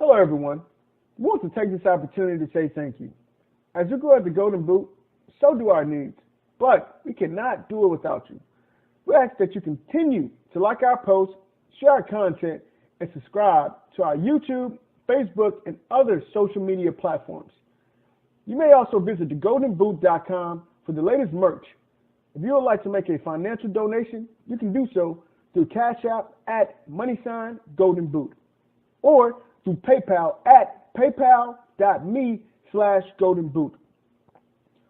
Hello, everyone. We want to take this opportunity to say thank you. As you grow at the Golden Boot, so do our needs, but we cannot do it without you. We ask that you continue to like our posts, share our content, and subscribe to our YouTube, Facebook, and other social media platforms. You may also visit thegoldenboot.com for the latest merch. If you would like to make a financial donation, you can do so through Cash App at @Golden Boot or through PayPal at paypal.me/Golden Boot.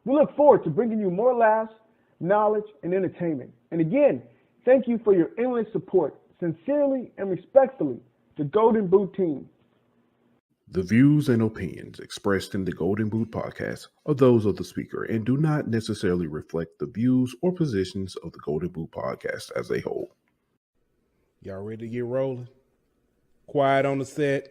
We look forward to bringing you more laughs, knowledge, and entertainment. And again, thank you for your endless support. Sincerely and respectfully, the Golden Boot team. The views and opinions expressed in the Golden Boot podcast are those of the speaker and do not necessarily reflect the views or positions of the Golden Boot podcast as a whole. Y'all ready to get rolling? Quiet on the set.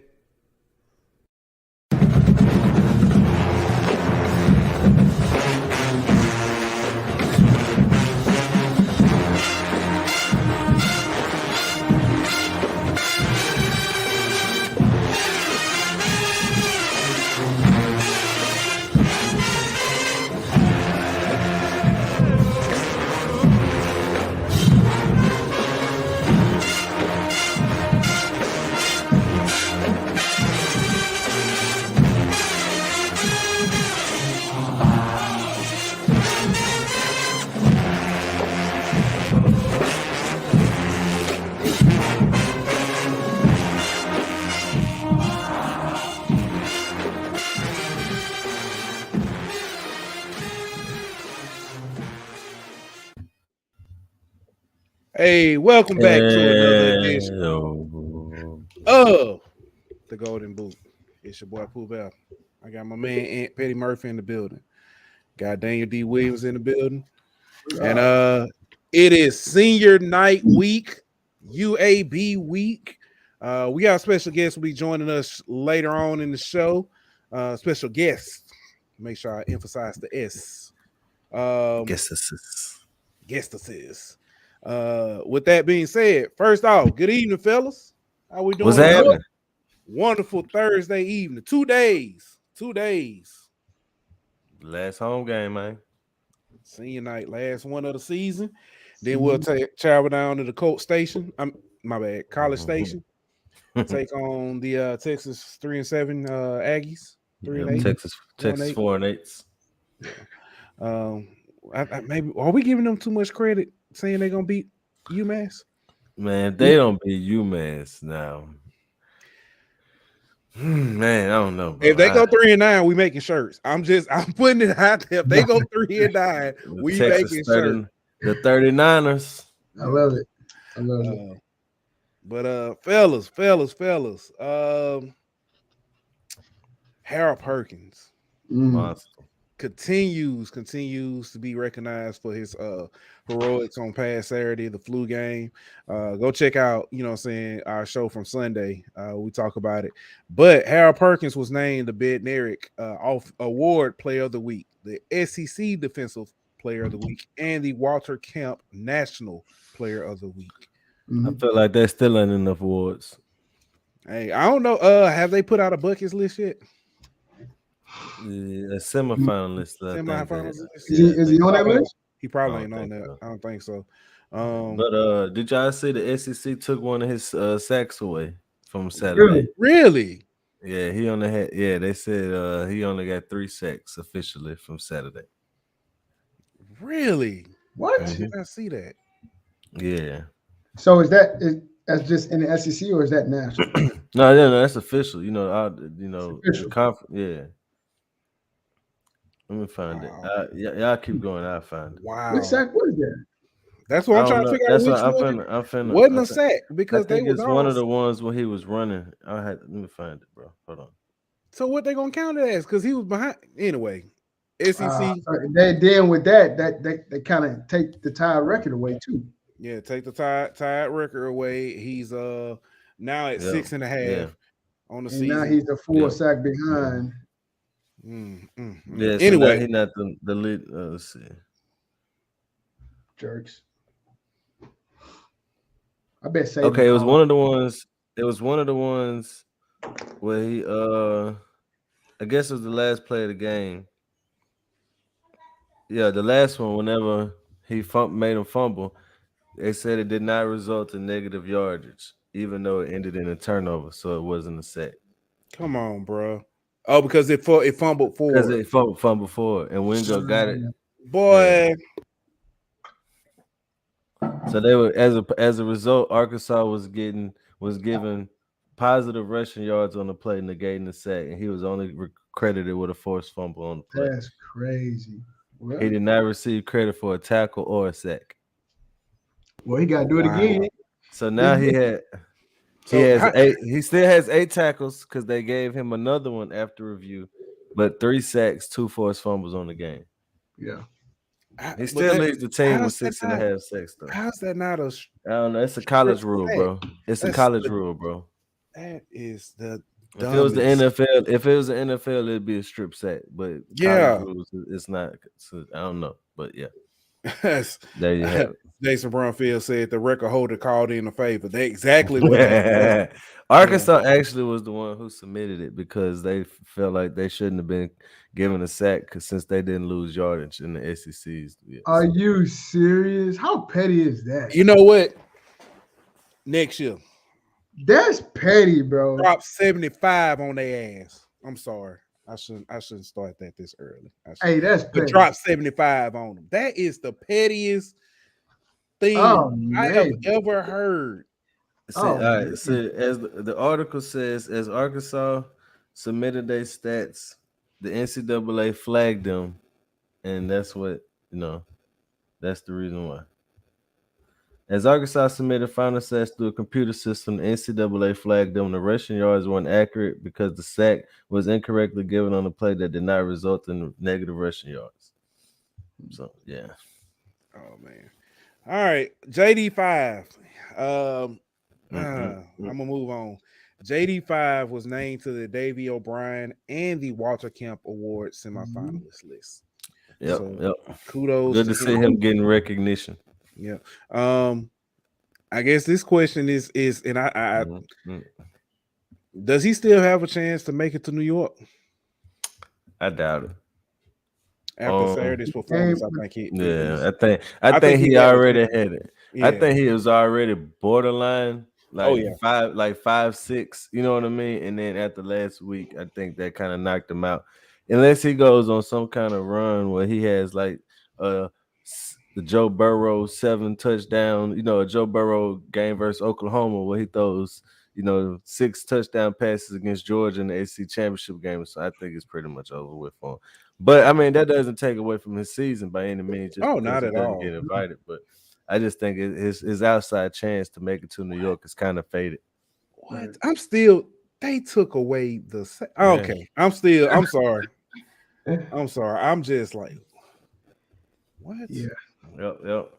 Hey, welcome back to another edition of the Golden Boot. It's your boy Pooh Bell. I got my man Aunt Petty Murphy in the building. Got Daniel D. Williams in the building. And it is senior night week, UAB week. We got a special guest will be joining us later on in the show. Special guest. Make sure I emphasize the S. Guesses. With that being said, first off, good evening, fellas. How we doing? What's happening? Wonderful Thursday evening. 2 days. Last home game, man. Senior night, last one of the season. Then we'll travel down to the College Station. Station. Take on the Texas 3-7 Aggies. 3-8. Texas 4-8. Maybe are we giving them too much credit saying they're gonna beat UMass? Man, they don't beat UMass now. Man, I don't know, bro. If they go 3-9, we making shirts. I'm putting it out there. If they go 3-9, we making shirts. The 39ers. I love it. But fellas, Harold Perkins Monster. continues to be recognized for his heroics on past Saturday, the flu game. Go check out, our show from Sunday. We talk about it. But Harold Perkins was named the Bednarik Award Player of the Week, the SEC Defensive Player of the Week, and the Walter Camp National Player of the Week. I feel like that still ain't enough awards. Hey, I don't know. Have they put out a buckets list yet? Yeah, a semifinalist. Is he on that list? He probably ain't on that. So. I don't think so. But did y'all see the SEC took one of his sacks away from Saturday? Really? Yeah, he only had. Yeah, they said he only got 3 sacks officially from Saturday. Really? What? I did not see that. Yeah. So that's just in the SEC or is that national? No, that's official. Official. The conference. Yeah. Let me find it. Y'all keep going. I'll find it. Wow. Which sack was that? That's what I'm trying to figure out. Which one wasn't a sack because they was one of the ones when he was running. Let me find it, bro. Hold on. So what they gonna count it as? Because he was behind anyway. SEC. They then with that they kind of take the tie record away too. Yeah, take the tied record away. He's now at 6.5 on the season. Now he's a full sack behind. Yeah. So anyway, he's not the lead. Let's see. Jerks. I bet. Okay, it was one of the ones. Well, he I guess it was the last play of the game. Yeah, the last one. Whenever he made him fumble, they said it did not result in negative yardage, even though it ended in a turnover, so it wasn't a sack. Come on, bro. Oh, because it fumbled Because forward. it fumbled forward, and Wingo got it. Boy. So they were as a result, Arkansas was given positive rushing yards on the play, negating the sack, and he was only credited with a forced fumble on the play. That's crazy. Well, He did not receive credit for a tackle or a sack. Well, he got to do it again. So now he still has 8 tackles because they gave him another one after review, but 3 sacks, 2 forced fumbles on the game. Yeah. He still leads the team with 6.5 sacks, though. How's that not a? I don't know. It's a college rule, bro. It's a college rule, bro. That is the. If it was the NFL, it'd be a strip sack. But college rules, it's not. So I don't know, but yeah. There you have it. Jason Brumfield said the record holder called in a favor. They exactly what Arkansas actually was the one who submitted it because they felt like they shouldn't have been given a sack since they didn't lose yardage in the SECs. Yeah, Are you serious? How petty is that? You know what? Next year. That's petty, bro. Drop 75 on their ass. I'm sorry. I shouldn't start that this early. Hey, that's petty. Drop 75 on them. That is the pettiest thing I have ever heard. All right. So as the article says, as Arkansas submitted their stats, the NCAA flagged them, and that's what that's the reason why. As Arkansas submitted final stats through a computer system, the NCAA flagged them. The rushing yards weren't accurate because the sack was incorrectly given on the play that did not result in negative rushing yards. So, yeah. Oh, man. All right. JD5. I'm going to move on. JD5 was named to the Davey O'Brien and the Walter Camp Award semifinalist list. Yep. Kudos. Good to see him getting recognition. Yeah. I guess this question is and I does he still have a chance to make it to New York? I doubt it. After Saturday's performance, I think I think he already had it. Yeah. I think he was already borderline, like 5, 6. You know what I mean? And then after last week, I think that kind of knocked him out. Unless he goes on some kind of run where he has like the Joe Burrow 7 touchdown, a Joe Burrow game versus Oklahoma where he throws, 6 touchdown passes against Georgia in the SEC championship game. So I think it's pretty much over with for him. But I mean, that doesn't take away from his season by any means. Just not at all. Get invited, but I just think his outside chance to make it to New York is kind of faded. What? They took away the. Okay, I'm sorry. I'm sorry. I'm just like, what? Yeah. Yep.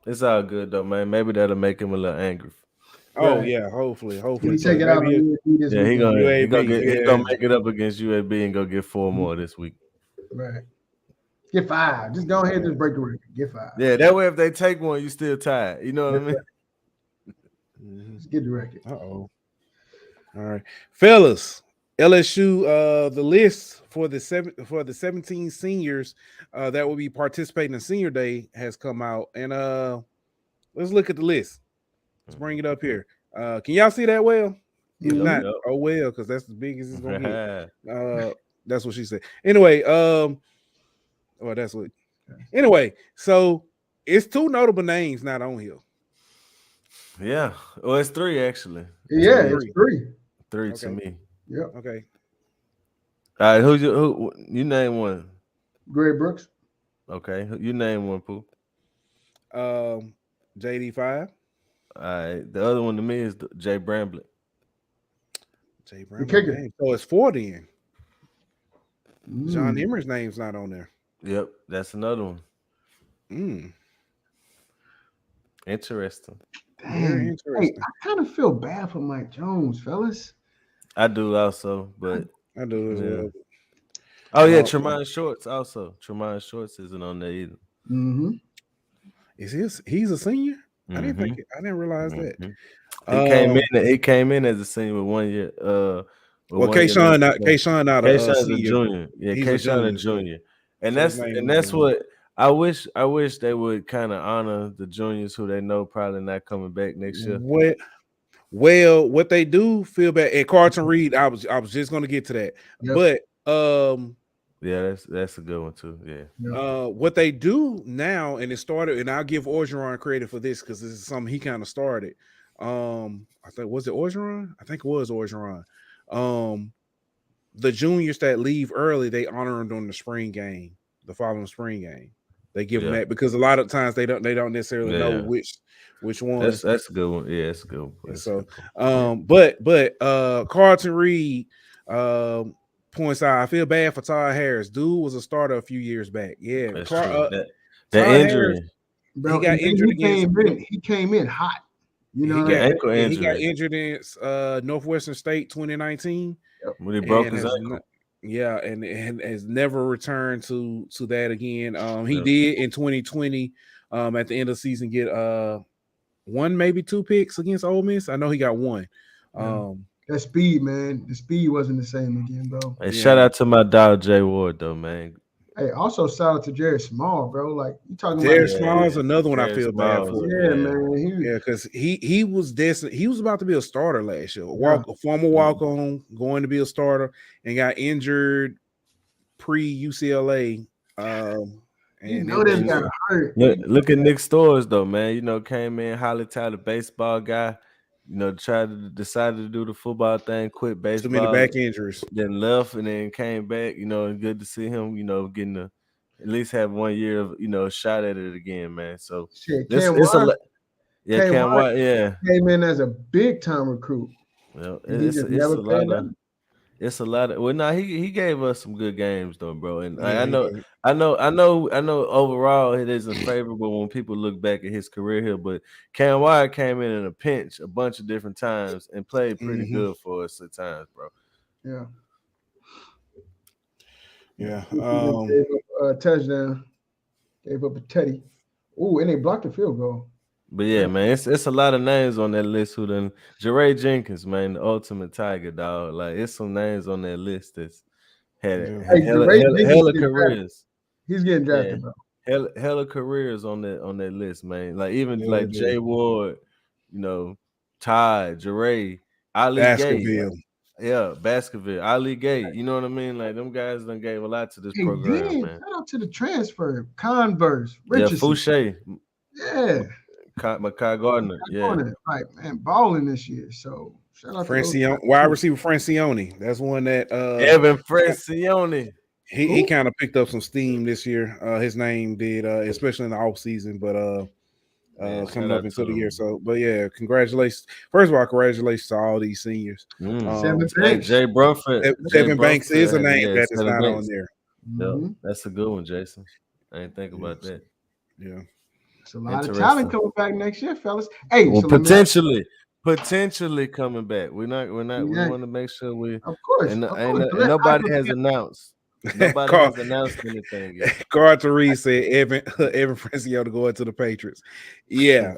It's all good though, man. Maybe that'll make him a little angry. Oh yeah, hopefully. He take it out. Yeah, he gonna make it up against UAB and go get 4 more this week. Right. Get 5. Just go ahead and just break the record. Get 5. Yeah, that way if they take one, you still tied. You know what I mean? Just get the record. All right, fellas. LSU, the list for the 17 seniors that will be participating in Senior Day has come out, and let's look at the list. Let's bring it up here. Can y'all see that well? If not, oh well, because that's as big as it's gonna get. That's what she said. Anyway, Anyway, so it's 2 notable names not on here. Yeah, well, it's 3 actually. Yeah, it's 3. 3 to me. Yeah. Okay. All right, who you name one? Greg Brooks. Okay, you name one, Pooh. JD5. All right, the other one to me is Jay Bramblett. Jay Bramblett. So it's 4 then. John Emery's name's not on there. Yep, that's another one. Interesting. Dang. Very interesting. Hey, I kind of feel bad for Mike Jones, fellas. I do also, but I do as well. Oh yeah, Tremont Shorts also. Tremont Shorts isn't on there either. Mm-hmm. He's a senior? I didn't realize that. He came in as a senior with 1 year. Kayshawn not a Kayshawn's a senior. junior. Yeah, He's Kayshawn a junior. And So that's what I wish they would kind of honor the juniors who they know probably not coming back next year. What they do feel bad, and Carlton Reed, I was just gonna get to that. Yep. But yeah, that's a good one too. Yeah. What they do now, and it started, and I'll give Orgeron credit for this because this is something he kind of started. I think was it Orgeron? I think it was Orgeron. The juniors that leave early, they honor them during the spring game, the following spring game. They give them that because a lot of times they don't necessarily know which one. That's a good one. Yeah, that's a good one. So, but Carlton Reed points out, I feel bad for Todd Harris. Dude was a starter a few years back. Yeah, that's true. The injury, Harris, bro, he got injured again. He came in hot. You know, he got injured in Northwestern State 2019 when he broke his ankle. And has never returned to that again. He did in 2020 at the end of the season get one, maybe 2 picks against Ole Miss. I know he got one. That speed, man. The speed wasn't the same again, bro. Hey, shout out to my dog Jay Ward, though, man. Hey, also shout out to Jared Small, bro. Like you talking Jared about Small is another one I feel bad for. Yeah, man. Because he was destined. He was about to be a starter last year. A former walk-on, going to be a starter, and got injured pre-UCLA. And you know they got hurt. Look at Nick Stores, though, man. You know, came in, highly touted baseball guy. You know, decided to do the football thing, quit baseball. Too many back injuries. Then left and then came back. You know, and good to see him. You know, getting at least have 1 year of shot at it again, man. So Cam White came in as a big time recruit. Well, it's a lot of. Well, no, he gave us some good games though, bro. And I know. Overall, it isn't favorable when people look back at his career here. But Cam White came in a pinch a bunch of different times and played pretty good for us at times, bro. Yeah. Gave up a touchdown. Gave up a tutty. Ooh, and they blocked the field goal. But yeah, man, it's a lot of names on that list. Who done? Jeray Jenkins, man, the ultimate Tiger, dog. Like it's some names on that list that's had hella careers. He's getting drafted, bro. Hella careers on that list, man. Like even like Jay Ward, you know, Ty, Jeray, Ali Gay. Baskerville, Ali Gay. You know what I mean? Like them guys done gave a lot to this program, man. Shout out to the transfer, Converse, Richardson. Fouché. Yeah. Makai Gardner, right, man, balling this year. So shout out to wide receiver Francione. That's one that Evan Francione. He kind of picked up some steam this year. His name did, especially in the off season, but coming up into the year. So, but yeah, congratulations. First of all, congratulations to all these seniors. Jay Brumford. Devin Banks is a name that is not on there. Yeah, that's a good one, Jason. I didn't think about that. Yeah. It's a lot of talent coming back next year, fellas. Hey, well, potentially coming back. We want to make sure we. Of course. And nobody has announced. Nobody has announced anything yet. Carlton Reed said Evan Francione to go into the Patriots. Yeah,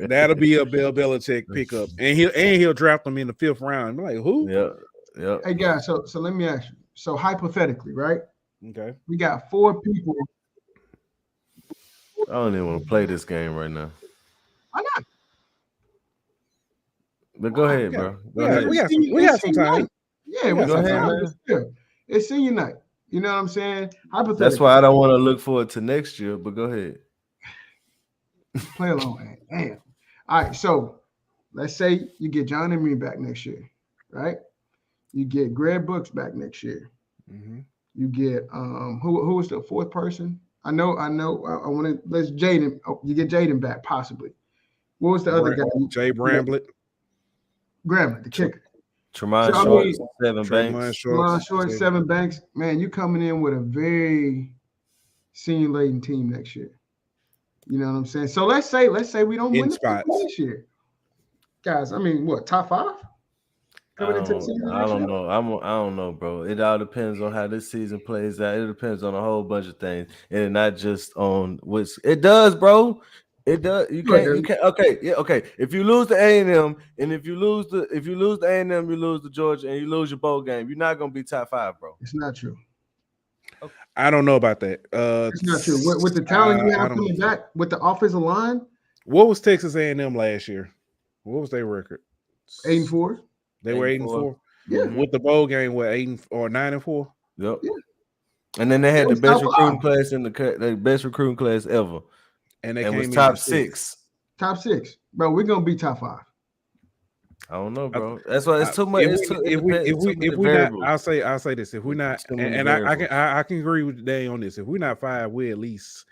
that'll be a Bill Belichick pickup, and he'll draft them in the 5th round. I'm like, who? Yeah. Hey guys, so let me ask you. So hypothetically, right? Okay. We got 4 people. I don't even want to play this game right now. Why not? But go ahead, bro. We got some time. Yeah, go ahead, man. It's senior night. You know what I'm saying? Hypothetically. That's why I don't want to look forward to next year, but go ahead. Play along, man. Damn. All right, so let's say you get John Emery back next year, right? You get Greg Brooks back next year. Mm-hmm. You get who was the 4th person? I know. I want to. Let's Jaden. Oh, you get Jaden back possibly. What was the other guy? Jay Bramblett. Bramblett, the kicker. Tremont Short, 7 Banks. Tremont Short, 7 Banks. Man, you coming in with a very senior-laden team next year. You know what I'm saying? So let's say we don't win this year, guys. I mean, what, top 5? I don't know. I don't know, bro. It all depends on how this season plays out. It depends on a whole bunch of things, and not just on what's. It does, bro. It does. You can't. Okay, yeah, okay. If you lose to A&M, and if you lose to A&M, you lose to Georgia, and you lose your bowl game, you're not gonna be top 5, bro. It's not true. Okay. I don't know about that. It's not true. With the talent you have coming back with the offensive line. What was Texas A&M last year? What was their record? 8-4. They were 8-4. Yeah. With the bowl game, what 9-4? Yep. Yeah. And then they had the best recruiting class in the best recruiting class ever. And they came top 6. Top 6, bro. We're gonna be top 5. I don't know, bro. That's why it's too much. If we not, I'll say this. If we're not, and I can agree with Day on this. If we're not 5, we're at least,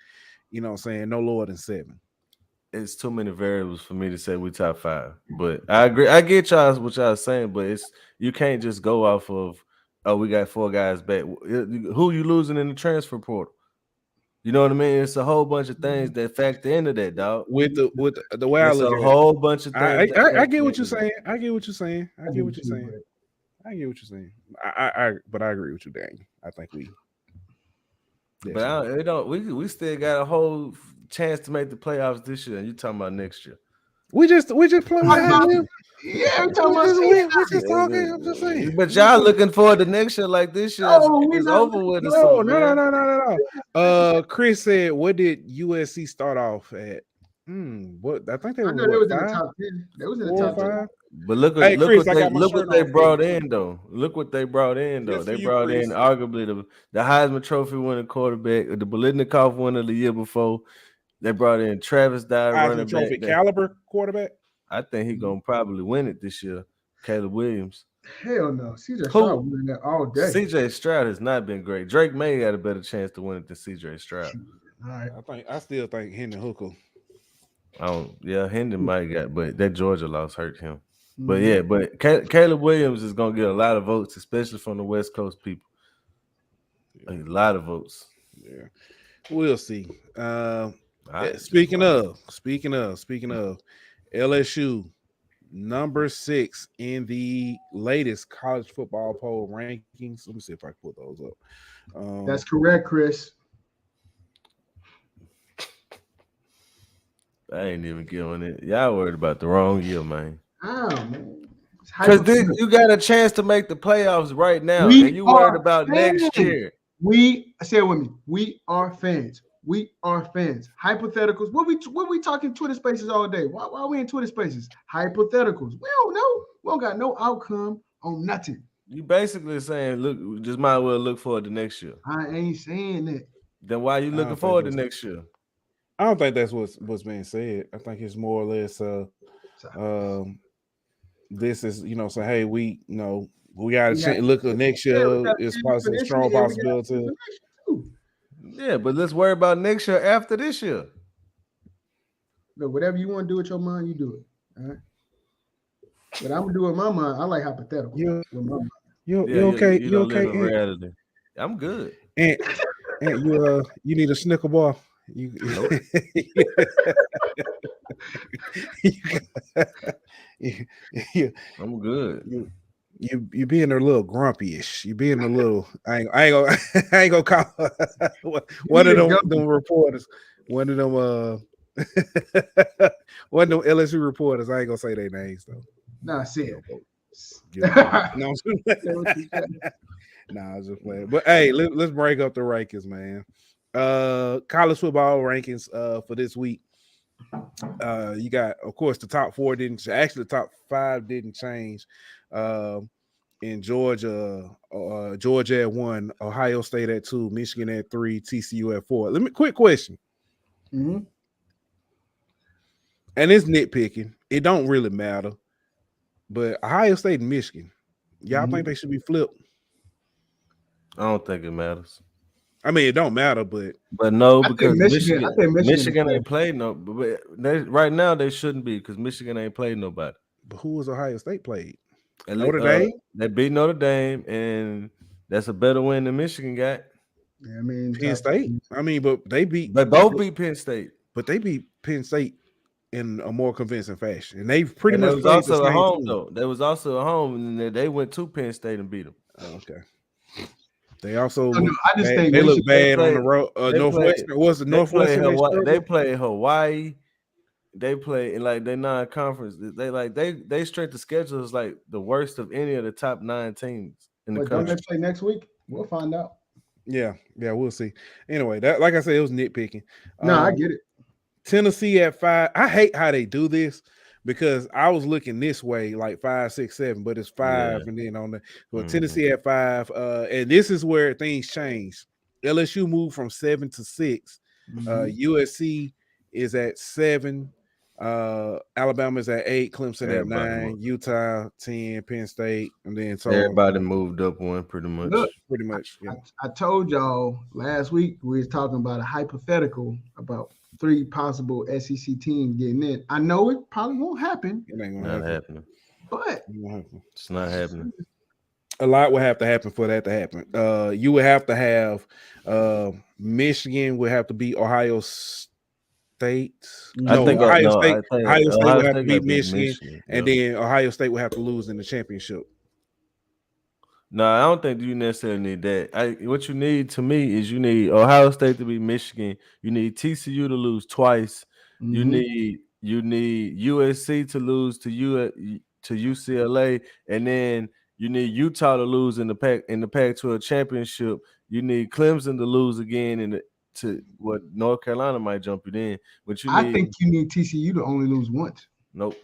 you know what I'm saying, no lower than 7. It's too many variables for me to say we top 5. But I agree. I get y'all what y'all saying, but you can't just go off of we got 4 guys back. Who you losing in the transfer portal? You know what I mean? It's a whole bunch of things that factor into that, dog. With the way I look at it, a whole bunch of things. I get what you're saying. I get what you're saying. But I agree with you, Daniel. I think we. But we still got a whole chance to make the playoffs this year. And you talking about next year? We just playing. Yeah, I'm talking we're just talking. I'm just saying. But y'all looking forward to next year like this year? It's over with. No. Chris said, "What did USC start off at?" What I think they were. They was in the top 10. They was in the top 10. But look what they brought in though. Look what they brought in though. They brought in arguably the Heisman Trophy winning quarterback, the Biletnikoff winner the year before. They brought in Travis Dye, running back, caliber quarterback. I think he's gonna probably win it this year. Caleb Williams. Hell no. CJ Stroud winning that all day. CJ Stroud has not been great. Drake May had a better chance to win it than CJ Stroud. All right. I still think Hendon Hooker. Hendon might got, but that Georgia loss hurt him. But Caleb Williams is gonna get a lot of votes, especially from the West Coast people. A lot of votes. Yeah. We'll see. Speaking of LSU, number 6 in the latest college football poll rankings. Let me see if I can pull those up. That's correct, Chris. I ain't even giving it. Y'all worried about the wrong year, man. Oh, man. Because you got a chance to make the playoffs right now, and you worried about next year. Say it with me. We are fans. We are fans. Hypotheticals. What we talking Twitter Spaces all day? Why are we in Twitter Spaces? Hypotheticals. We don't know. We don't got no outcome on nothing. You basically saying, look, we just might as well look forward to next year. I ain't saying that. Then why are you looking forward to next year? I don't think that's what's being said. I think it's more or less this is, saying, hey, we got to look at next year. It's possible, strong possibility. Yeah, but let's worry about next year after this year. Look, whatever you want to do with your mind, you do it. All right. But I'm gonna do it with my mind. I like hypothetical. You okay? You okay? Reality. I'm good. And you need a Snicker bar. I'm good. You being a little grumpy-ish. You being a little. I ain't gonna call one of them reporters. One of them one of them LSU reporters. I ain't gonna say their names though. Nah, see it. No, I was just playing. But hey, let's break up the rankings, man. College football rankings for this week. You got, of course, the top 4 didn't. Actually, the top 5 didn't change. In Georgia, Georgia at 1, Ohio State at 2, Michigan at 3, TCU at 4. Quick question. Mm-hmm. And it's nitpicking. It don't really matter. But Ohio State and Michigan, y'all think they should be flipped? I don't think it matters. I mean, it don't matter, but no, because Michigan ain't played no. But right now they shouldn't be because Michigan ain't played nobody. But who was Ohio State played? Notre Dame. They beat Notre Dame, and that's a better win than Michigan got. Yeah, I mean Penn State. I mean, but they beat. They both beat Penn State. But they beat Penn State in a more convincing fashion, and they pretty much was also at home though. They was also at home, and they went to Penn State and beat them. Oh, okay. They also I just think they look bad on the road. Northwestern was the Northwestern. They played Hawaii, they play in like they non-conference. They strength of schedule is like the worst of any of the top 9 teams in the But don't country. they play next week? We'll find out. Yeah, we'll see. Anyway, that like I said, it was nitpicking. No, I get it. Tennessee at 5. I hate how they do this because I was looking this way, like 5, 6, 7, but it's 5, and then on the Tennessee at 5. And this is where things change. LSU moved from 7 to 6. USC is at 7. Alabama's at 8. Clemson at 9. Utah 10. Penn State, and then so everybody moved up one pretty much. Look, pretty much. Yeah. I told y'all last week we was talking about a hypothetical about 3 possible SEC teams getting in. I know it probably won't happen. It ain't not happening. But it's not happening. A lot would have to happen for that to happen. You would have to have Michigan would have to beat Ohio State. I think Ohio State would have to beat Michigan, and then Ohio State would have to lose in the championship. No, I don't think you necessarily need that. What you need to me is you need Ohio State to beat Michigan. You need TCU to lose twice. You need USC to lose to UCLA, and then you need Utah to lose in the Pac-12 championship. You need Clemson to lose again to what North Carolina might jump you in. But I think you need TCU to only lose once. Nope.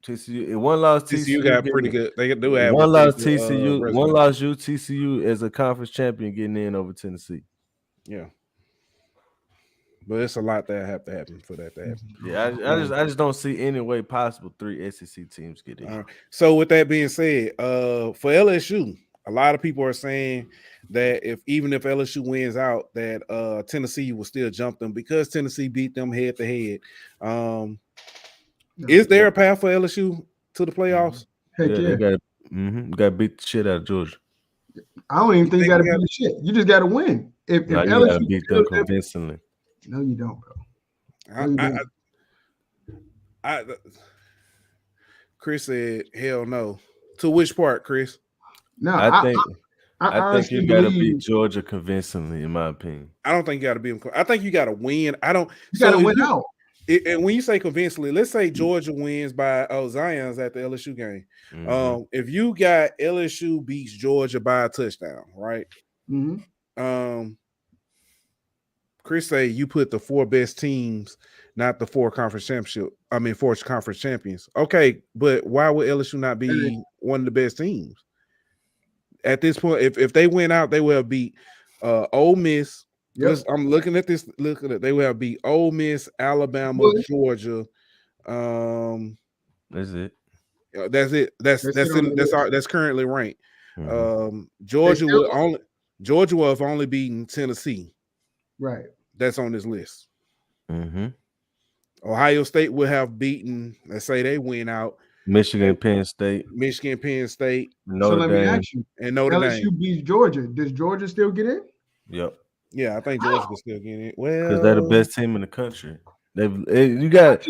TCU one loss. TCU got pretty good. They do have one loss. TCU one loss. TCU as a conference champion getting in over Tennessee. Yeah, but it's a lot that have to happen for that to happen. Yeah, I just don't see any way possible 3 SEC teams get in. So with that being said, for LSU, a lot of people are saying that even if LSU wins out, that Tennessee will still jump them because Tennessee beat them head to head. Is there a path for LSU to the playoffs? Heck yeah. You got to beat the shit out of Georgia. I don't even think you got to beat the shit. You just got to win. If you got to beat them convincingly. No, you don't, bro. Chris said, "Hell no." To which part, Chris? No, I think you got to beat Georgia convincingly, in my opinion. I don't think you got to beat them. I think you got to win. You got to win out. And when you say convincingly, let's say Georgia wins by Zion's at the LSU game. If you got LSU beats Georgia by a touchdown, right? Chris say you put the 4 best teams, not the 4 conference champions. Okay, but why would LSU not be one of the best teams? At this point, if they went out, they will have beat Ole Miss. Yep. I'm looking at this. They will have beat Ole Miss, Alabama, Georgia. That's it. That's it. That's currently ranked. Georgia will have only beaten Tennessee. Right. That's on this list. Ohio State will have beaten. Let's say they win out. Michigan, Penn State, Notre Dame, and Notre Dame. LSU beats Georgia. Does Georgia still get in? Yep. Yeah, I think Georgia can still get in. Well, because they're the best team in the country. Because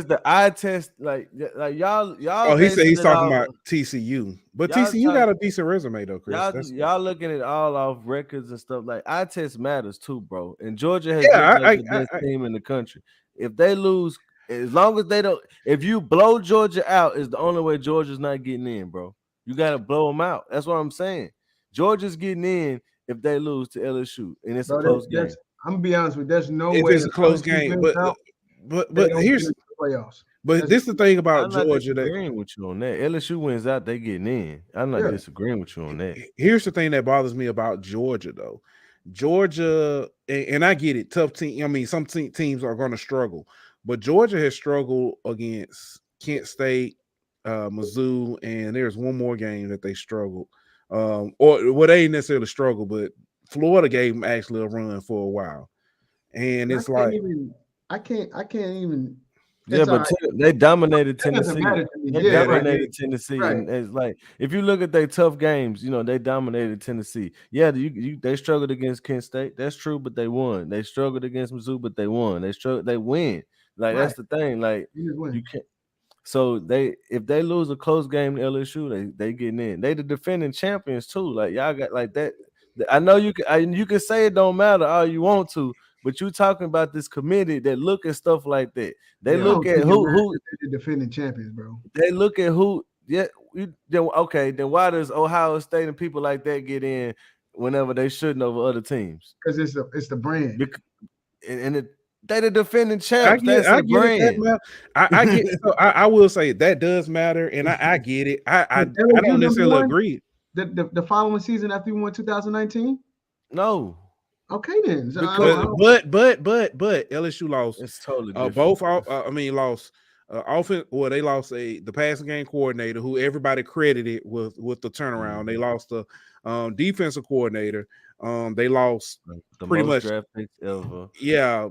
the eye test, like y'all. Oh, he said he's talking about TCU, but TCU got a decent resume though, Chris. Y'all looking at all off records and stuff. Like eye test matters too, bro. And Georgia has the best team in the country. If they lose, as long as they don't, if you blow Georgia out, is the only way Georgia's not getting in, bro. You got to blow them out. That's what I'm saying. Georgia's getting in if they lose to LSU, and it's a close game. I'm gonna be honest with you. There's no way it's a close game, but here's the playoffs. But this is the thing about Georgia. I'm not disagreeing with you on that. LSU wins out, they getting in. I'm not disagreeing with you on that. Here's the thing that bothers me about Georgia, though. Georgia, and I get it, tough team. I mean, some teams are going to struggle, but Georgia has struggled against Kent State, Mizzou, and there's one more game that they struggled. They ain't necessarily struggle, but Florida gave them actually a run for a while, and it's I can't even. Yeah, but they dominated Tennessee. They dominated Tennessee, right. And it's like if you look at their tough games, they dominated Tennessee. Yeah, they struggled against Kent State. That's true, but they won. They struggled against Mizzou, but they won. They win. Like that's the thing. Like you can't. So if they lose a close game to LSU, they getting in. They the defending champions too. Like y'all got like that. I know you can say it don't matter all you want to, But you talking about this committee that look at stuff like that. They look at who the defending champions, bro. They look at who. Yeah, okay. Then why does Ohio State and people like that get in whenever they shouldn't over other teams? Because it's the brand. They the defending champs. I get it. I get. So I will say that does matter, and I get it. I don't necessarily agree. The following season after we won 2019. No. Okay then. So but LSU lost. It's totally different. Both. Lost. Offense. Well, they lost the passing game coordinator, who everybody credited with the turnaround. Mm-hmm. They lost the defensive coordinator. They lost the pretty most much draft picks ever. Yeah.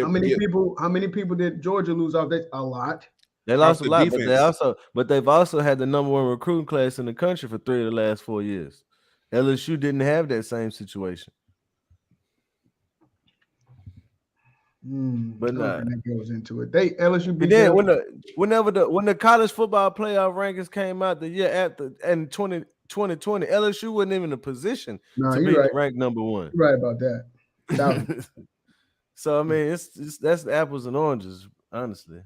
How many people did Georgia lose off? That's a lot. They lost a lot, but they've also had the number one recruiting class in the country for 3 of the last 4 years. LSU didn't have that same situation. But that goes into it. LSU beat then when the college football playoff rankings came out the year after in 2020, LSU wasn't even in a position to be ranked number one. You're right about that. So I mean, that's apples and oranges, honestly.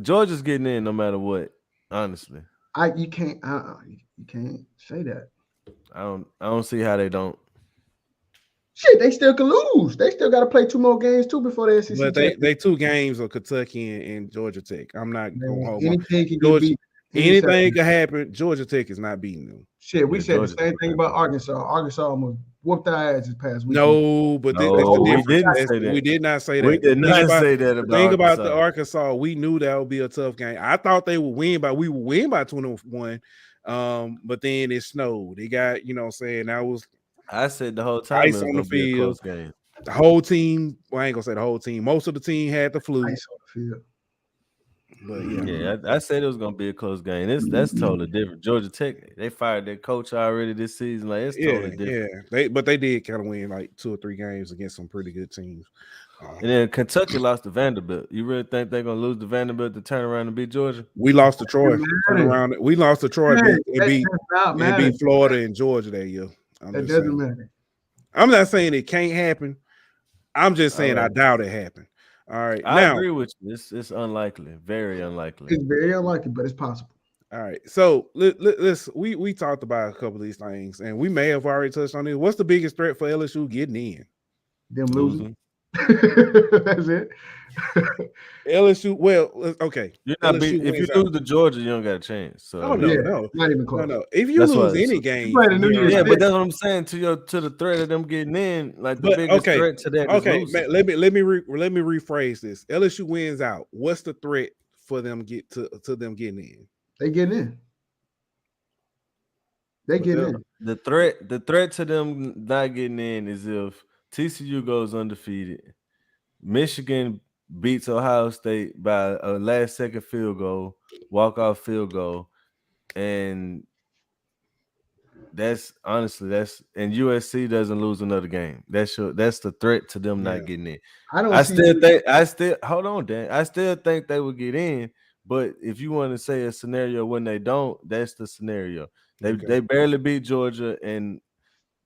Georgia's getting in no matter what, honestly. You can't say that. I don't see how they don't. Shit, they still can lose. They still got to play 2 more games too before the SEC. But they 2 games of Kentucky and Georgia Tech. I'm not going to hold anything can happen. Georgia Tech is not beating them. Shit, we said the same thing about Arkansas. Arkansas almost whooped our ass this past week. No, but that's the difference. We did not say that. We did not say that about Think about the Arkansas. We knew that would be a tough game. I thought they would win, but we would win by 21. But then it snowed. They got, you know what I'm saying, that was I said the whole time ice on the field. Game. The whole team, well, I ain't gonna say the whole team. Most of the team had the flu. Ice on the field. But I said it was gonna be a close game. That's totally different. Georgia Tech, they fired their coach already this season. Like it's totally different. Yeah, but they did kind of win like 2 or 3 games against some pretty good teams. And then Kentucky lost to Vanderbilt. You really think they're gonna lose to Vanderbilt to turn around and beat Georgia? We lost to Troy. We lost to Troy and beat Florida and Georgia that year. That doesn't matter. I'm not saying it can't happen. I'm just saying I doubt it happened. All right. I agree with you. It's unlikely. Very unlikely. It's very unlikely, but it's possible. All right. So we talked about a couple of these things, and we may have already touched on this. What's the biggest threat for LSU getting in? Them losing. That's it. LSU. Well, okay. If you lose to Georgia, you don't got a chance. So no, not even close. No. If you lose any game, but that's what I'm saying to the threat of them getting in. Like the biggest threat to that. Okay, man, let me rephrase this. LSU wins out. What's the threat for them to them getting in? They getting in. They get in. The threat to them not getting in is if TCU goes undefeated, Michigan beats Ohio State by a last-second field goal, walk-off field goal, and and USC doesn't lose another game. That's the threat to them not getting in. I hold on, Dan. I still think they would get in, but if you want to say a scenario when they don't, that's the scenario. They barely beat Georgia and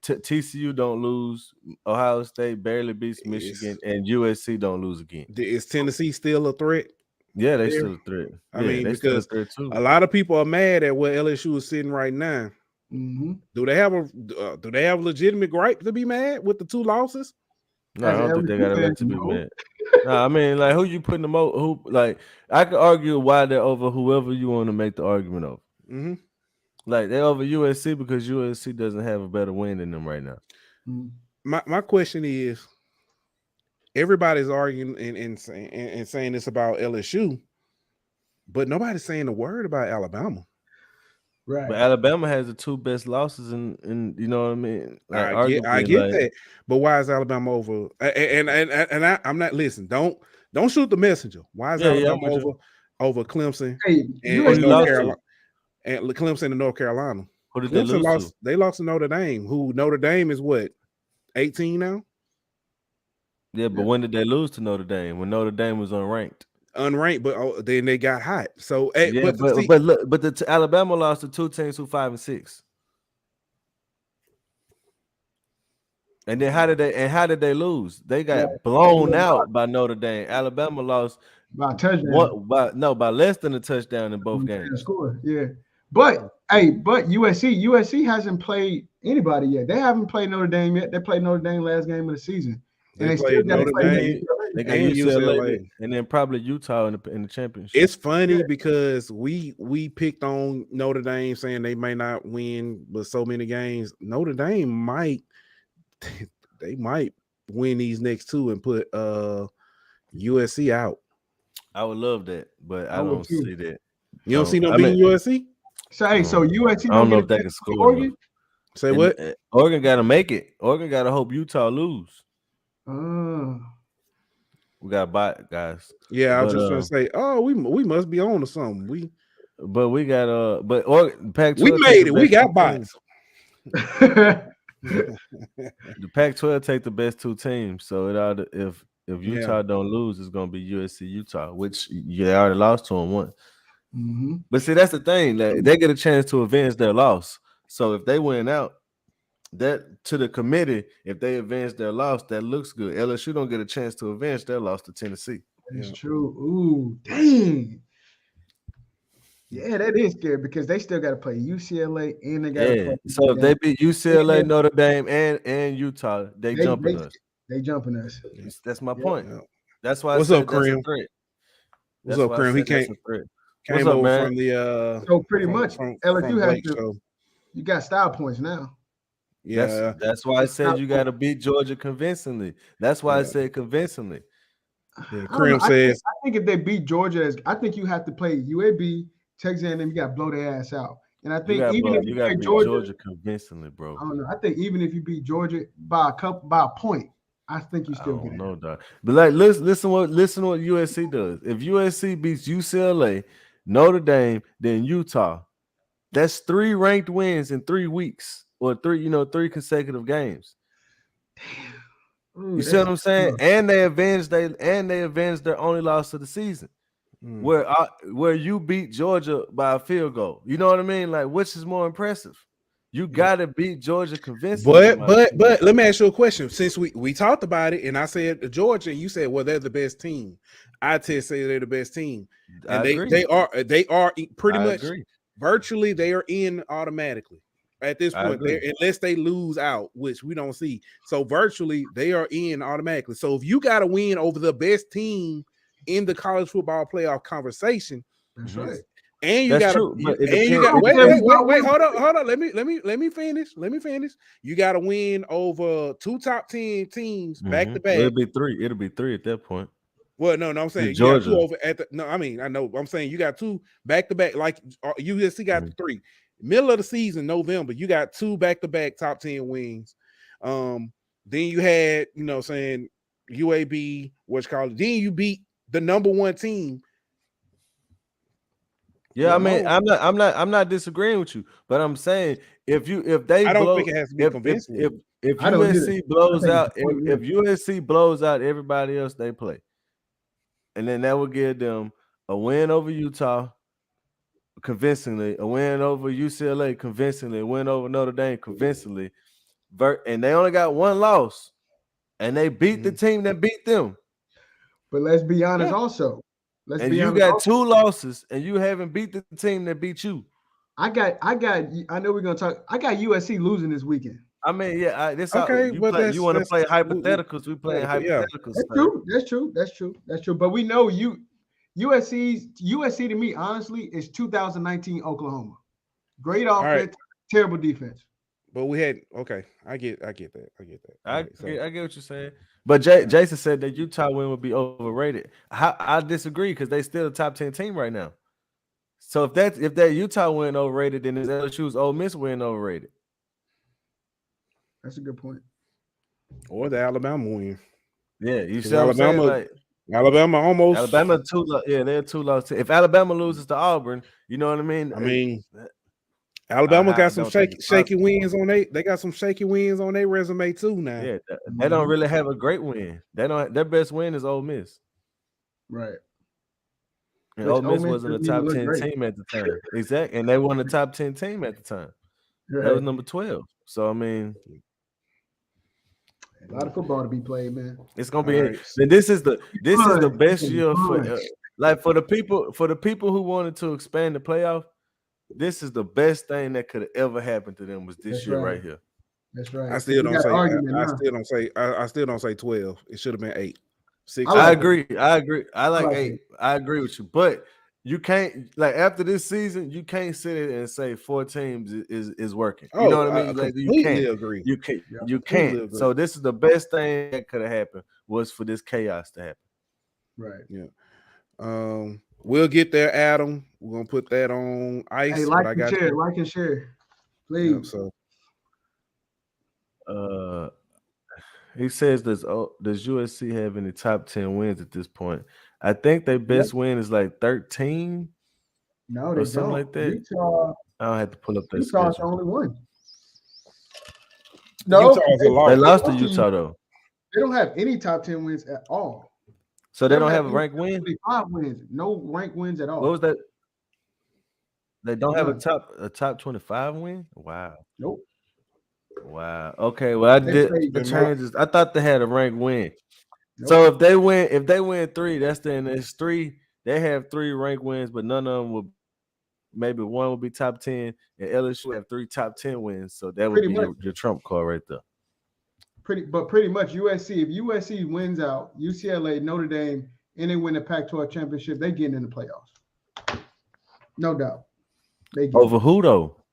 TCU don't lose. Ohio State barely beats Michigan, and USC don't lose again. Is Tennessee still a threat? Yeah, they're still a threat. I mean, because a lot of people are mad at where LSU is sitting right now. Mm-hmm. Do they have a legitimate gripe to be mad with the 2 losses? No, I don't think they got a right to be mad. No, I mean, like, who you putting them over? Who, like, I could argue why they're over whoever you want to make the argument of. Mm-hmm. Like, they're over USC because USC doesn't have a better win than them right now. My question is, everybody's arguing and saying this about LSU, but nobody's saying a word about Alabama. Right. But Alabama has the 2 best losses in you know what I mean? Like, I get that. But why is Alabama over? And I'm not listening. Don't shoot the messenger. Why is Alabama over Clemson and North Carolina? And Clemson and North Carolina. Who did Clemson they lose to? They lost to Notre Dame. Who Notre Dame is what? 18 now? Yeah, but when did they lose to Notre Dame? When Notre Dame was unranked. Unranked, but then they got hot. So, but Alabama lost to 2 teams who 5 and 6. And then how did they lose? They got blown out by Notre Dame. Alabama lost by a touchdown. By less than a touchdown in both games. Score, yeah. But USC hasn't played anybody yet. They haven't played Notre Dame yet. They played Notre Dame last game of the season. And they played Notre Dame. They got UCLA and then probably Utah in the championship. It's funny because we picked on Notre Dame saying they may not win but so many games. Notre Dame might win these next two and put USC out. I would love that, but I don't see that. You don't see no beating USC? So USC. I don't know if they can score. Oregon? Say what? Oregon got to make it. Oregon got to hope Utah lose. We got bot guys. Yeah, I was just trying to say, we must be on to something. But we got Pac-12. We made it. We got bots. The Pac-12 take the best two teams. So if Utah don't lose, it's gonna be USC Utah, which you already lost to them once. Mm-hmm. But see, that's the thing. They get a chance to avenge their loss. So if they win out, that to the committee, if they avenge their loss, that looks good. LSU don't get a chance to avenge their loss to Tennessee. That's true. Ooh, dang. Yeah, that is scary because they still got to play UCLA and they got to play. So if they beat UCLA, Notre Dame, and Utah, they jumping us. They jumping us. That's my point. That's why. What's up, Krim? What's up, Krim? He came over from the. So pretty much, LSU has to. You got style points now. Yeah, that's why I said you got to beat Georgia convincingly. That's why I said convincingly. Yeah, Krim says. I think if they beat Georgia, I think you have to play UAB, Texas A&M. You got to blow their ass out. And I think even if you beat Georgia convincingly, bro. I don't know. I think even if you beat Georgia by a point, I think you still get it. No, dog. But like, listen what USC does. If USC beats UCLA, Notre Dame, then Utah, that's 3 ranked wins in 3 weeks. Or 3 consecutive games. Damn. You see what I'm saying? Tough. And they avenged their only loss of the season. Where you beat Georgia by a field goal. You know what I mean? Like, which is more impressive? You gotta beat Georgia convincingly. But let me ask you a question. Since we talked about it, and I said Georgia, and you said, well, they're the best team. I say they're the best team, and they are pretty much virtually they are in automatically. At this point, unless they lose out, which we don't see. So virtually, they are in automatically. So if you got to win over the best team in the college football playoff conversation, that's right. And you got to wait. Hold on. Let me finish. You got to win over 2 top 10 teams back to back. It'll be 3 at that point. Well, no, I'm saying you got 2 over at the. No, I mean I know. I'm saying you got 2 back to back. Like USC got 3. Middle of the season, November, you got 2 back-to-back top 10 wins. Then you had, saying UAB, then you beat the number 1 team. Yeah, I mean, I'm not disagreeing with you, but I'm saying if they I don't think it has to be convincing. If USC blows out, if USC blows out everybody else they play, and then that would give them a win over Utah. Convincingly, a win over UCLA convincingly, a win over Notre Dame convincingly, and they only got 1 loss, and they beat the team that beat them. But let's be honest, also. You got 2 losses, and you haven't beat the team that beat you. I know we're gonna talk. I got USC losing this weekend. I mean, yeah, you want to play hypotheticals? We playing hypotheticals. That's true. But we know USC to me, honestly, is 2019 Oklahoma. Great offense, terrible defense. But we had I get that. I get what you're saying. But Jason said that Utah win would be overrated. I disagree because they still a top 10 team right now. So if that Utah win overrated, then is LSU's Ole Miss win overrated? That's a good point. Or the Alabama win. Yeah, you see what I'm saying? Like, Alabama almost. Alabama they're 2 losses. If Alabama loses to Auburn, you know what I mean? I mean, Alabama got some shaky wins on they got some shaky wins on their resume too now. Yeah, they don't really have a great win. Their best win is Ole Miss. Right. And Ole Miss wasn't a top 10 team at the time. Exactly. And they won a top 10 team at the time. Right. That was number 12. So I mean, A lot of football to be played, man. It's gonna be. Right. This is the best year for for the people who wanted to expand the playoff. This is the best thing that could have ever happened to them was this year right here. That's right. I still don't say 12. It should have been 8. 6. I agree. I like 8. I agree with you, but you can't after this season, you can't sit it and say 4 teams is working. You know what I mean? You can't agree. You can't. Yeah, you can't. Agree. So this is the best thing that could have happened was for this chaos to happen. Right. Yeah. We'll get there, Adam. We're gonna put that on ice. Hey, like and share, please. Yeah, so he says, does USC have any top 10 wins at this point? I think their best win is like 13. No, they or something don't. Like that. Utah, I don't have to pull up that. Utah's the only one. No, they lost to Utah though. They don't have any top 10 wins at all. So they don't have a ranked win? 25 wins. No ranked wins at all. What was that? They don't have a top 25 win? Wow. Nope. Wow. Okay. Well, I did the changes. I thought they had a ranked win. Nope. So if they win 3, there's 3. They have 3 ranked wins, but none of them will. Maybe one will be top 10, and LSU have 3 top 10 wins. So that would be your trump card right there. Pretty much USC. If USC wins out, UCLA, Notre Dame, and they win the Pac-12 championship, they get in the playoffs. No doubt. They get over who though?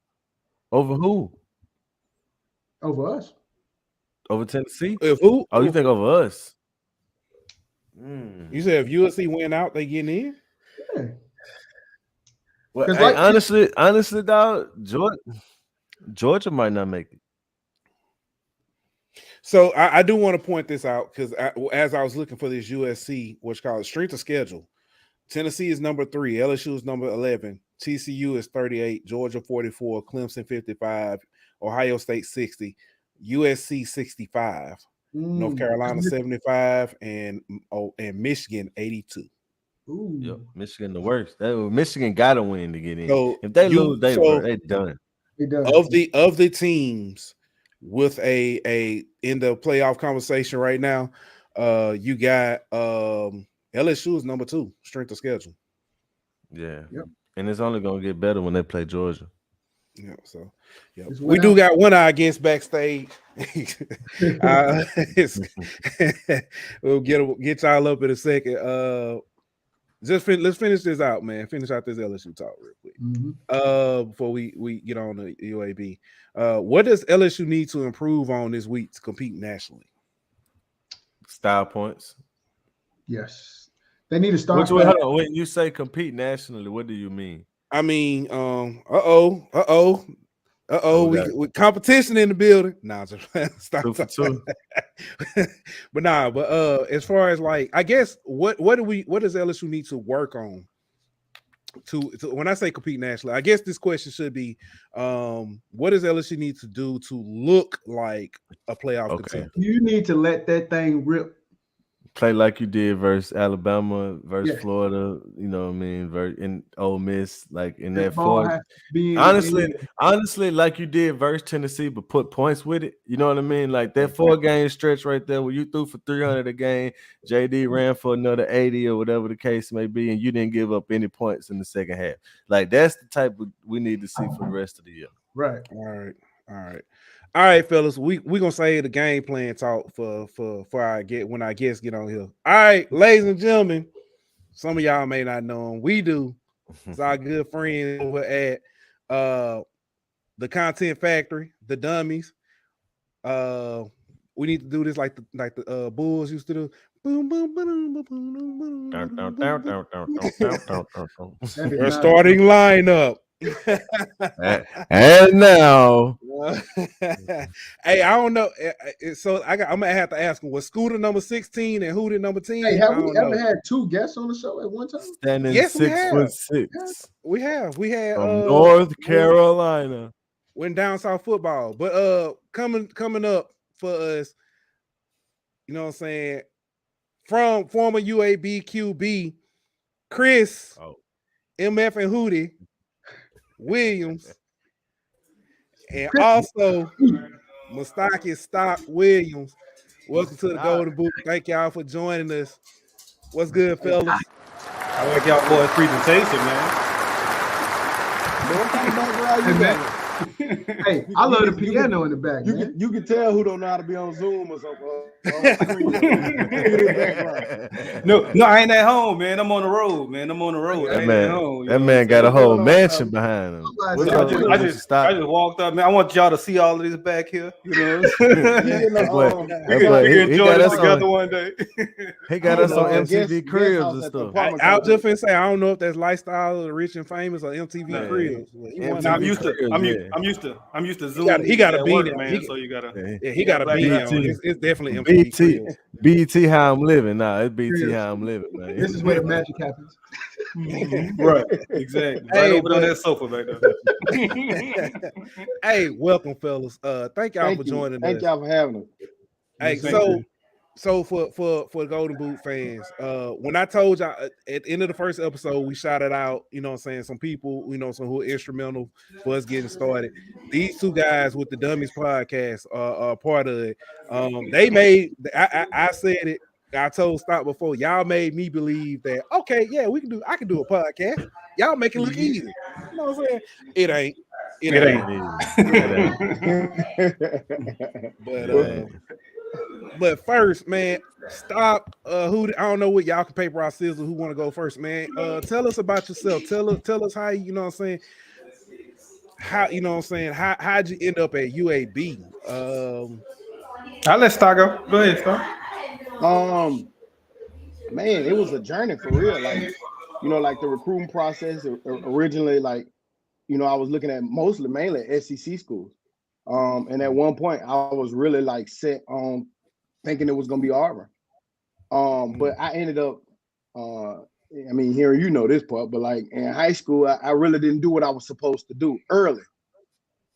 Over who? Over us. Over Tennessee? If who? Oh, you think over us? You said if USC win out, they get in? Yeah. Well, hey, honestly, dog, Georgia might not make it. So I do want to point this out because as I was looking for this USC, what's called strength of schedule, Tennessee is number 3, LSU is number 11, TCU is 38, Georgia 44, Clemson 55, Ohio State 60, USC 65, North Carolina 75, and Michigan 82. Ooh. Yep, Michigan the worst. Michigan got to win to get in. So if they lose, they done. Of the teams with a in the playoff conversation right now, you got LSU is number 2, strength of schedule. Yeah, yep. And it's only gonna get better when they play Georgia. Yeah, so yeah, we do got one eye against backstage. We'll get y'all up in a second. Let's finish this out, man. Finish out this LSU talk real quick. Before we get on the UAB. What does LSU need to improve on this week to compete nationally? Style points. Yes. They need to start. When you say compete nationally, what do you mean? I mean, with competition in the building. Nah, just stop. 2 for 2. But as far as I guess what does LSU need to work on to when I say compete nationally? I guess this question should be, what does LSU need to do to look like a playoff contender? You need to let that thing rip. Play like you did versus Alabama, versus Florida, you know what I mean, in Ole Miss, like in that 4. Honestly, like you did versus Tennessee, but put points with it. You know what I mean? Like that 4-game stretch right there where you threw for 300 a game, JD ran for another 80 or whatever the case may be, and you didn't give up any points in the second half. Like that's the type of we need to see for the rest of the year. Right. All right, fellas. We gonna say the game plan talk for when our guests get on here. All right, ladies and gentlemen. Some of y'all may not know him. We do. It's our good friend over at the Content Factory, the Dummies. We need to do this like the Bulls used to do. Boom, boom, boom, boom, boom, boom. We're starting lineup. And now, hey, I don't know. So I'm gonna have to ask him: was Scooter number 16 and Hootie number 10? Hey, have we ever had 2 guests on the show at one time? Standing 6'6". We have. We had from North Carolina. Went down south football, but coming up for us, you know what I'm saying? From former UAB QB Chris MF'n Hootie Williams, and also Mastaki Stock Williams. Welcome to the Golden Boot. Thank y'all for joining us. What's good, fellas? I like y'all boys' presentation, man. Hey, I love the piano in the back. You can tell who don't know how to be on Zoom or something. No, I ain't at home, man. I'm on the road, man. That man got a whole mansion behind him. I just walked up, man. I want y'all to see all of this back here. You know, we can enjoy this together one day. He got us on MTV Cribs and stuff. I was just gonna say, I don't know if that's Lifestyle of the Rich and Famous or MTV Cribs. I'm used to Zoom. He got a beat, man. So you gotta. He got a beat. It's definitely MTV. BT how I'm living now. It's BT how I'm living, man. This is where the magic happens. Right, exactly. Right over on that sofa back there. Hey, welcome, fellas. Thank y'all for joining us. Thank y'all for having us. Hey, so for Golden Boot fans, when I told y'all at the end of the first episode, we shouted out, you know what I'm saying, some people, you know, some who are instrumental for us getting started. These two guys with the Dummies podcast are part of it. They made, I said it, I told Stop before, y'all made me believe that, okay, yeah, I can do a podcast. Y'all make it look easy. You know what I'm saying? It ain't. But first, man, Stop. Who I don't know what y'all can paper out scissors. Who want to go first, man? Tell us about yourself. Tell us how you know what I'm saying. How you know what I'm saying? How'd you end up at UAB? I'll let Star go. Go ahead, Star. Man, it was a journey for real. Like, you know, like the recruiting process originally, like, you know, I was looking at mainly SEC schools. And at one point I was really like set on thinking it was gonna be Auburn. But I ended up I mean, here you know this part, but like in high school, I really didn't do what I was supposed to do early.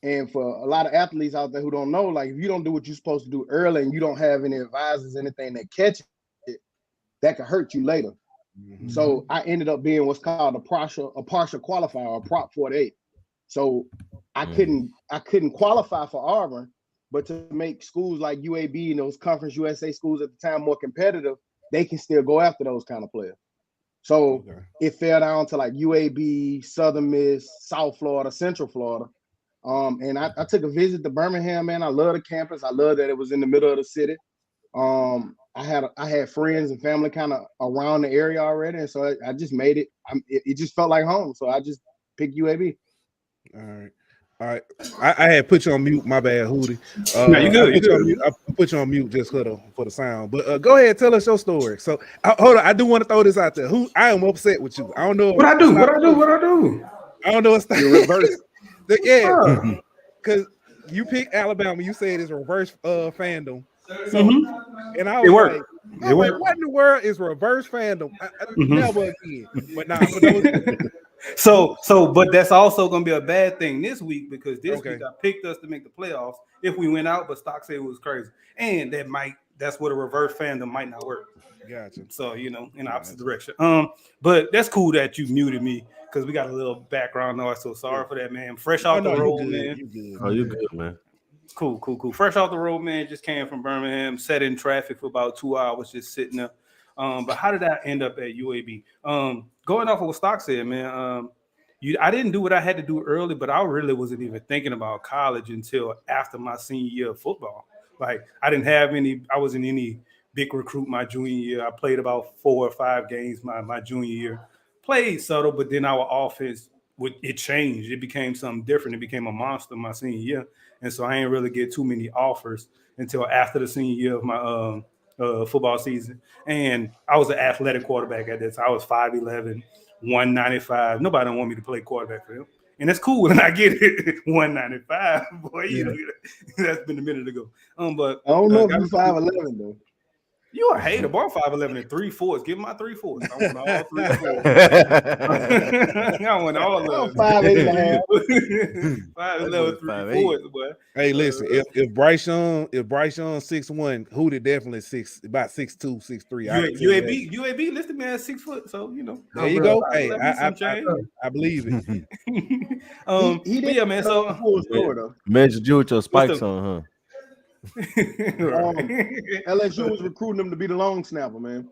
And for a lot of athletes out there who don't know, like if you don't do what you're supposed to do early and you don't have any advisors, anything that catch it, that could hurt you later. Mm-hmm. So I ended up being what's called a partial qualifier, or Prop 48. So I couldn't qualify for Auburn, but to make schools like UAB and those Conference USA schools at the time more competitive, they can still go after those kind of players. So it fell down to like UAB, Southern Miss, South Florida, Central Florida. And I took a visit to Birmingham, man. I love the campus. I love that it was in the middle of the city. I had friends and family kind of around the area already, and so I just made it. It just felt like home, so I just picked UAB. All right. I had put you on mute. My bad, Hootie. You good? I put you on mute just for the sound. But go ahead, tell us your story. So hold on, I do want to throw this out there. I am upset with you. I don't know what I do. I don't know what's the reverse. Yeah, because you picked Alabama. You said it's reverse fandom. So, and I was like, what in the world is reverse fandom? Never again. But nah, for those. But that's also going to be a bad thing this week because this week I picked us to make the playoffs if we went out, but Stock said it was crazy, and that's what a reverse fandom might not work. Gotcha. So in the opposite direction. But that's cool that you muted me because we got a little background noise. So sorry for that, man. Fresh off the road, man. You good, man. Cool. Fresh off the road, man. Just came from Birmingham, sat in traffic for about 2 hours, just sitting there. But how did I end up at UAB? Going off of what Stock said, man. I didn't do what I had to do early, but I really wasn't even thinking about college until after my senior year of football. Like I wasn't any big recruit my junior year. I played about 4 or 5 games my junior year. Played subtle, but then our offense it changed. It became something different. It became a monster my senior year. And so I ain't really get too many offers until after the senior year of my football season. And I was an athletic quarterback at that time. I was 5'11", 195. Nobody don't want me to play quarterback for him. And that's cool when I get it 195. Boy, that's been a minute ago. But I don't know if you're 5'11", though. You a hater, boy. I'm 5'11" and 3/4. Give me my 3/4. I want all 3/4. I want all of them. 5'8.5". 5'11", 3/4, boy. Hey, listen. If Bryce Young 6'1", Hootie definitely about 6'2", 6'3". UAB listed me as 6 foot, so There you go. Hey, I believe it. He did, man. So Measured you with your spikes on, huh? LSU was recruiting them to be the long snapper, man.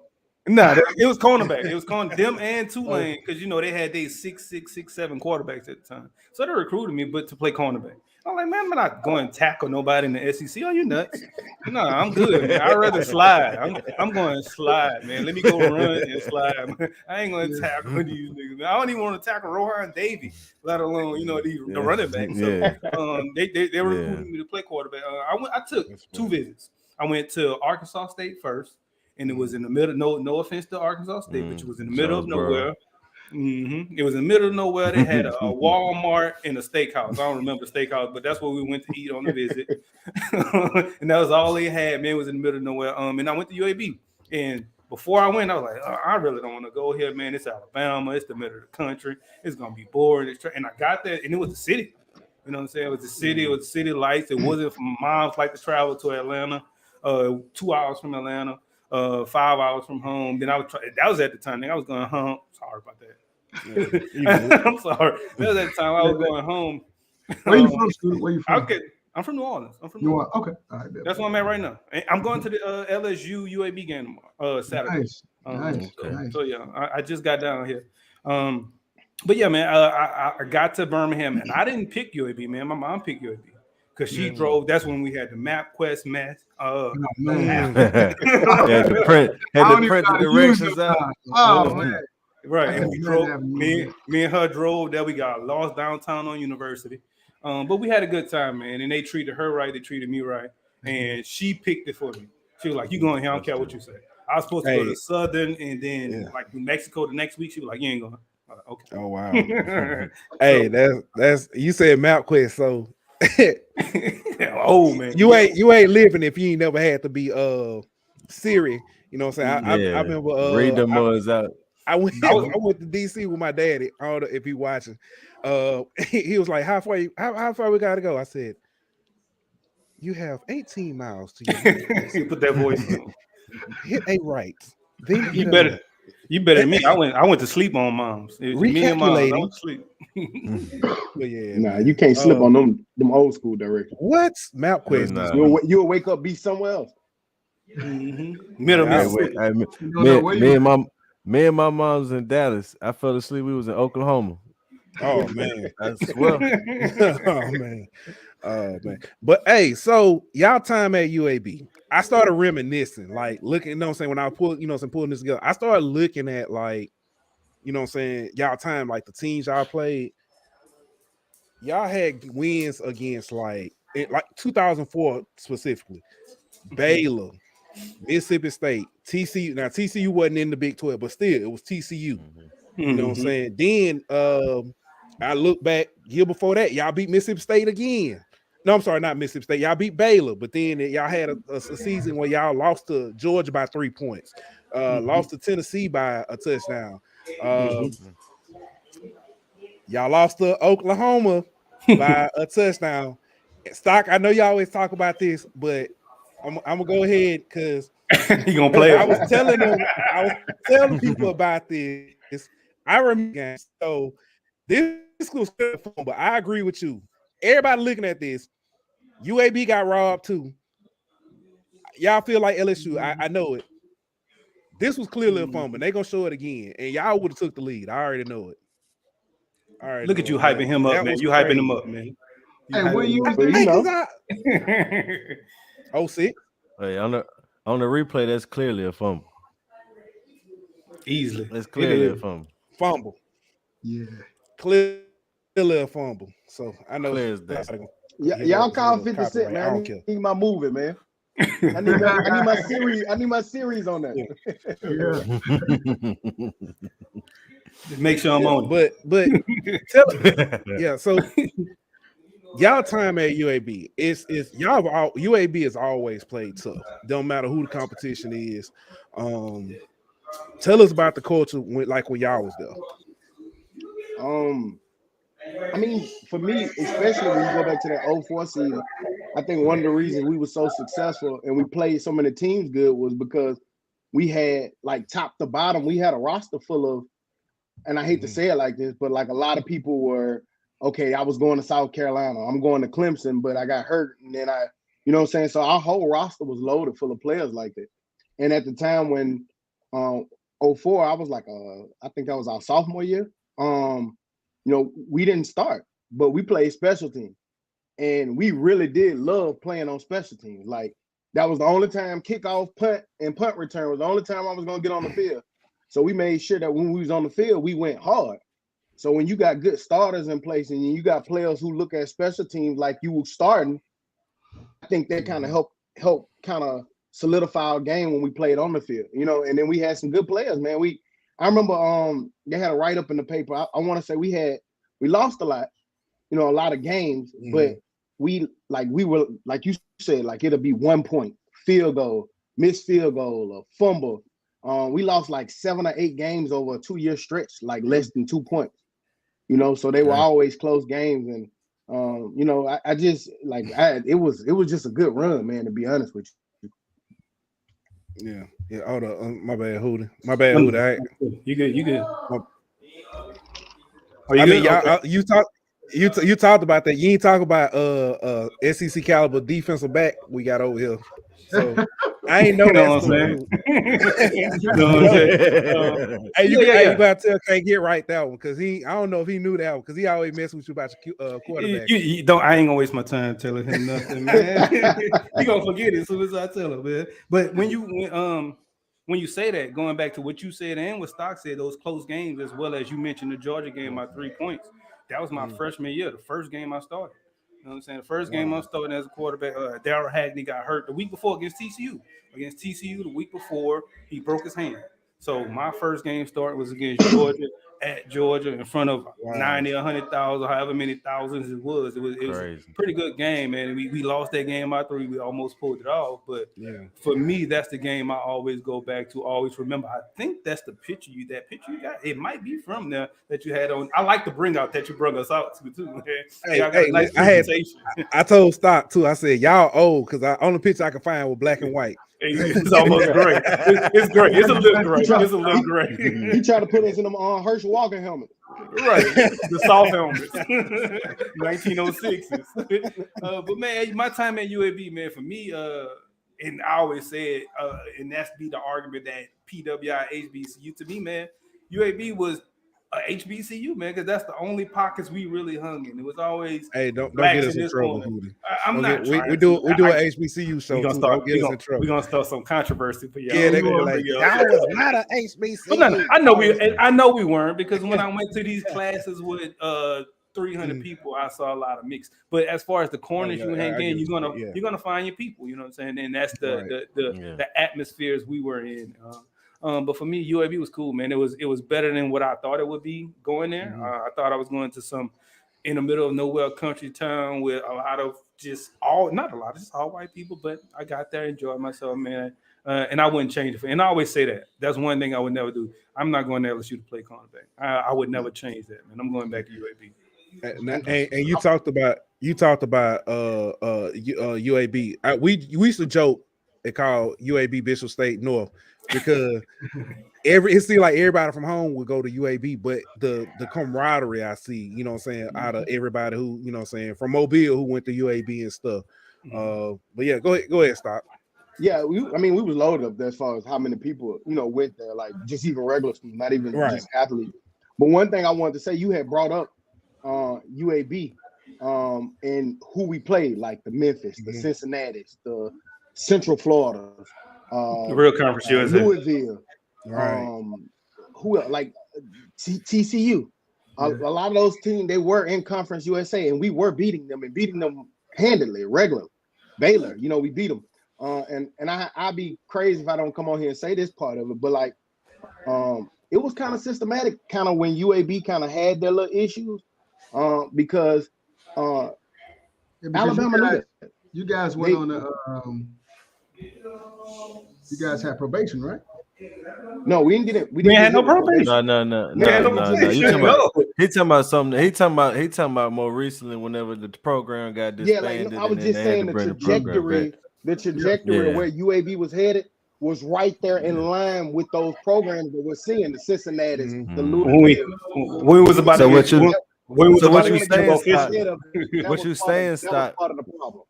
Nah, it was cornerback. It was them and Tulane because they had these 6'6", 6'7" quarterbacks at the time. So they recruited me, but to play cornerback. I'm like, man, I'm not going to tackle nobody in the SEC. Are you nuts? No, I'm good, man. I'd rather slide. I'm going to slide, man. Let me go run and slide. I ain't going to tackle these niggas, man. I don't even want to tackle Rohan Davey, let alone the running back. So they recruited me to play quarterback. I took 2 visits. I went to Arkansas State first. And it was in the middle. No offense to Arkansas State, but it was in the middle of nowhere. It was in the middle of nowhere. They had a Walmart and a steakhouse. I don't remember the steakhouse, but that's where we went to eat on the visit. And that was all they had. Man, it was in the middle of nowhere. And I went to UAB. And before I went, I was like, I really don't want to go here, man. It's Alabama. It's the middle of the country. It's gonna be boring. And I got there, and it was the city. You know what I'm saying? It was the city. It was the city lights. It wasn't from mom's flight to travel to Atlanta. 2 hours from Atlanta. 5 hours from home. Then that was at the time. I was going home. Sorry about that. Yeah, I'm sorry. That was at the time I was going home. Where you from, Stu? Where you from? Okay. I'm from New Orleans. New Orleans. Okay. All right. That's where I'm at right now. I'm going to the LSU UAB game tomorrow, Saturday. Nice. So yeah, I just got down here. But yeah, man, I got to Birmingham and I didn't pick UAB, man. My mom picked UAB. Because she drove, that's when we had the MapQuest mess. Had to print the directions out. Oh, man. Right. And we drove, me and her drove there. We got lost downtown on University. But we had a good time, man. And they treated her right. They treated me right. And she picked it for me. She was like, you going here, I don't care what you say. I was supposed to go to Southern and then like New Mexico the next week. She was like, you ain't going. Okay. Oh, wow. Hey, that's you said MapQuest, so oh man, you ain't living if you ain't never had to be Siri. You know what I'm saying? I remember read them words out. I went to DC with my daddy. I don't know if he watching. He was like, how far we gotta go? I said, you have 18 miles to your you put that voice in. Hit a right. Then you better than me. I went to sleep on moms. Me and moms, I went to sleep. But yeah, nah, you can't slip on them old school directions. What? MapQuest? You'll wake up, be somewhere else. Middle Mississippi. Me and my mom's in Dallas. I fell asleep. We was in Oklahoma. Oh man, I swear. Oh man. But hey, so y'all time at UAB. I started reminiscing, like looking, you know what I'm saying, when I pulling this together, I started looking at like, you know what I'm saying, y'all time, like the teams y'all played. Y'all had wins against like 2004 specifically, Baylor, Mississippi State, TCU. Now TCU wasn't in the Big 12, but still it was TCU. You know what I'm saying? Then I look back year before that, y'all beat Mississippi State again. No, I'm sorry, not Mississippi State. Y'all beat Baylor, but then y'all had a season where y'all lost to Georgia by 3 points, lost to Tennessee by a touchdown. Y'all lost to Oklahoma by a touchdown. Stock, I know you always talk about this, but I'm gonna go ahead because you gonna play. I was telling people about this. I remember, so this was fun, but I agree with you. Everybody looking at this, UAB got robbed too. Y'all feel like LSU. I know it. This was clearly a fumble. They gonna show it again, and y'all would have took the lead. I already know it. All right. Look at you hyping him up, man. You hyping him up, man. Hey, where you? Oh, see. Hey, on the replay, that's clearly a fumble. Easily. That's clearly a fumble. Fumble. Yeah. Clearly a fumble. So I know. Y'all call 50 Cent, man. I need my movie, man. I need my series. I need my series on that. Just make sure I'm on. But yeah. So y'all time at UAB is y'all UAB has always played tough. Don't matter who the competition is. Tell us about the culture when y'all was there. I mean, for me, especially when you go back to that 04 season, I think one of the reasons we were so successful and we played so many teams good was because we had, like, top to bottom, we had a roster full of, and I hate to say it like this, but like a lot of people were, okay, I was going to South Carolina, I'm going to Clemson, but I got hurt, and then I You know what I'm saying? So our whole roster was loaded full of players like that. And at the time when 04, I was like, I think that was our sophomore year. We didn't start, but we played special teams. And we really did love playing on special teams. Like, that was the only time kickoff, punt, and punt return was the only time I was going to get on the field. So we made sure that when we was on the field, we went hard. So when you got good starters in place and you got players who look at special teams like you were starting, I think that kind of helped kind of solidify our game when we played on the field, and then we had some good players, man. I remember they had a write-up in the paper. I want to say we lost a lot, a lot of games, but we were, like you said, like it'll be 1 point, field goal, missed field goal, or fumble. We lost like 7 or 8 games over a 2-year stretch, like less than 2 points, so they were always close games. And it was just a good run, man, to be honest with you. Yeah. Hold on, my bad, Hootie. My bad, Hootie. You good? You talked about that. You ain't talk about SEC caliber defensive back we got over here. So I ain't know that story. You gotta tell can't get right that one because I don't know if he knew that one because he always mess with you about your quarterback. You don't. I ain't gonna waste my time telling him nothing, man. He gonna forget it as soon as I tell him, man. But when you say that, going back to what you said and what Stock said, those close games, as well as you mentioned the Georgia game, my 3 points. That was my freshman year, the first game I started. You know what I'm saying? The first game I started as a quarterback, Darryl Hagney got hurt the week before against TCU. The week before, he broke his hand. So my first game start was against Georgia, at Georgia, in front of 90, 100,000, however many thousands it was. It was a pretty good game, man. And we lost that game by 3. We almost pulled it off. But for me, that's the game I always go back to, always remember. I think that's the picture you got. It might be from there that you had on. I like to bring out that you brought us out to, too, man. I told Stock, too. I said, y'all old, because on the picture I can find was black and white. It's almost gray. It's gray. It's a little gray. He tried to put us in them Herschel Walker helmets. Right. The soft helmets. 1906s. But man, my time at UAB, man, for me, and I always said, and that's be the argument that PWI, HBCU, to me, man, UAB was HBCU, man, because that's the only pockets we really hung in. It was always don't get us in trouble, Hootie. I'm not. We do an HBCU show. Don't get us in trouble. We're gonna start some controversy for y'all. Yeah, they're gonna be like, y'all was not an HBCU. I know we weren't, because when I went to these classes with 300 people, I saw a lot of mix. But as far as the corners you hang in, you're gonna find your people. You know what I'm saying? And that's the atmospheres we were in. But for me, UAB was cool, man. It was better than what I thought it would be going there. I thought I was going to some in the middle of nowhere country town with a lot of just all white people. But I got there, enjoyed myself, man. And I wouldn't change it. And I always say that. That's one thing I would never do. I'm not going to LSU to play cornerback. I would never change that, man. I'm going back to UAB. And you talked about UAB. We used to joke and call UAB Bishop State North, because it seemed like everybody from home would go to UAB, but the camaraderie I see, you know what I'm saying, out of everybody who, you know what I'm saying, from Mobile who went to UAB and stuff. But yeah, go ahead, Stock. Yeah, we was loaded up there as far as how many people, went there, like just even regular students, not even just athletes. But one thing I wanted to say, you had brought up UAB and who we played, like the Memphis, the Cincinnatis, the Central Florida, the real conference USA, Louisville, who else? Like TCU. A lot of those teams, they were in Conference USA, and we were beating them handily, regularly. Baylor, we beat them. And I'd be crazy if I don't come on here and say this part of it, but like, it was kind of systematic, kind of when UAB kind of had their little issues, because Alabama. You guys went on the. You guys had probation, right? No, we didn't get it. We didn't have no probation. No. You talking about? He talking about something. He talking about more recently, whenever the program got disbanded. Yeah, I was just saying the trajectory of where UAB was headed was right there in line with those programs that we're seeing, the Cincinnati, the Louisville. We was about to. What you saying, Scott? Part of the problem.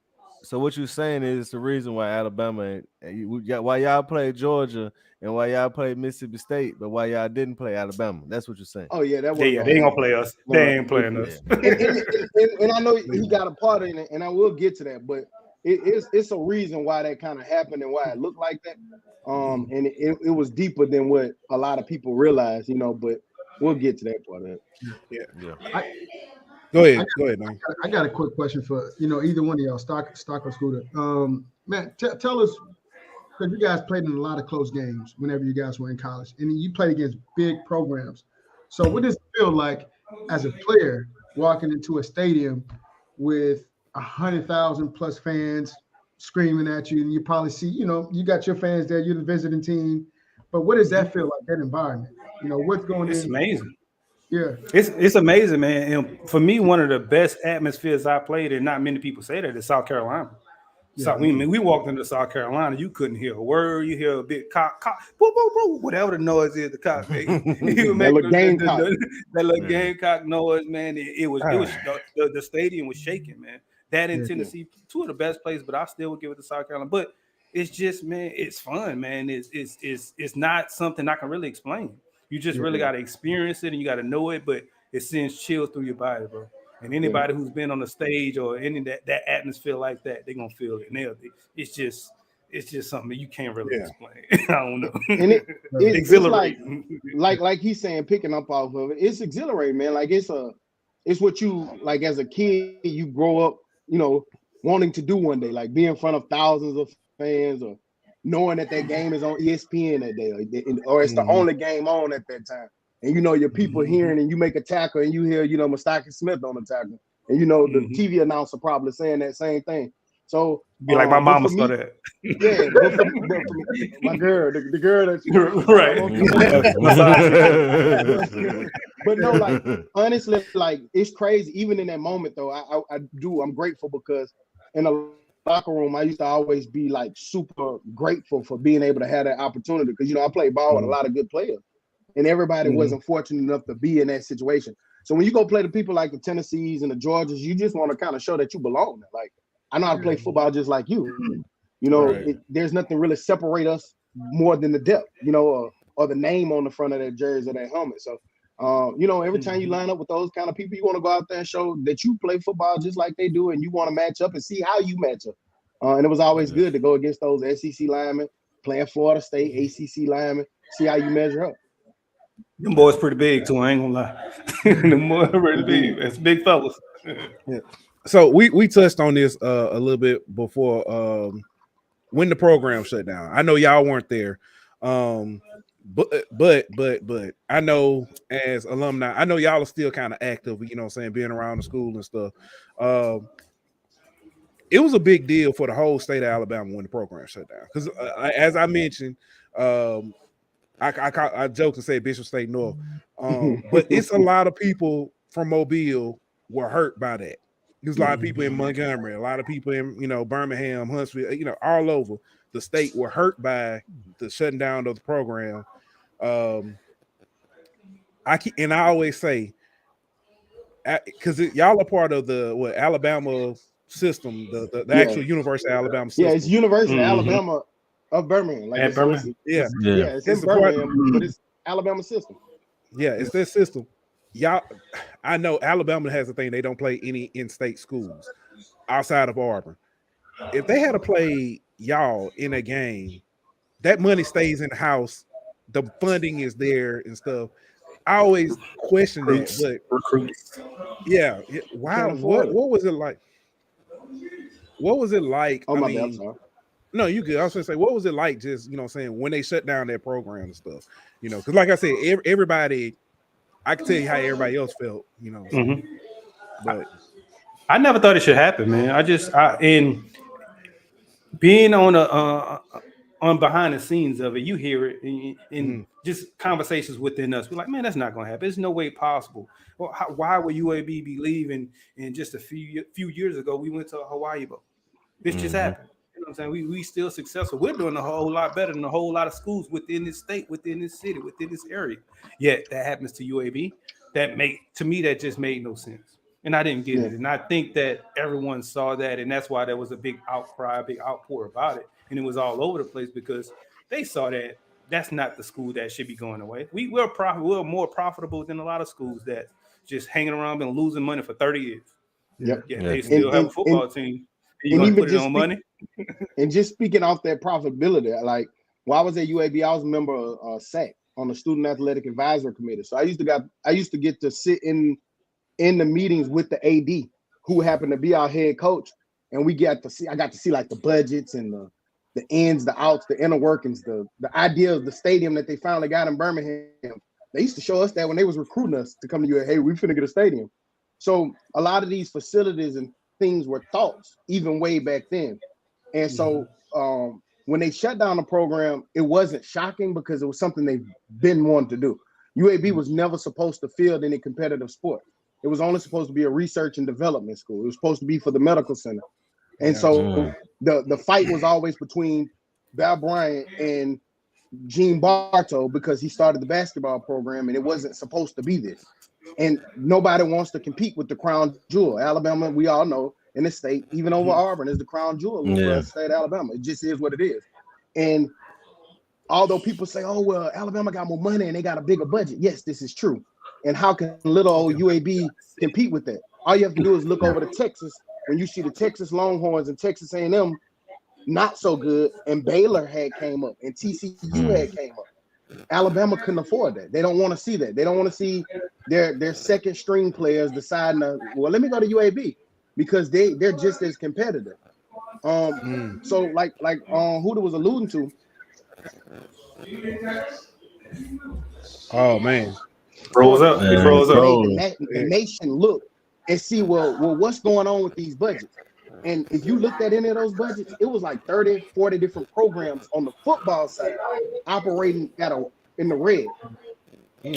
So what you're saying is the reason why Alabama, why y'all played Georgia and why y'all played Mississippi State, but why y'all didn't play Alabama. That's what you're saying. Oh yeah, that they ain't gonna play us. They ain't playing us. And I know he got a part in it, and I will get to that, but it's a reason why that kind of happened and why it looked like that. And it was deeper than what a lot of people realize, but we'll get to that part of it. Yeah. Go ahead, man. I got a quick question for either one of y'all, Stock or Scooter. Man, tell us, because you guys played in a lot of close games whenever you guys were in college, and you played against big programs. So what does it feel like as a player walking into a stadium with 100,000 plus fans screaming at you, and you probably see, you got your fans there, you're the visiting team, but what does that feel like, that environment? What's going on? It's amazing. Yeah, it's amazing, man. And for me, one of the best atmospheres I played in, not many people say that, is South Carolina. So we walked into South Carolina, you couldn't hear a word. You hear a bit cock, boo, boo, boo, whatever the noise is, the cock. You make that little gamecock noise, man. It was the stadium was shaking, man. That in Tennessee, two of the best places, but I still would give it to South Carolina. But it's just, man, it's fun, man. It's not something I can really explain. You just really got to experience it and you got to know it, but it sends chills through your body, bro. And anybody who's been on the stage or any that atmosphere like that, they're gonna feel it. And it's just something that you can't really explain. I don't know. And it's exhilarating. Like he's saying, picking up off of it, it's exhilarating, man. Like it's what you like as a kid, you grow up, wanting to do one day, like be in front of thousands of fans or knowing that game is on ESPN that day, or it's the only game on at that time. And your people hearing, and you make a tackle, and you hear, Mastaki Smith on the tackle, and the TV announcer probably saying that same thing. So be like my mama saw that. Yeah, but for my girl, the girl that right. But no, like honestly, like it's crazy. Even in that moment, though, I'm grateful because in a locker room, I used to always be like super grateful for being able to have that opportunity because I played ball with a lot of good players. And everybody wasn't fortunate enough to be in that situation. So when you go play the people like the Tennessees and the Georgias, you just want to kind of show that you belong there. Like, I know how to play football just like you. There's nothing really separate us more than the depth, or the name on the front of that jersey or that helmet. So, every time you line up with those kind of people, you want to go out there and show that you play football just like they do, and you want to match up and see how you match up. And it was always good to go against those SEC linemen, playing Florida State, ACC linemen, see how you measure up. Them boys pretty big too, I ain't gonna lie. Them boys pretty big. It's big fellas. Yeah. So we touched on this a little bit before when the program shut down. I know y'all weren't there. But I know as alumni, I know y'all are still kind of active, being around the school and stuff. It was a big deal for the whole state of Alabama when the program shut down. Because as I mentioned, I joke and say Bishop State North, but it's a lot of people from Mobile were hurt by that. There's a lot of people in Montgomery, a lot of people in Birmingham, Huntsville, all over the state were hurt by the shutting down of the program. I always say, because y'all are part of the Alabama system, the actual University of Alabama system. Yeah, it's University of Alabama of Birmingham. Like it's in Birmingham, but it's Alabama system. Yeah, it's their system. Y'all, I know Alabama has a thing, they don't play any in-state schools outside of Auburn. If they had to play y'all in a game, that money stays in the house, the funding is there and stuff. I always question that, but recruits. Yeah. Wow. What was it like? What was it like? Oh, my bad, I'm sorry. No, you good. I was gonna say, what was it like just, when they shut down their program and stuff, because like I said, everybody, I can tell you how everybody else felt, but I never thought it should happen, man. In being on behind the scenes of it, you hear it in just conversations within us. We're like, man, that's not going to happen. There's no way possible. Well, why would UAB be leaving? And just a few years ago, we went to a Hawaii Bowl. This just happened. You know what I'm saying? We still successful. We're doing a whole lot better than a whole lot of schools within this state, within this city, within this area. Yet that happens to UAB. That just made no sense. And I didn't get it. And I think that everyone saw that, and that's why there was a big outcry, a big outpour about it. And it was all over the place because they saw that that's not the school that should be going away. We're more profitable than a lot of schools that just hanging around and losing money for 30 years. Yep. Yeah, they still have a football team. You gonna put it on money? And just speaking off that profitability, like while I was at UAB, I was a member of SAC on the Student Athletic Advisory Committee. So I used to get to sit in the meetings with the AD, who happened to be our head coach, and I got to see like the budgets and the ins, the outs, the inner workings, the idea of the stadium that they finally got in Birmingham. They used to show us that when they was recruiting us to come to UAB. Hey, we finna get a stadium. So a lot of these facilities and things were thoughts even way back then. And so when they shut down the program, it wasn't shocking because it was something they've been wanting to do. UAB was never supposed to field any competitive sport. It was only supposed to be a research and development school. It was supposed to be for the medical center. And so the fight was always between Val Bryant and Gene Bartow because he started the basketball program, and it wasn't supposed to be this. And nobody wants to compete with the crown jewel. Alabama, we all know, in the state, even over Auburn, is the crown jewel of the state of Alabama. It just is what it is. And although people say, oh, well, Alabama got more money and they got a bigger budget. Yes, this is true. And how can little old UAB compete with that? All you have to do is look over to Texas. When you see the Texas Longhorns and Texas A&M not so good, and Baylor had came up, and TCU had came up. Alabama couldn't afford that. They don't want to see that. They don't want to see their second string players deciding to, well, let me go to UAB because they're just as competitive. So like Hootie was alluding to. Oh man. Froze up. He froze up. The nation look and see, well, what's going on with these budgets? And if you looked at any of those budgets, it was like 30, 40 different programs on the football side operating in the red.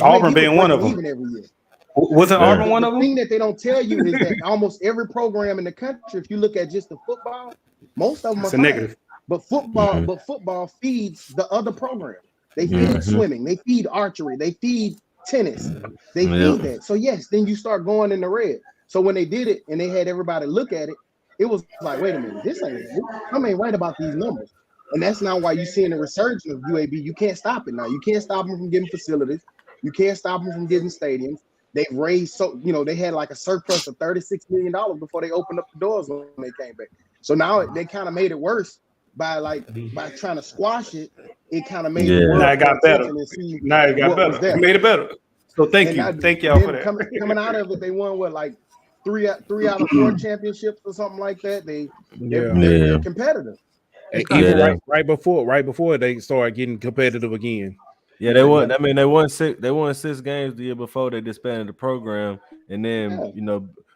Auburn being one of them. Every year. Wasn't Auburn one of them? The thing that they don't tell you is that almost every program in the country, if you look at just the football, most of them are negative. But football feeds the other program. They feed swimming, they feed archery, they feed tennis, they feed that. So yes, then you start going in the red. So when they did it and they had everybody look at it, it was like, wait a minute, I ain't right about these numbers. And that's now why you're seeing the resurgence of UAB. You can't stop it now. You can't stop them from getting facilities. You can't stop them from getting stadiums. They've raised, they had like a surplus of $36 million before they opened up the doors when they came back. So now they kind of made it worse by trying to squash it. It kind of made it worse. Now it got better. Now it got better. It made it better. So thank y'all for that. Coming out of it, they won three out of 4 championships or something like that. They're competitive. Right before they started getting competitive again. Yeah, they won. I mean, they won 6 games the year before they disbanded the program, and then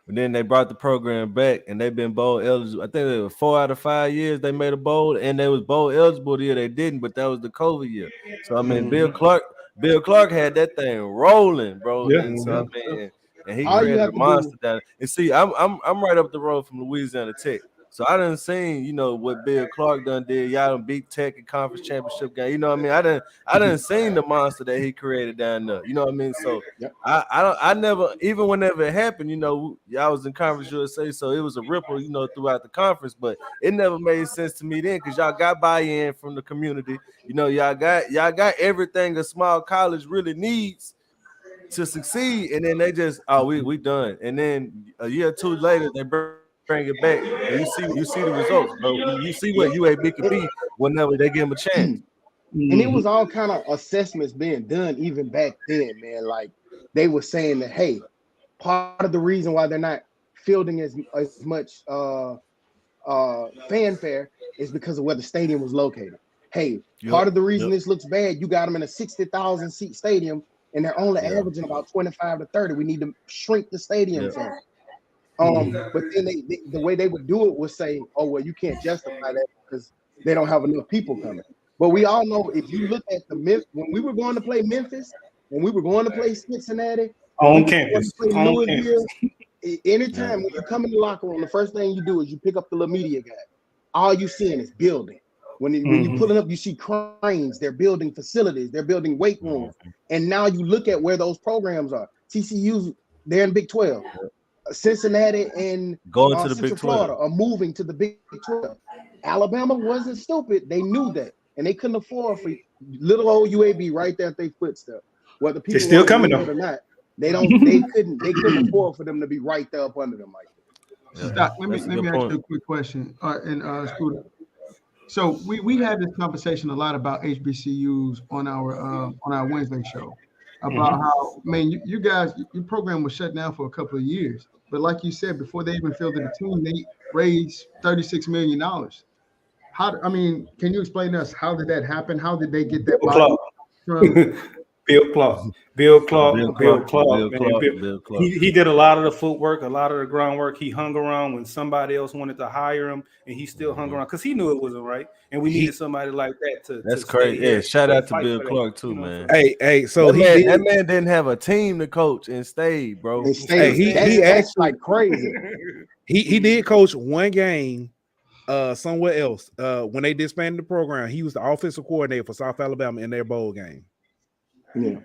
then they brought the program back, and they've been bowl eligible. I think it was 4 out of 5 years they made a bowl, and they was bowl eligible the year they didn't, but that was the COVID year. So I mean, Bill Clark had that thing rolling, bro. Yeah. And so I mean, and he created a monster down. And see, I'm right up the road from Louisiana Tech. So I done seen, what Bill Clark done did. Y'all done beat Tech in conference championship game. You know what I mean? I done seen the monster that he created down there. You know what I mean? So I never, even whenever it happened, y'all was in Conference USA, so it was a ripple, throughout the conference. But it never made sense to me then because y'all got buy-in from the community. Y'all got everything a small college really needs to succeed, and then they just we done. And then a year or two later, they bring it back, and you see the results, bro. You see what UAB could be whenever they give them a chance. And it was all kind of assessments being done even back then, man. Like they were saying that, hey, part of the reason why they're not fielding as much fanfare is because of where the stadium was located. Hey, part of the reason this looks bad, you got them in a 60,000 seat stadium, and they're only averaging about 25 to 30. We need to shrink the stadium some. But then the way they would do it was say, oh, well, you can't justify that because they don't have enough people coming. But we all know if you look at when we were going to play Memphis, when we were going to play Cincinnati, on campus, anytime when you come in the locker room, the first thing you do is you pick up the little media guy. All you seeing is building. When you pull it up, you see cranes. They're building facilities. They're building weight rooms. And now you look at where those programs are. TCU's, they're in Big 12. Cincinnati and going to the Central Big 12. Florida are moving to the Big 12. Alabama wasn't stupid. They knew that. And they couldn't afford for little old UAB right there at their footstep. Whether people They're still coming or not, they couldn't afford for them to be right there up under them like that. Yeah. Stop. Let me ask you a quick question. Scooter. So we had this conversation a lot about HBCUs on our Wednesday show about how, man, you guys, your program was shut down for a couple of years, but like you said, before they even fielded the team, they raised $36 million. Can you explain to us how did that happen? How did they get that body from? Bill Clark. He did a lot of the footwork, a lot of the groundwork. He hung around when somebody else wanted to hire him, and he still hung around because he knew it wasn't right, and we needed somebody like that That's crazy. Yeah, shout out to Bill Clark too, man. Hey, so that man didn't have a team to coach and stayed, bro. He acts like crazy. He did coach one game somewhere else. When they disbanded the program, he was the offensive coordinator for South Alabama in their bowl game. Yeah.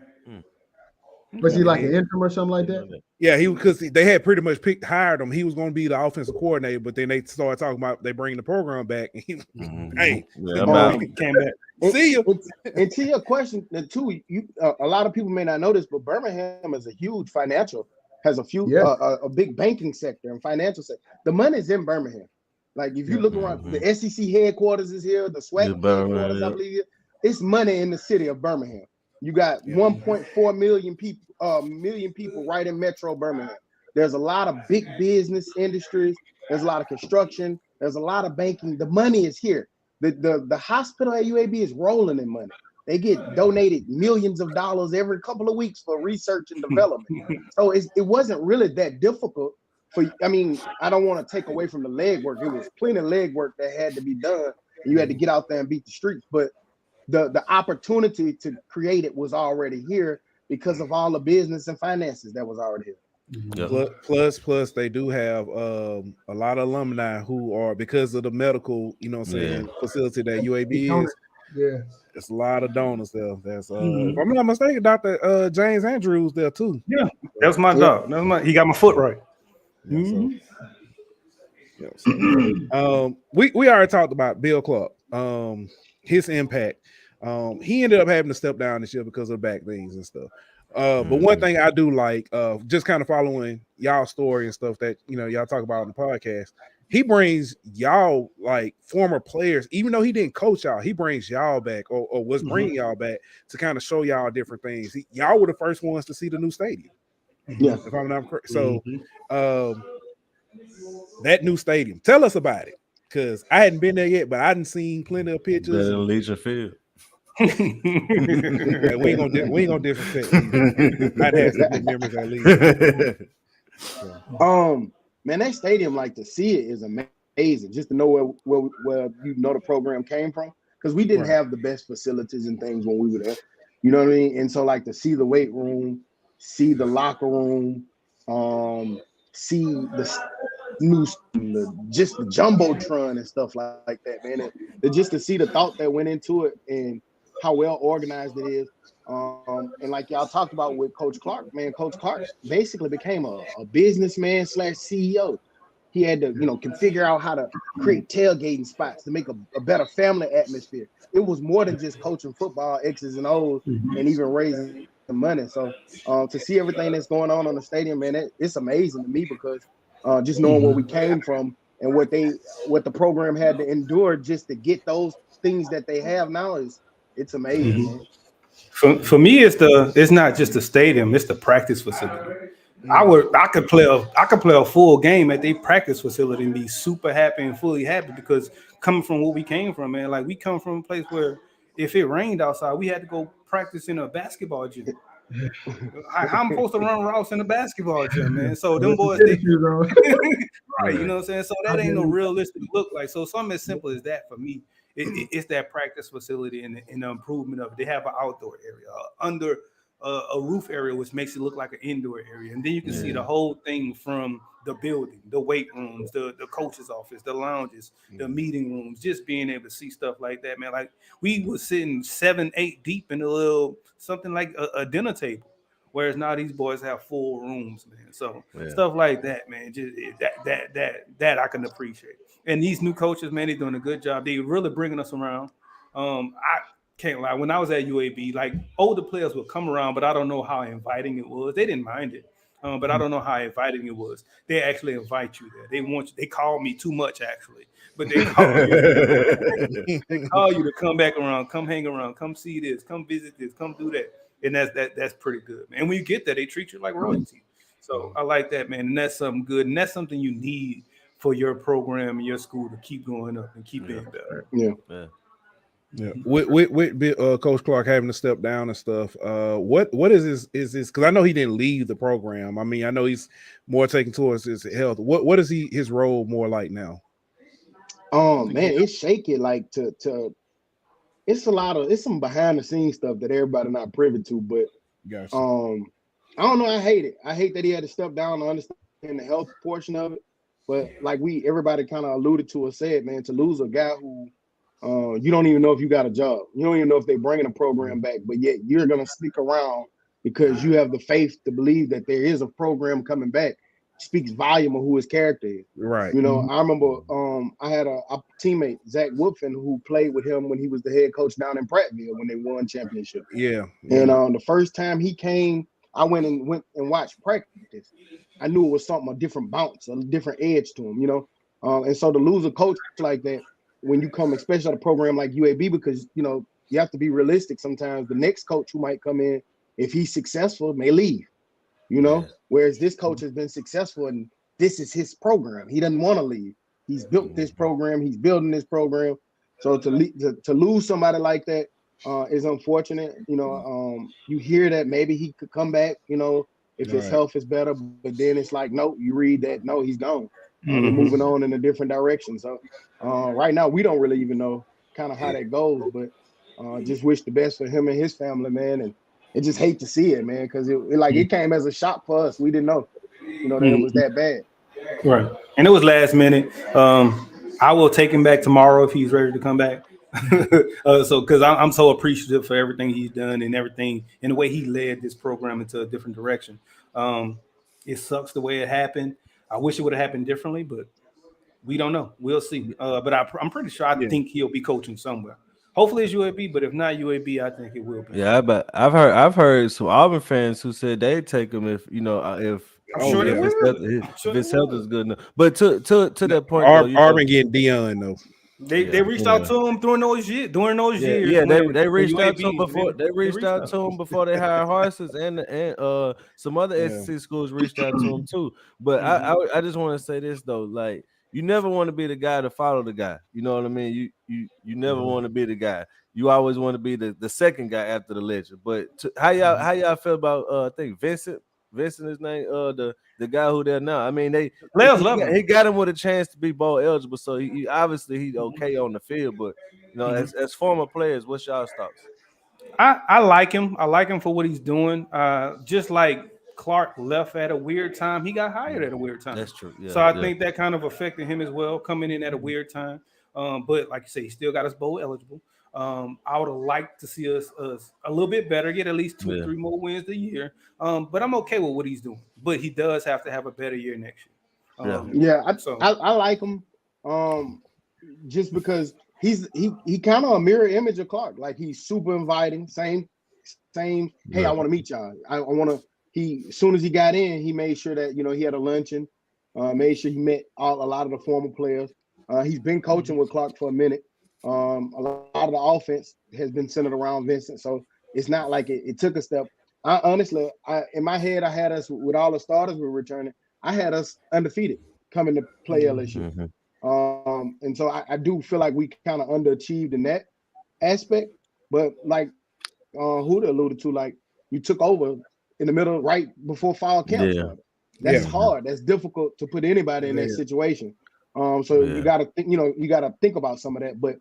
Was he like an interim or something like that? Yeah, because they had pretty much hired him. He was going to be the offensive coordinator, but then they started talking about they bringing the program back. And he came back. See you. And to your question, too, a lot of people may not know this, but Birmingham is a huge has a big banking sector and financial sector. The money's in Birmingham. Like if you look around, the SEC headquarters is here, the SWAC headquarters, I believe it's money in the city of Birmingham. You got 1.4 million people right in Metro Birmingham. There's a lot of big business industries. There's a lot of construction. There's a lot of banking. The money is here. The hospital at UAB is rolling in money. They get donated millions of dollars every couple of weeks for research and development. So it wasn't really that difficult. I don't want to take away from the legwork. It was plenty of legwork that had to be done. And you had to get out there and beat the streets. But the opportunity to create it was already here because of all the business and finances that was already here. Yeah. Plus, they do have a lot of alumni who are, because of the medical, facility that UAB is. Yeah, it's a lot of donors there. That's if I'm not mistaken, Dr. James Andrews there too. Yeah, that's my dog. He got my foot right. We already talked about Bill Clark, his impact. He ended up having to step down this year because of back things and stuff. But one thing I do like, just kind of following y'all story and stuff that y'all talk about on the podcast, he brings y'all like former players, even though he didn't coach y'all, he brings y'all back or was bringing y'all back to kind of show y'all different things. Y'all were the first ones to see the new stadium. Yeah, if I'm not correct. So that new stadium, tell us about it, because I hadn't been there yet, but I hadn't seen plenty of pictures. Better than Legion Field. We ain't gonna disrespect. I'd have some good memories at least. Man, that stadium, like to see it is amazing. Just to know where the program came from, because we didn't have the best facilities and things when we were there. You know what I mean? And so, like to see the weight room, see the locker room, see the jumbotron and stuff like that, man. And just to see the thought that went into it and how well organized it is. And like y'all talked about with Coach Clark, man, Coach Clark basically became a businessman / CEO. He had to, can figure out how to create tailgating spots to make a better family atmosphere. It was more than just coaching football, X's and O's, and even raising the money. So to see everything that's going on the stadium, man, it's amazing to me, because just knowing where we came from and what the program had to endure just to get those things that they have now it's amazing. Man. For me, it's not just the stadium; it's the practice facility. I could play a full game at their practice facility and be super happy and fully happy, because coming from where we came from, man, like we come from a place where if it rained outside, we had to go practice in a basketball gym. How I'm supposed to run routes in a basketball gym, man? So them boys, right? You know what I'm saying? So that ain't no realistic look like. So something as simple as that for me. It's that practice facility and the improvement of it. They have an outdoor area under a roof area, which makes it look like an indoor area. And then you can see the whole thing from the building, the weight rooms, the coach's office, the lounges, the meeting rooms, just being able to see stuff like that, man. Like we were sitting 7-8 deep in a little something like a dinner table Whereas now these boys have full rooms, man. So stuff like that, man, just that I can appreciate. And these new coaches, man, they're doing a good job. They really bringing us around. I can't lie. When I was at UAB, like older players would come around, but I don't know how inviting it was. They didn't mind it. But I don't know how inviting it was. They actually invite you there. They want you. They call me too much, actually, but they call you. They call you to come back around, come hang around, come see this, come visit this, come do that, and that's pretty good, man. And when you get there, they treat you like royalty. So I like that, man, and that's something good, and that's something you need for your program and your school to keep going up and keep being better. Yeah. With Coach Clark having to step down and stuff, what is this because I know he didn't leave the program. I mean, I know he's more taking towards his health. What is his role more like now? Man, it's shaky. Like to it's some behind the scenes stuff that everybody not privy to, but gotcha. I don't know. I hate it. I hate that he had to step down to understand the health portion of it. But like everybody kind of alluded to or said, man, to lose a guy who you don't even know if you got a job. You don't even know if they're bringing a program back, but yet you're going to stick around because you have the faith to believe that there is a program coming back. Speaks volume of who his character is. Right. You know, I remember I had a teammate, Zach Woodfin, who played with him when he was the head coach down in Prattville when they won championship. Yeah. And the first time he came, I went and watched practice. I knew it was something, a different bounce, a different edge to him, you know. And so to lose a coach like that, when you come, especially at a program like UAB, because, you know, you have to be realistic sometimes. The next coach who might come in, if he's successful, may leave, you know, whereas this coach has been successful and this is his program. He doesn't want to leave. He's built this program. He's building this program. So to lose somebody like that is unfortunate. You know, you hear that maybe he could come back, you know, if his health is better, but then it's like, no, you read that, no, he's gone. We're moving on in a different direction. So right now, we don't really even know kind of how that goes, but just wish the best for him and his family, man. And I just hate to see it, man, because it came as a shock for us. We didn't know, you know, that it was that bad. Right. And it was last minute. I will take him back tomorrow if he's ready to come back. So because I'm so appreciative for everything he's done and everything and the way he led this program into a different direction. It sucks the way it happened. I wish it would have happened differently, but we don't know. We'll see. But I'm pretty sure I think he'll be coaching somewhere. Hopefully it's UAB, but if not UAB, I think it will be. Yeah, but I've heard some Auburn fans who said they'd take him if his health is good enough. But to that point, Auburn getting Dion though. They reached out to him during those years. Yeah, they reached out to him before. They reached out to him before they hired Horses and some other SEC schools reached out to him too. But I just want to say this though, like you never want to be the guy to follow the guy. You know what I mean? You never want to be the guy. You always want to be the second guy after the legend. But how y'all feel about I think Vincent his name, the guy who there now. I mean, he got him with a chance to be bowl eligible, so he obviously he's okay on the field. But you know, as former players, what's y'all's thoughts? I like him. I like him for what he's doing. Just like Clark left at a weird time, he got hired at a weird time. That's true. Yeah, so I think that kind of affected him as well, coming in at a weird time. But like you say, he still got us bowl eligible. I would have liked to see us a little bit better, get at least 2-3 more wins a year. But I'm okay with what he's doing. But he does have to have a better year next year. I like him just because he kind of a mirror image of Clark. Like he's super inviting, same. Hey, I want to meet y'all. I want to. As soon as he got in, he made sure that he had a luncheon. Made sure he met a lot of the former players. He's been coaching with Clark for a minute. A lot of the offense has been centered around Vincent, so it's not like it took a step. Honestly, in my head, I had us with all the starters we're returning. I had us undefeated coming to play LSU, and so I do feel like we kind of underachieved in that aspect. But like Hootie alluded to, like you took over in the middle right before fall camp started. That's hard. That's difficult to put anybody in that situation. So you got to think, you got to think about some of that. But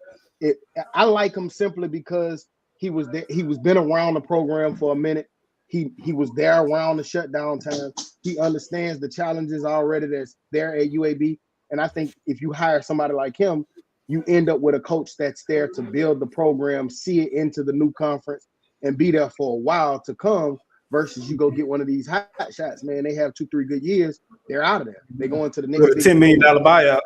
I like him simply because he was there. He was been around the program for a minute. He was there around the shutdown time. He understands the challenges already that's there at UAB. And I think if you hire somebody like him, you end up with a coach that's there to build the program, see it into the new conference, and be there for a while to come. versus you go get one of these hot shots, man. They have 2-3 good years, they're out of there. They go into the next with a $10 million buyout.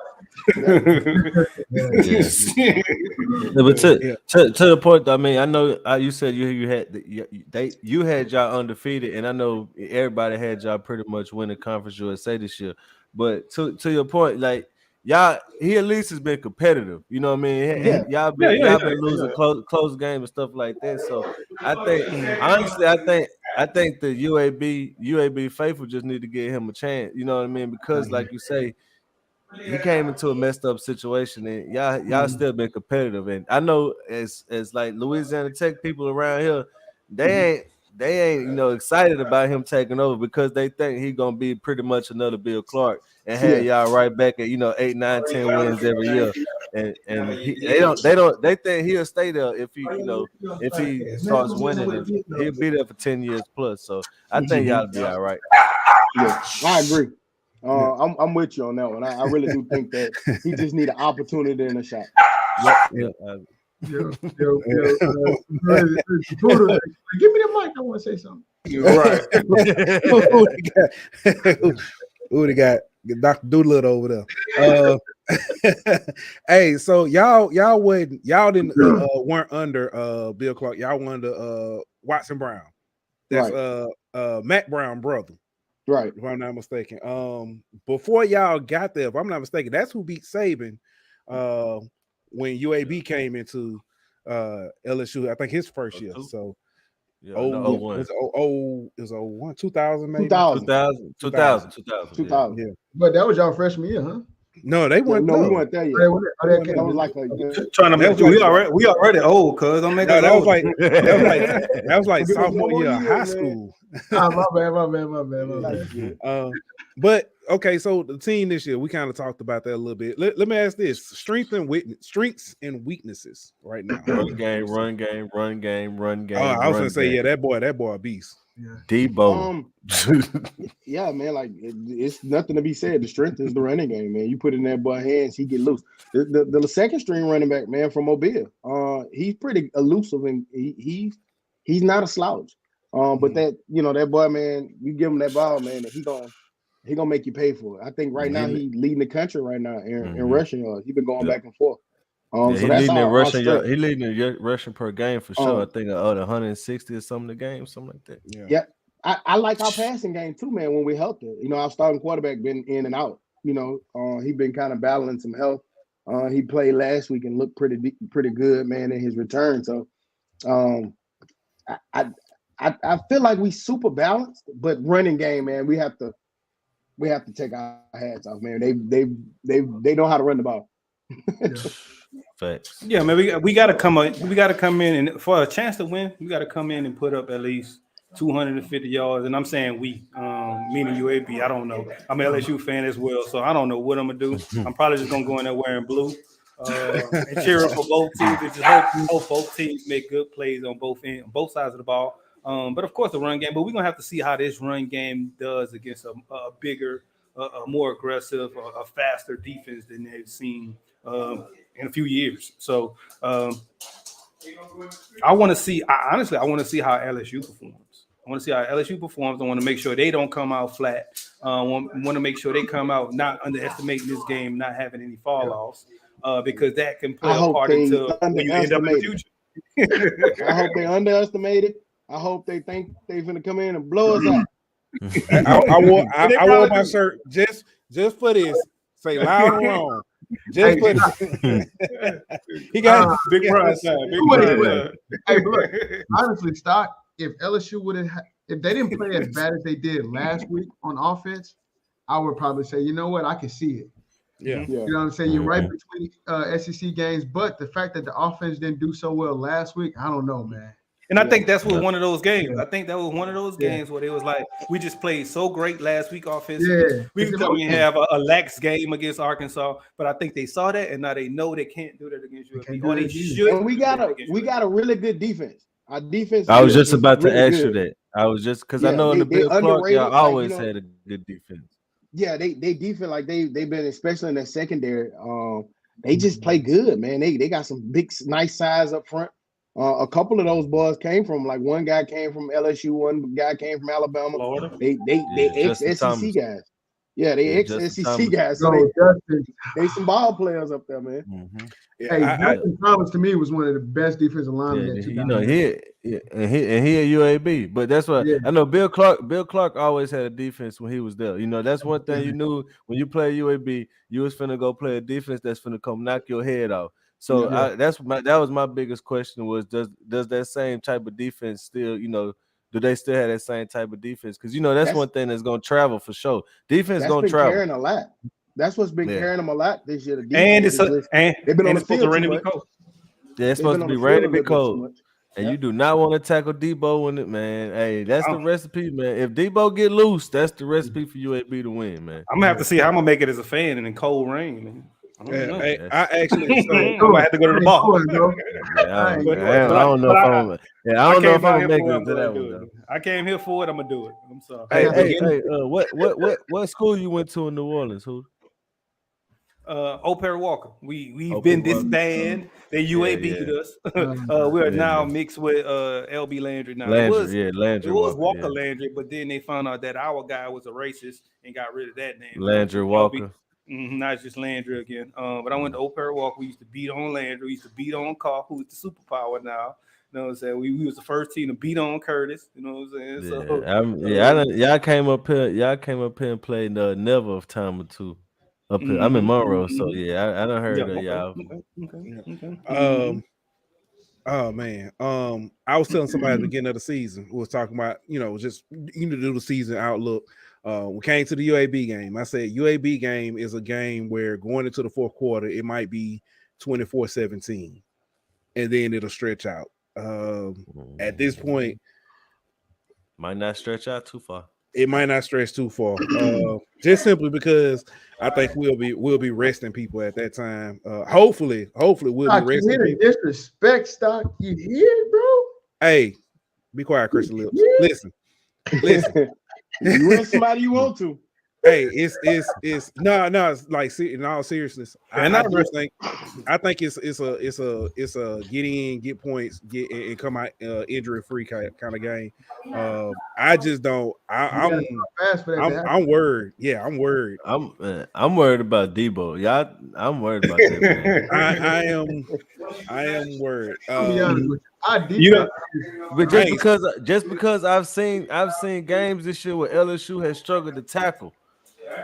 But to the point, I mean, I know you said you had y'all undefeated, and I know everybody had y'all pretty much winning Conference USA this year. But to your point, like y'all, he at least has been competitive. You know what I mean? Y'all been losing close games and stuff like that. So I think honestly, I think the UAB faithful just need to give him a chance. You know what I mean? Because like you say, he came into a messed up situation, and y'all still been competitive. And I know as like Louisiana Tech people around here, they ain't excited about him taking over because they think he gonna be pretty much another Bill Clark and have y'all right back at 8, 9, 10 wins every year. And they think he'll stay there if he starts winning, and he'll be there for 10 years plus. So I think y'all be all right. Yeah, I agree. I'm with you on that one. I really do think that he just need an opportunity and a shot. Give me the mic. I want to say something. Right. Who they got? Dr. Doolittle over there. Hey, so y'all weren't under Bill Clark. Y'all were under Watson Brown. That's Matt Brown brother. Right. If I'm not mistaken. Before y'all got there, if I'm not mistaken, that's who beat Saban when UAB came into LSU, I think his first year. So it was 01, 2000 maybe. 2000. Yeah. But that was y'all freshman year, huh? No, they weren't. No, we weren't there yet. That was like trying to make we already old, cuz don't make us that old. that was like sophomore year of high school. My bad. But okay, so the team this year, we kind of talked about that a little bit. Let me ask this: strengths and weaknesses right now. Run game. I was gonna say, that boy a beast. Yeah. Debo. Yeah, man, like it's nothing to be said. The strength is the running game, man. You put it in that boy hands, he get loose. The second string running back, man, from Mobile, he's pretty elusive and he's not a slouch. But that boy, man, you give him that ball, man, and he gonna make you pay for it. I think right now he's leading the country right now in rushing yards. He's been going back and forth. So that's leading in rushing. He leading in rushing per game for sure. I think 160 or something a game, something like that. Yeah. I like our passing game too, man. When we healthy, our starting quarterback been in and out. He been kind of battling some health. He played last week and looked pretty good, man, in his return. So, I feel like we super balanced, but running game, man, we have to take our hats off, man. They know how to run the ball. Facts. Yeah, man, we got to come in, and for a chance to win, we got to come in and put up at least 250 yards. And I'm saying we, meaning UAB. I don't know. I'm an LSU fan as well, so I don't know what I'm gonna do. I'm probably just gonna go in there wearing blue and cheer up for both teams. And just hope both teams make good plays on both sides of the ball. But of course, the run game. But we're gonna have to see how this run game does against a bigger, a more aggressive, a faster defense than they've seen in a few years. So I want to see. Honestly, I want to see how LSU performs. I want to make sure they don't come out flat. Want to make sure they come out not underestimating this game, not having any fall offs, because that can play a part into when you end up in the future. I hope they underestimate it. I hope they think they're going to come in and blow us out. I wore my shirt just for this. Say loud and wrong. Just for this. He got big prize tag. Hey, look, honestly, Stock, if LSU if they didn't play as bad as they did last week on offense, I would probably say, you know what, I can see it. Yeah. You know what I'm saying? You're right between SEC games, but the fact that the offense didn't do so well last week, I don't know, man. And I think that's what one of those games. I think that was one of those games where it was like, we just played so great last week offensively. We can come and have a lax game against Arkansas, but I think they saw that and now they know they can't do that against USC. Or they should. And we got a really good defense. Our defense. I was just about to ask you that. I was just because I know in the Bill Clark, y'all always had a good defense. Yeah, they defend like they've been, especially in their secondary. They just play good, man. They got some big, nice size up front. A couple of those boys came from one guy came from LSU, one guy came from Alabama. Florida. They ex-SEC guys. Yeah, they ex-SEC guys. So they some ball players up there, man. Mm-hmm. Yeah, Justin Thomas to me was one of the best defensive linemen that you got. He at UAB, but that's what I know. Bill Clark always had a defense when he was there. That's one thing you knew when you play UAB, you was finna go play a defense that's finna come knock your head off. So that was my biggest question was does that same type of defense still, do they still have that same type of defense? Because that's one thing that's gonna travel for sure. Defense gonna travel. Carrying a lot. That's what's been carrying them a lot this year. And they've been on the field too much. Yeah, it's supposed to be ready to be cold. And you do not want to tackle Debo in it, man. Hey, that's the recipe, man. If Debo get loose, that's the recipe for UAB to win, man. I'm gonna have to see how I'm gonna make it as a fan and in cold rain. Man. I actually I might have to go to the bar. I don't know if I'm gonna make it to that one. I came here for it. I'm gonna do it. I'm sorry. Hey, what school you went to in New Orleans? Who? O'Perry Walker. We've been disbanded. They UAB'd us. We are now mixed with LB Landry now. Landry it was Walker Landry, but then they found out that our guy was a racist and got rid of that name. Landry Walker. Now it's just Landry again. But I went to O'Perry Walker. We used to beat on Landry. We used to beat on Carr, who's the superpower now. You know what I'm saying? We was the first team to beat on Curtis. You know what I'm saying? Y'all came up here. Y'all came up here and played never a time or two. Up here. I'm in Monroe, so I done heard of y'all. Okay. Oh man. I was telling somebody at the beginning of the season who was talking about, just do the season outlook. We came to the UAB game. I said UAB game is a game where going into the fourth quarter, it might be 24-17, and then it'll stretch out. At this point, might not stretch out too far. It might not stretch too far, just simply because I think we'll be resting people at that time. Hopefully we'll be resting people. Disrespect, Stock. You hear, bro? Hey, be quiet, Christian Lips. Listen. You rest somebody you want to. Hey, it's no, it's like in all seriousness. I think it's a get in, get points, get and come out injury free kind of game. I just don't. I'm worried. Yeah, I'm worried. I'm worried about Debo. Y'all, I'm worried about that. I am worried. I'll be honest with you. But just because I've seen games this year where LSU has struggled to tackle.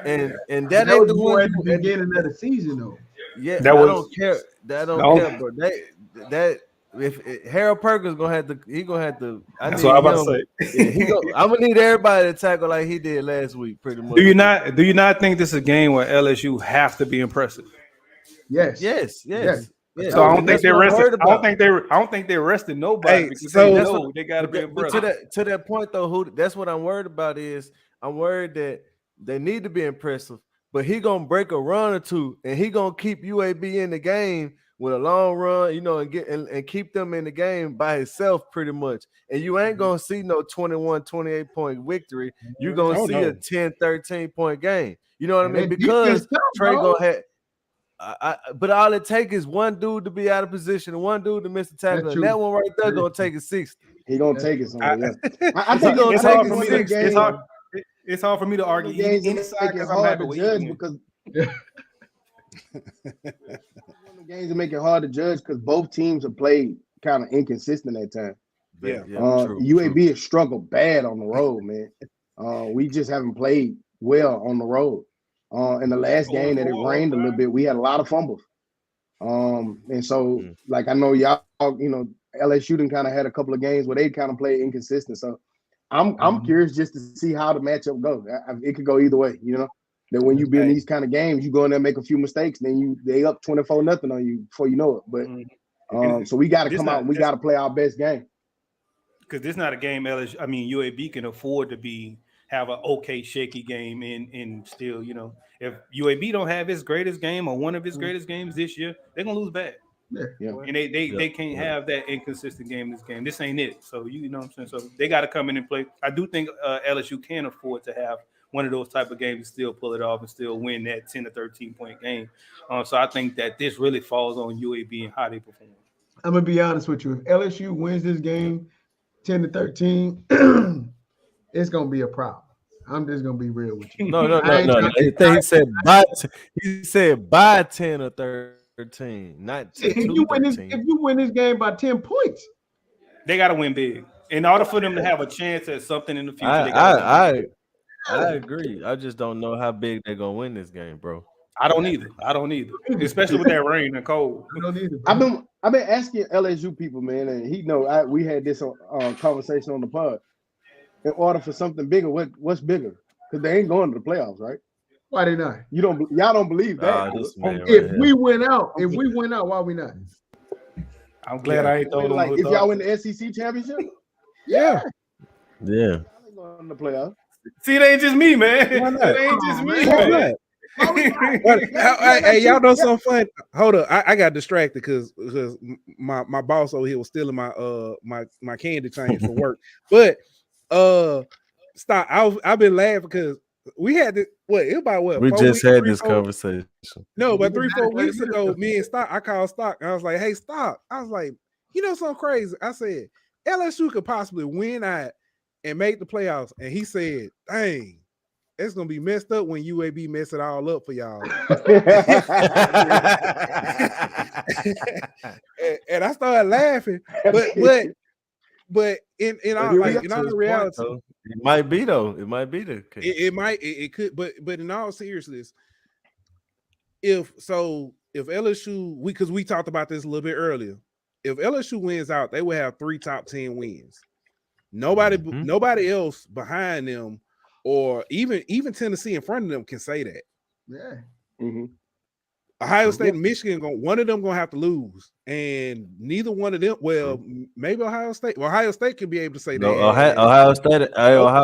And that ain't the one at the beginning of the season, though. Yeah, I don't care. That don't care, bro. That if Harold Perkins gonna have to. That's what I'm about to say. I'm gonna need everybody to tackle like he did last week, pretty much. Do you not think this is a game where LSU have to be impressive? Yes. So I don't think they're resting. I don't think they're resting nobody because they gotta be impressive. To that point though, that's what I'm worried about is I'm worried that they need to be impressive, but he gonna break a run or two, and he gonna keep UAB in the game with a long run, and keep them in the game by himself pretty much. And you ain't gonna see no 21, 28 point victory. You're gonna see a 10, 13 point game. You know what I mean? Because Trey gonna have. But all it takes is one dude to be out of position and one dude to miss the tackle, and that one right there gonna take it 60. He gonna take it somewhere. I think it's hard for me to. It's hard for me to argue inside because I'm happy with judge because the games that make it hard to judge because both teams have played kind of inconsistent at times. UAB has struggled bad on the road, man. We just haven't played well on the road. In the last game that it rained a little bit, we had a lot of fumbles. And so, like I know y'all, LSU done kind of had a couple of games where they kind of played inconsistent. So I'm curious just to see how the matchup goes. It could go either way, that when you be in these kind of games, you go in there and make a few mistakes, then they up 24-0 on you before you know it. But so we got to come out and we got to play our best game. Because this is not a game UAB can afford to have an okay shaky game and still, if UAB don't have his greatest game or one of his greatest games this year, they're gonna lose bad. Yeah. And they can't have that inconsistent game in this game. This ain't it. So you know what I'm saying? So they got to come in and play. I do think LSU can afford to have one of those type of games and still pull it off and still win that 10 to 13 point game. So I think that this really falls on UAB and how they perform. I'm gonna be honest with you. If LSU wins this game 10-13, it's gonna be a problem. I'm just gonna be real with you. No. He said by 10 or 13, not to If 13. you win this game by 10 points, they gotta win big. In order for them to have a chance at something in the future, I agree. I just don't know how big they're gonna win this game, bro. I don't either. Especially with that rain and cold. I don't either. I've been asking LSU people, man, and he know we had this conversation on the pod. In order for something bigger, what's bigger? Because they ain't going to the playoffs, right? Why they not? Y'all don't believe that. If we win out, why we not? I'm glad I ain't told them. Like if y'all win the SEC championship, yeah. Going to the playoffs. See, it ain't just me, man. It ain't just me, man. Hey, y'all know something fun? Hold up, I got distracted because my boss over here was stealing my candy chains for work. But stop. I've been laughing because we had this. It was about what? We just had this conversation. No, but 3-4 weeks ago, me and Stock, I called Stock. I was like, "Hey, Stock," I was like, "You know something crazy?" I said, "LSU could possibly win out and make the playoffs," and he said, "Dang, it's gonna be messed up when UAB mess it all up for y'all." and I started laughing, but in all reality, it might be though. It might be the case. It could, but in all seriousness, if LSU, because we talked about this a little bit earlier, if LSU wins out, they will have 3 top 10 wins. Nobody else behind them, or even Tennessee in front of them, can say that. Yeah. Mm-hmm. Ohio State and Michigan, one of them gonna have to lose, and neither one of them. Well, maybe Ohio State. Well, Ohio State could be able to say that. Ohio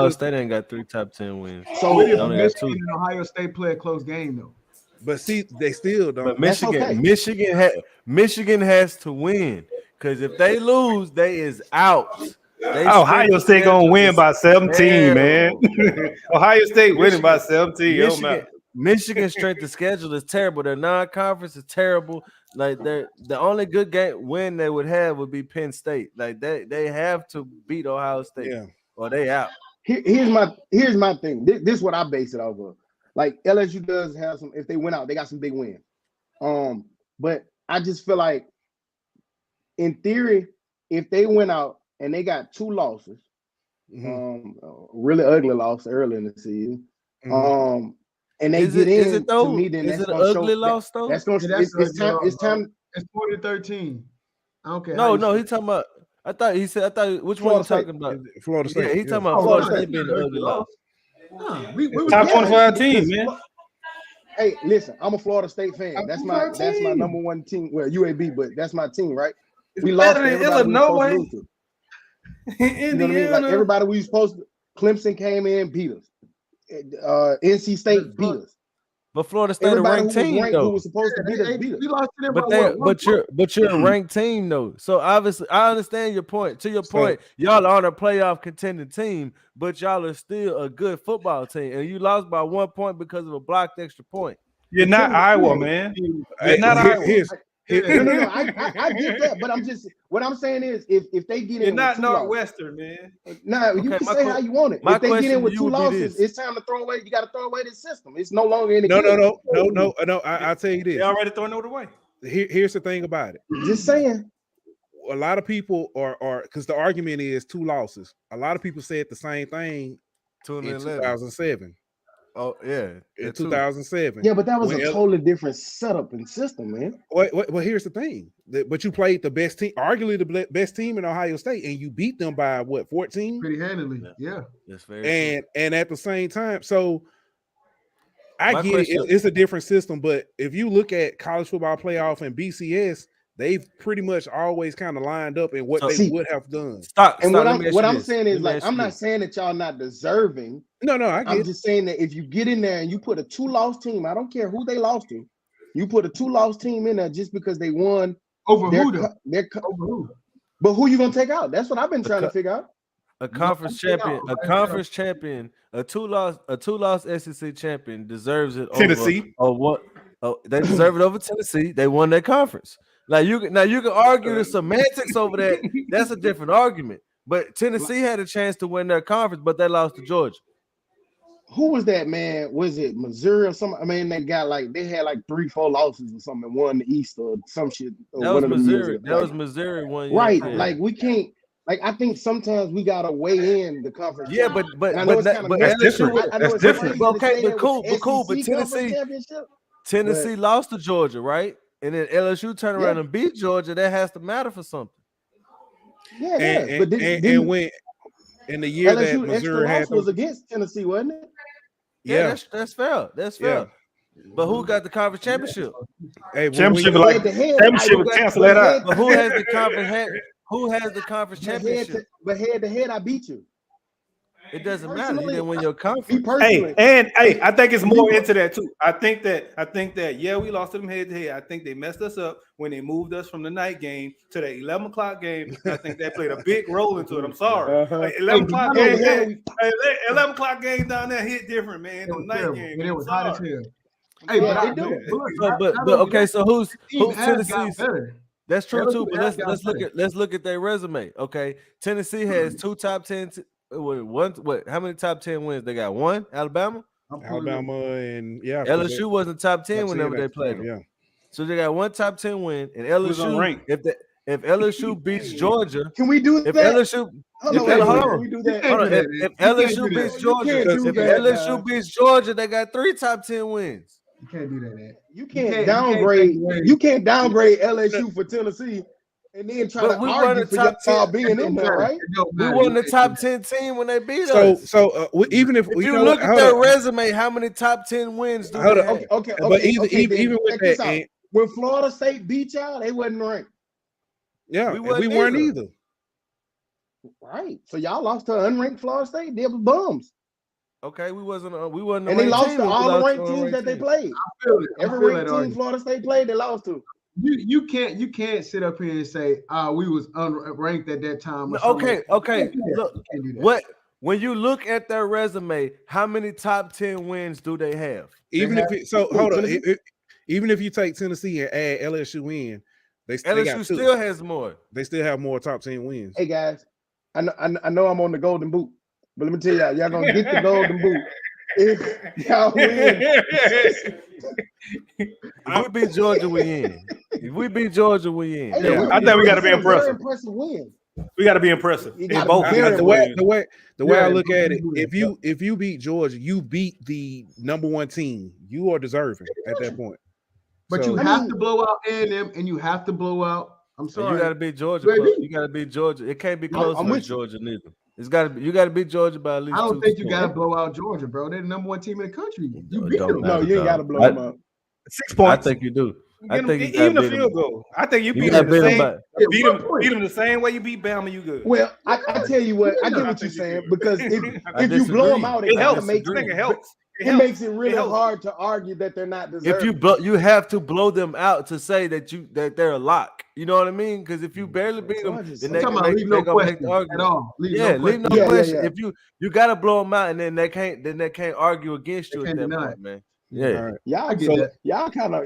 State ain't got 3 top 10 wins. So Michigan and Ohio State play a close game though. But see, they still don't. But Michigan has to win, because if they lose, they is out. Ohio State gonna win by 17, man. Ohio State winning by 17. Michigan's strength of schedule is terrible. Their non-conference is terrible. Like the only good win they would have would be Penn State. Like they have to beat Ohio State, or they out. Here's my thing. This is what I base it off of. Like LSU does have some. If they went out, they got some big wins. But I just feel like, in theory, if they went out and they got 2 losses, really ugly loss early in the season, and they get in, to me, then that's an ugly loss though. That's going to it's time. It's 2013. I don't care. No, he's talking about. I thought which one you talking about? Florida State. Yeah, he's talking about Florida State being an ugly loss. Top 25 team, man. Hey, listen, I'm a Florida State fan. That's my number one team. Well, UAB, but that's my team, right? We lost to Illinois. You know what I mean? Like everybody we supposed to. Clemson came in, beat us. NC State beat us. But Florida State a ranked team though. Who was supposed to beat us, beat us. We lost to them but you're a ranked team though. So obviously, I understand your point. To your point, y'all are on a playoff contending team, but y'all are still a good football team, and you lost by 1 point because of a blocked extra point. You're not Iowa, man. You're not Iowa. No, I get that, but what I'm saying is, if they get in, you're not Northwestern, man. Nah, you can say how you want it. If they get in with 2 losses, it's time to throw away. You got to throw away this system. It's no longer in the No. I'll tell you this. They already throwing it away. Here's the thing about it. Just saying. A lot of people are because the argument is 2 losses. A lot of people said the same thing in 2007. Oh yeah, in 2007. Yeah, but that was a totally different setup and system, man. Well, here's the thing. But you played the best team, arguably the best team in Ohio State, and you beat them by what, 14? Pretty handily. Yeah. That's very and at the same time, so I get it. It's a different system, but if you look at college football playoff and BCS, they've pretty much always kind of lined up in what they would have done. What I'm saying is, like, I'm not saying that y'all not deserving. No, I'm just saying that if you get in there and you put a 2-loss team, I don't care who they lost to, you put a 2-loss team in there just because they won over who? But who you gonna take out? That's what I've been trying to figure out. A conference champion, a two-loss SEC champion deserves it. Tennessee. They deserve it over Tennessee. They won their conference. Like you can argue the semantics over that. That's a different argument. But Tennessee had a chance to win their conference, but they lost to Georgia. Who was that, man? Was it Missouri or something? I mean, they had like 3-4 losses or something and won the East or some shit. That was Missouri. That was Missouri one year. Right. Like we can't. Like I think sometimes we gotta weigh in the conference. Yeah, but that's different. That's different. Okay, but cool. But Tennessee lost to Georgia, right? And then LSU turned around and beat Georgia. That has to matter for something. Yeah, and when in the year LSU that Missouri had was against Tennessee, wasn't it? Yeah, that's fair. That's fair. But who got the conference championship? Hey, championship was canceled that out. But who has the conference? Who has the conference championship? But head to head, I beat you. It doesn't matter. You didn't win your conference. Hey, I think it's more into that too. I think that yeah, we lost to them head to head. I think they messed us up when they moved us from the night game to the 11 o'clock game. I think that played a big role into it. I'm sorry. Like 11 o'clock game, 11 o'clock game down there hit different, man. The night game. And it was hot as hell. Hey, but okay, so who's Tennessee's? That's true too. But let's look at their resume. Okay, Tennessee has 2 top 10. What? How many top 10 wins they got? 1, Alabama. And LSU wasn't top 10 whenever they played them. Yeah. So they got 1 top 10 win, and LSU. If LSU beats Georgia, can we do if that? LSU beats Georgia, they got 3 top 10 wins. You can't do that. You can't downgrade. You can't downgrade LSU for Tennessee, and then try to argue for y'all being in there, right? We won the top 10 team when they beat us. So even if you look at their resume, how many top 10 wins do they have? Okay. But even with that, when Florida State beat y'all, they wasn't ranked. Yeah, we weren't either. Right. So y'all lost to unranked Florida State. They were bums. Okay, we wasn't. And they lost to all the ranked teams that they played. Every ranked team Florida State played, they lost to. You can't sit up here and say we was unranked at that time. Okay. Look, when you look at their resume, how many top 10 wins do they have? Even if you take Tennessee and add LSU in, LSU still has more. They still have more top 10 wins. Hey guys, I know I'm on the golden boot, but let me tell y'all gonna get the golden boot if y'all win. If we beat Georgia, we in. If we beat Georgia, we in. Hey, I think we got to be impressive. Impressive win. We got to be impressive. The way I look at it, if you beat Georgia, you beat the number 1 team. You are deserving at that point. But you have to blow out A&M, and you have to blow out. I'm sorry. You got to beat Georgia. You got to beat Georgia. It can't be close to Georgia neither. It's got to be. You got to beat Georgia by at least. I don't think you got to blow out Georgia, bro. They're the number 1 team in the country. You beat them. No, you ain't got to blow them out. 6 points. I think you do. I think even the field goal. I think you beat them the same way you beat Bama. You good. Well, I tell you what. I get what you're saying because if you blow them out, it helps. It makes it really hard to argue that they're not deserving. If you have to blow them out to say that they're a lock. You know what I mean? Because if you barely beat them, then they're gonna make the argument. Leave no question. If you gotta blow them out, and then they can't argue against you at that point, man. Yeah, right. Y'all get that. Y'all kind of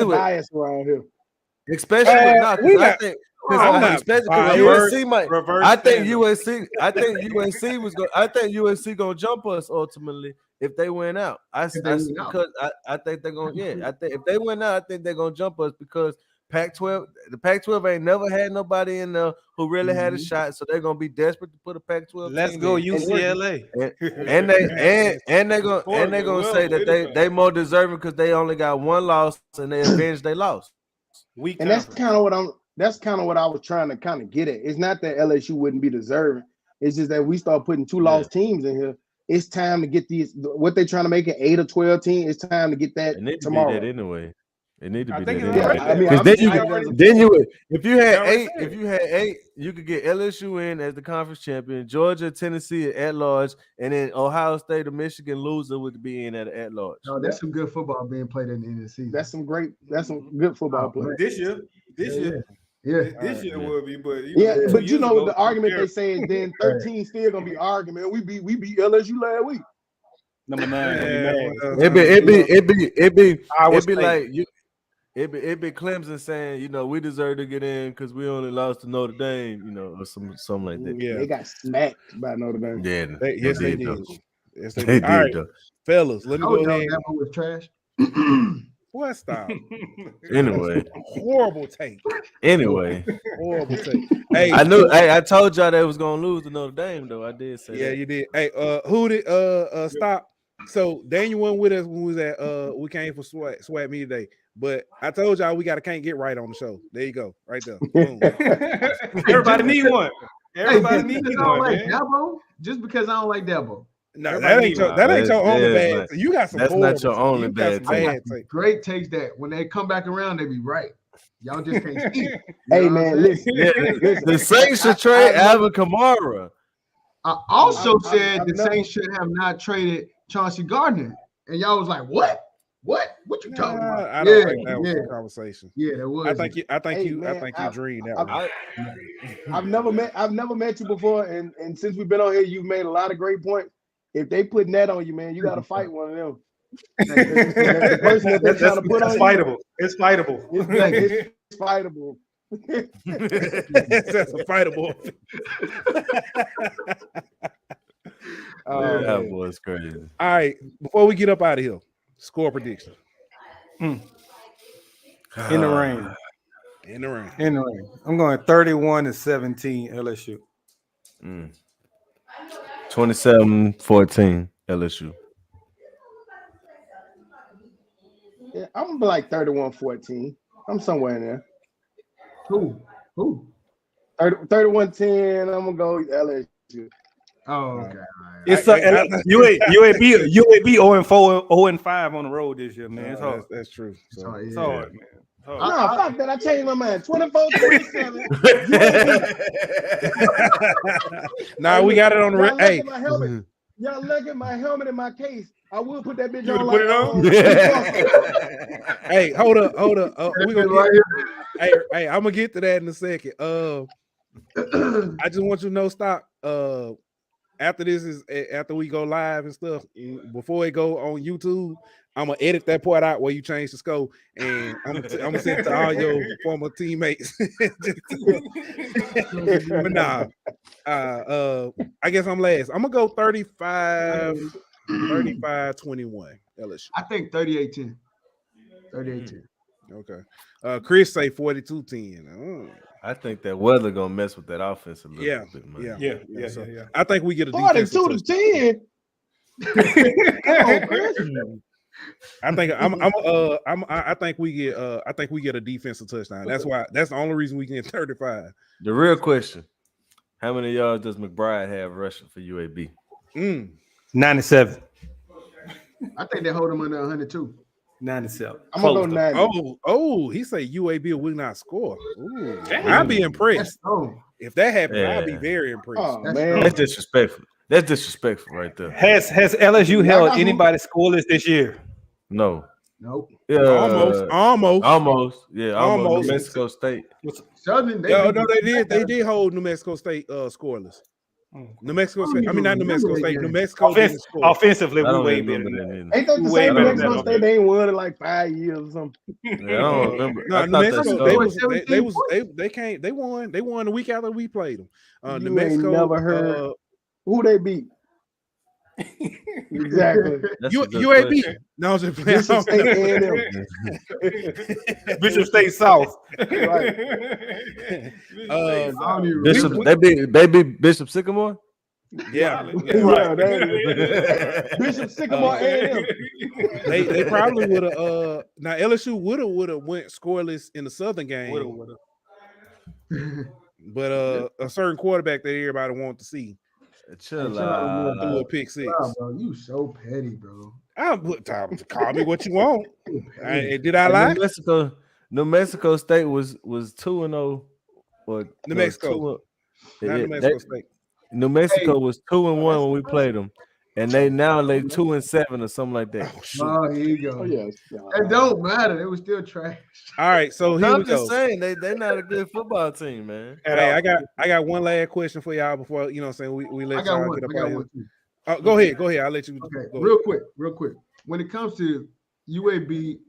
biased around here. Especially with not. I think. I think USC gonna jump us ultimately if they win out. I think they're gonna. Yeah, I think if they win out, I think they're gonna jump us because Pac-12. The Pac-12 ain't never had nobody in there who really had a shot, so they're gonna be desperate to put a Pac-12. Let's go UCLA. And they're gonna say that they more deserving because they only got 1 loss and they avenged they lost. And that's kind of what I was trying to kind of get at. It's not that LSU wouldn't be deserving. It's just that we start putting 2 lost teams in here. It's time to get these. What they're trying to make an 8 or 12 team. It's time to get that tomorrow. That anyway. It need to be that. If you had 8, you could get LSU in as the conference champion, Georgia, Tennessee at large, and then Ohio State or Michigan loser would be in at large. No, that's some good football being played at the end of the season. That's some good football play. This year. This year will be, but the argument they say is then 13 still gonna be argument. We beat LSU last week. Number 9. It'd be like you. it be Clemson saying, you know, we deserve to get in because we only lost to Notre Dame, you know, or something like that. Yeah, they got smacked by Notre Dame. Yeah, yes, they did. Yes, they did. did. All right, fellas, let me go ahead. That one was trash. What stop? Anyway, horrible take. Anyway, horrible take. Hey, I told y'all they was gonna lose to Notre Dame, though. I did say. Yeah, that. you did. Hey, Hootie, stop. So Daniel wasn't with us when we was at we came for swat me today. But I told y'all we can't get right on the show. There you go, right there. Boom. Everybody need one. Everybody needs one. Like Dabo, just because I don't like Dabo. No, that ain't your only bad. You got some. That's not your only bad take. Great takes that when they come back around, they be right. Y'all just can't see. Hey man, listen. The Saints should trade Alvin Kamara. I also said the Saints should have not traded Chauncey Gardner, and y'all was like, "What? What you talking about?" I don't think that was a conversation. Yeah, that was. I think you dreamed that one. I've never met you before, and since we've been on here, you've made a lot of great points. If they put net on you, man, you got to fight one of them. The person that they're trying to put on fightable. It's fightable. It's fightable. That's a fightable. That was crazy. All right, before we get up out of here, score prediction. In the rain. In the rain. In the rain. I'm going 31-17 LSU. 27-14 LSU. Yeah, I'm gonna be like 31-14. I'm somewhere in there. Who? 31-10. I'm gonna go LSU. Oh, okay. It's UAB 0-4, 0-5 on the road this year, man. It's hard. That's true. It's hard, man. No, fuck that. I changed my mind. 24-27. Nah, we got it on the hey. Y'all look at my helmet in my case. I will put that bitch on. Put it on? Hey, hold up. We gonna hey, I'm gonna get to that in a second. I just want you to know, stop. After we go live and stuff, before it go on YouTube, I'm gonna edit that part out where you change the score, and I'm gonna send it to all your former teammates. But nah, I guess I'm last. I'm gonna go 35-21 LSU. I think 38-10. 38-10. Okay. Chris say 42-10. I think that weather gonna mess with that offense a little bit, man. Yeah. I think we get a 42-10. Come on, Chris. I think we get a defensive touchdown. That's the only reason we get 35. The real question: how many yards does McBride have rushing for UAB? 97. I think they hold him under 102. 97. I'm gonna go 90. Oh, he say UAB will not score. Ooh, I'd be impressed. If that happens, I'd be very impressed. Oh, man. That's disrespectful. That's disrespectful right there. Has LSU held anybody scoreless this year? No. Nope. Yeah, almost. Yeah, almost. New Mexico State. Southern. They did hold New Mexico State scoreless. New Mexico State. I mean, not New Mexico State. New Mexico offensively, we way better than that. Ain't that the same New Mexico State? They ain't won in like 5 years or something. Yeah, I don't remember. No, New Mexico. They won. They won the week after we played them. New Mexico. Never heard who they beat. Exactly. UAB. No, I was just playing. Bishop State South. Right. They beat Bishop Sycamore. Yeah. Bishop Sycamore A&M. They probably would have. Now LSU would have went scoreless in the Southern game. But a certain quarterback that everybody wanted to see. Chill out. Threw a pick six. Wow, bro, you so petty, bro. Call me what you want. Did I lie? New Mexico State was 2-0. Or New Mexico. New Mexico State. New Mexico was 2-1 when we played them, and they 2-7 or something like that. Oh, here you go. Oh, yes. It don't matter. They were still trash. All right, so here we go. I'm just saying they're not a good football team, man. Hey, I got one last question for y'all before we let y'all get up out here. Go ahead. I'll let you. Okay, real quick. When it comes to UAB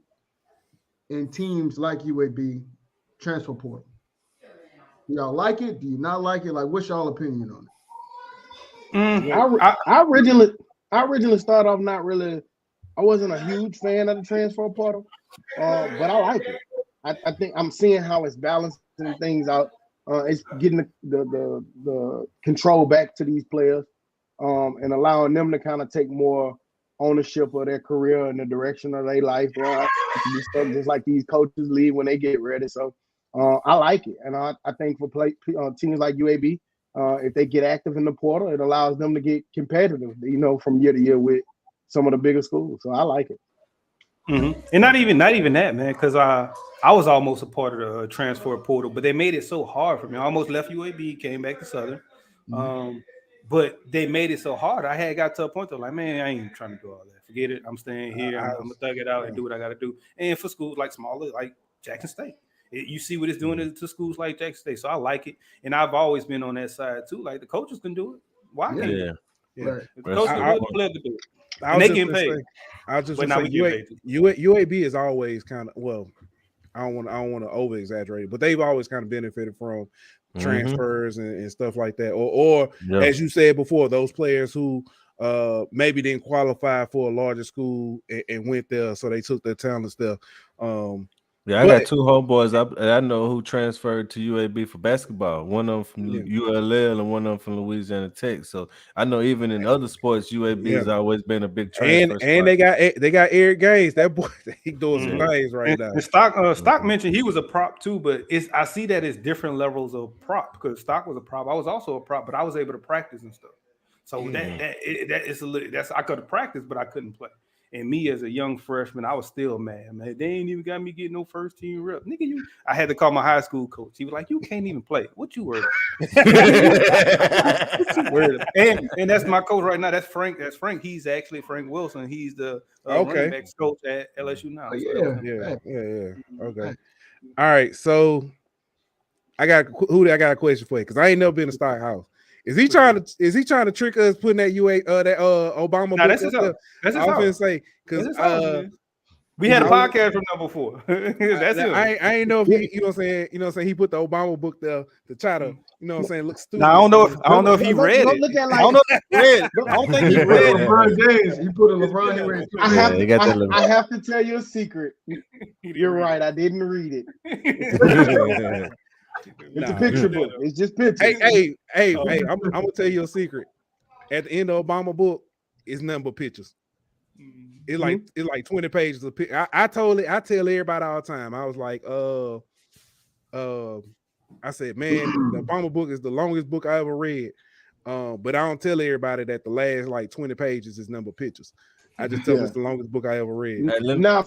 in teams like UAB transfer portal? Y'all like it? Do you not like it? Like, what's y'all opinion on it? I originally started off not really. I wasn't a huge fan of the transfer portal, but I like it. I think I'm seeing how it's balancing things out. It's getting the control back to these players, and allowing them to kind of take more ownership of their career and the direction of their life. They don't have to be stuck just like these coaches leave when they get ready. So I like it, and I think for teams like UAB, if they get active in the portal, it allows them to get competitive, from year to year with some of the bigger schools. So I like it. Mm-hmm. And not even that, man, because I was almost a part of the transfer portal, but they made it so hard for me. I almost left UAB, came back to Southern. But they made it so hard. I had got to a point that like, man, I ain't trying to do all that. Forget it. I'm staying here. I'm gonna thug it out and do what I got to do. And for schools like smaller, like Jackson State, you see what it's doing to schools like Jackson State. So I like it, and I've always been on that side too. Like the coaches can do it. Why can't they? Right. The coaches can do it. And they get paid. I was just saying, UAB is always kind of, well, I don't want to over exaggerate it, but they've always kind of benefited from transfers and stuff like that, or as you said before, those players who maybe didn't qualify for a larger school and went there, so they took their talent stuff. I got two homeboys I know who transferred to UAB for basketball. One of them from ULL and one of them from Louisiana Tech. So I know even in other sports, UAB has always been a big transfer. And they got Eric Gaines. That boy, he doing some things right now. And Stock mentioned he was a prop too, but I see that as different levels of prop because Stock was a prop. I was also a prop, but I was able to practice and stuff. So that is I could have practiced, but I couldn't play. And me as a young freshman, I was still mad, man. They ain't even got me getting no first team rep. Nigga, I had to call my high school coach. He was like, you can't even play. What you worried about? And that's my coach right now. That's Frank. He's actually Frank Wilson. He's the running backs coach at LSU now. Okay. All right. So I got a question for you because I ain't never been to Stock House. Is he trying to trick us putting that Obama? No, that's his house. That's his house. Say because we had a podcast from there before. That's it. I ain't know if he, you know what I'm saying, he put the Obama book there to try to, look stupid. Now, I don't know if he read it. I don't know if he read it. I don't think he read it. LeBron James, he put a LeBron. He read it. I have to tell you a secret. You're right. I didn't read it. It's a picture book. It's just pictures. Hey, I'm gonna tell you a secret. At the end of Obama book, it's nothing but pictures. It's like 20 pages of pictures. I tell everybody all the time. I was like, I said, man, the Obama book is the longest book I ever read. But I don't tell everybody that the last like 20 pages is nothing but pictures. I just tell them it's the longest book I ever read. Now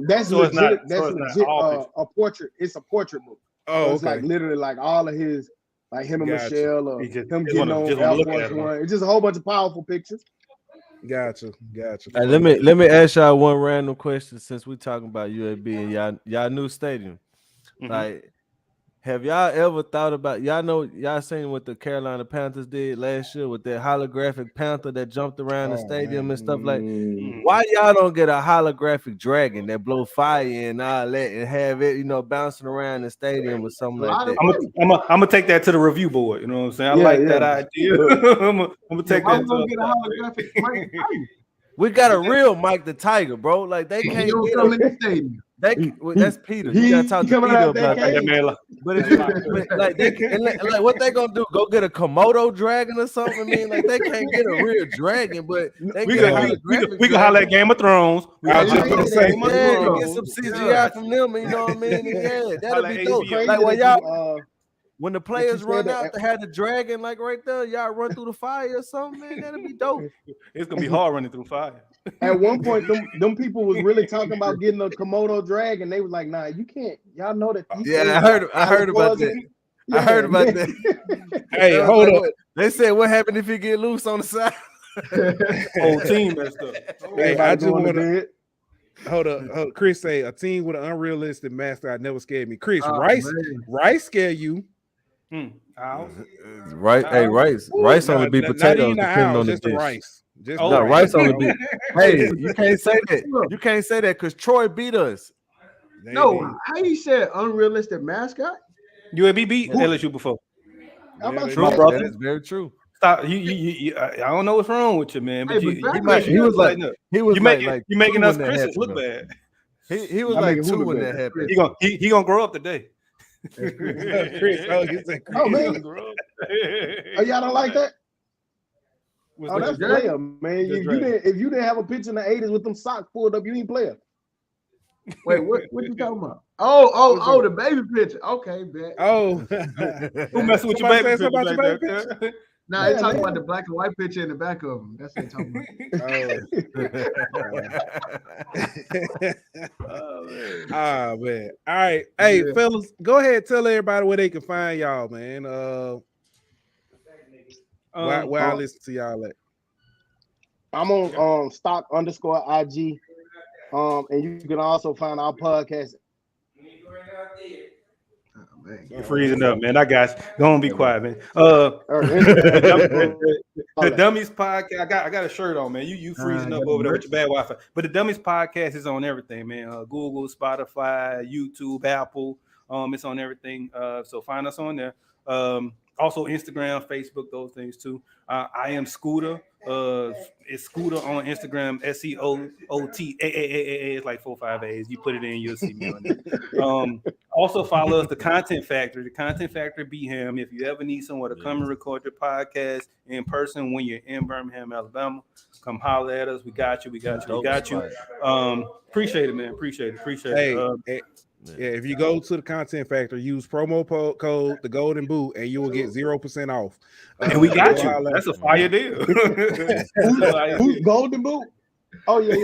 that's legit. That's legit. A portrait. It's a portrait book. So it's like literally like all of his, like him and Michelle, or him getting on Air Force One. It's just a whole bunch of powerful pictures. Gotcha. Hey, let me ask y'all one random question since we're talking about UAB and y'all new stadium. Like, have y'all ever thought about y'all seen what the Carolina Panthers did last year with that holographic panther that jumped around the stadium and stuff like? Why y'all don't get a holographic dragon that blow fire and all that and have it, bouncing around the stadium or something like that? I'm gonna take that to the review board. You know what I'm saying? I like that idea. I'm gonna take that to get a holographic Mike the Tiger. We got a real Mike the Tiger, bro. Like they can't get come in the stadium. That's Peter. You gotta talk to Peter about that. But if like what they gonna do? Go get a Komodo dragon or something? I mean, like they can't get a real dragon, but they we can holler at Game of Thrones. Get some CGI from them. You know what I mean? Yeah, that'll be dope. Like when y'all. When the players run out to have the dragon like right there, y'all run through the fire or something, man, that'll be dope. It's gonna be hard running through fire. At one point, them people was really talking about getting a Komodo dragon. They was like, "Nah, you can't." Y'all know that. I heard about that. I heard about that. Hey, hold up. They said, "What happened if you get loose on the side?" Whole team messed up. Hey, I just want to. Hold up. Chris say a team with an unrealistic mascot never scared me. Chris, Rice scare you. Right, hey, rice only be potatoes depending on the dish. Rice. Rice only be. Hey, you can't say that. You can't say that because Troy beat us. How you said unrealistic mascot? UAB beat LSU before. True, bro. That is very true. Stop. I don't know what's wrong with you, man. But Hey, he was like you making us Christians look bad. He was like 2 when that happened. He gonna grow up today. Chris, man. Oh, y'all don't like that? That's player, man. If you didn't have a picture in the 80s with them socks pulled up, you ain't player. Wait, what you talking about? Oh, the baby picture. Okay, bet. Oh, who messing with your baby picture? No, they're talking about the black and white picture in the back of them. That's what they're talking about. Man. All right. Hey, fellas, go ahead and tell everybody where they can find y'all, man. Where I listen to y'all at. I'm on stock_IG. And you can also find our podcast. You're freezing up, man. I got you. Go on, be quiet, man. The Dummies Podcast. I got a shirt on, man. You freezing up over there with your bad Wi-Fi. But the Dummies Podcast is on everything, man. Google, Spotify, YouTube, Apple. It's on everything. So find us on there. Also Instagram, Facebook, those things too. I am Scooter. It's Scooter on Instagram. SCOOTA. It's like 4 or 5 A's. You put it in, you'll see me on there. Also follow us, the Content Factory. The Content Factory Beham. If you ever need somewhere to come and record your podcast in person when you're in Birmingham, Alabama, come holler at us. We got you. Appreciate it, man. Appreciate it. Yeah, if you go to the Content Factory, use promo code The Golden Boot, and you will get 0% off. And we got you. That's a fire deal. Who's Golden Boot? Oh yeah.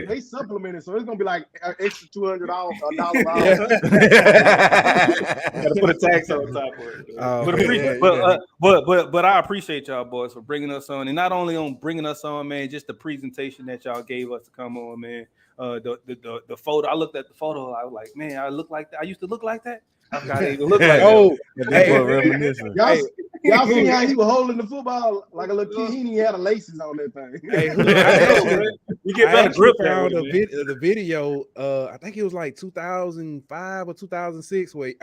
They supplemented, so it's gonna be like an extra $200 off. Gotta put a tax on top of it. But I appreciate y'all boys for bringing us on, and not only on bringing us on, man, just the presentation that y'all gave us to come on, man. The photo. I looked at the photo. I was like, man, I look like that. I used to look like that. I forgot I even look like that. Y'all see how he was holding the football like a little kid? He had the laces on that thing. You get better grip. Found the video. I think it was like 2005 or 2006, where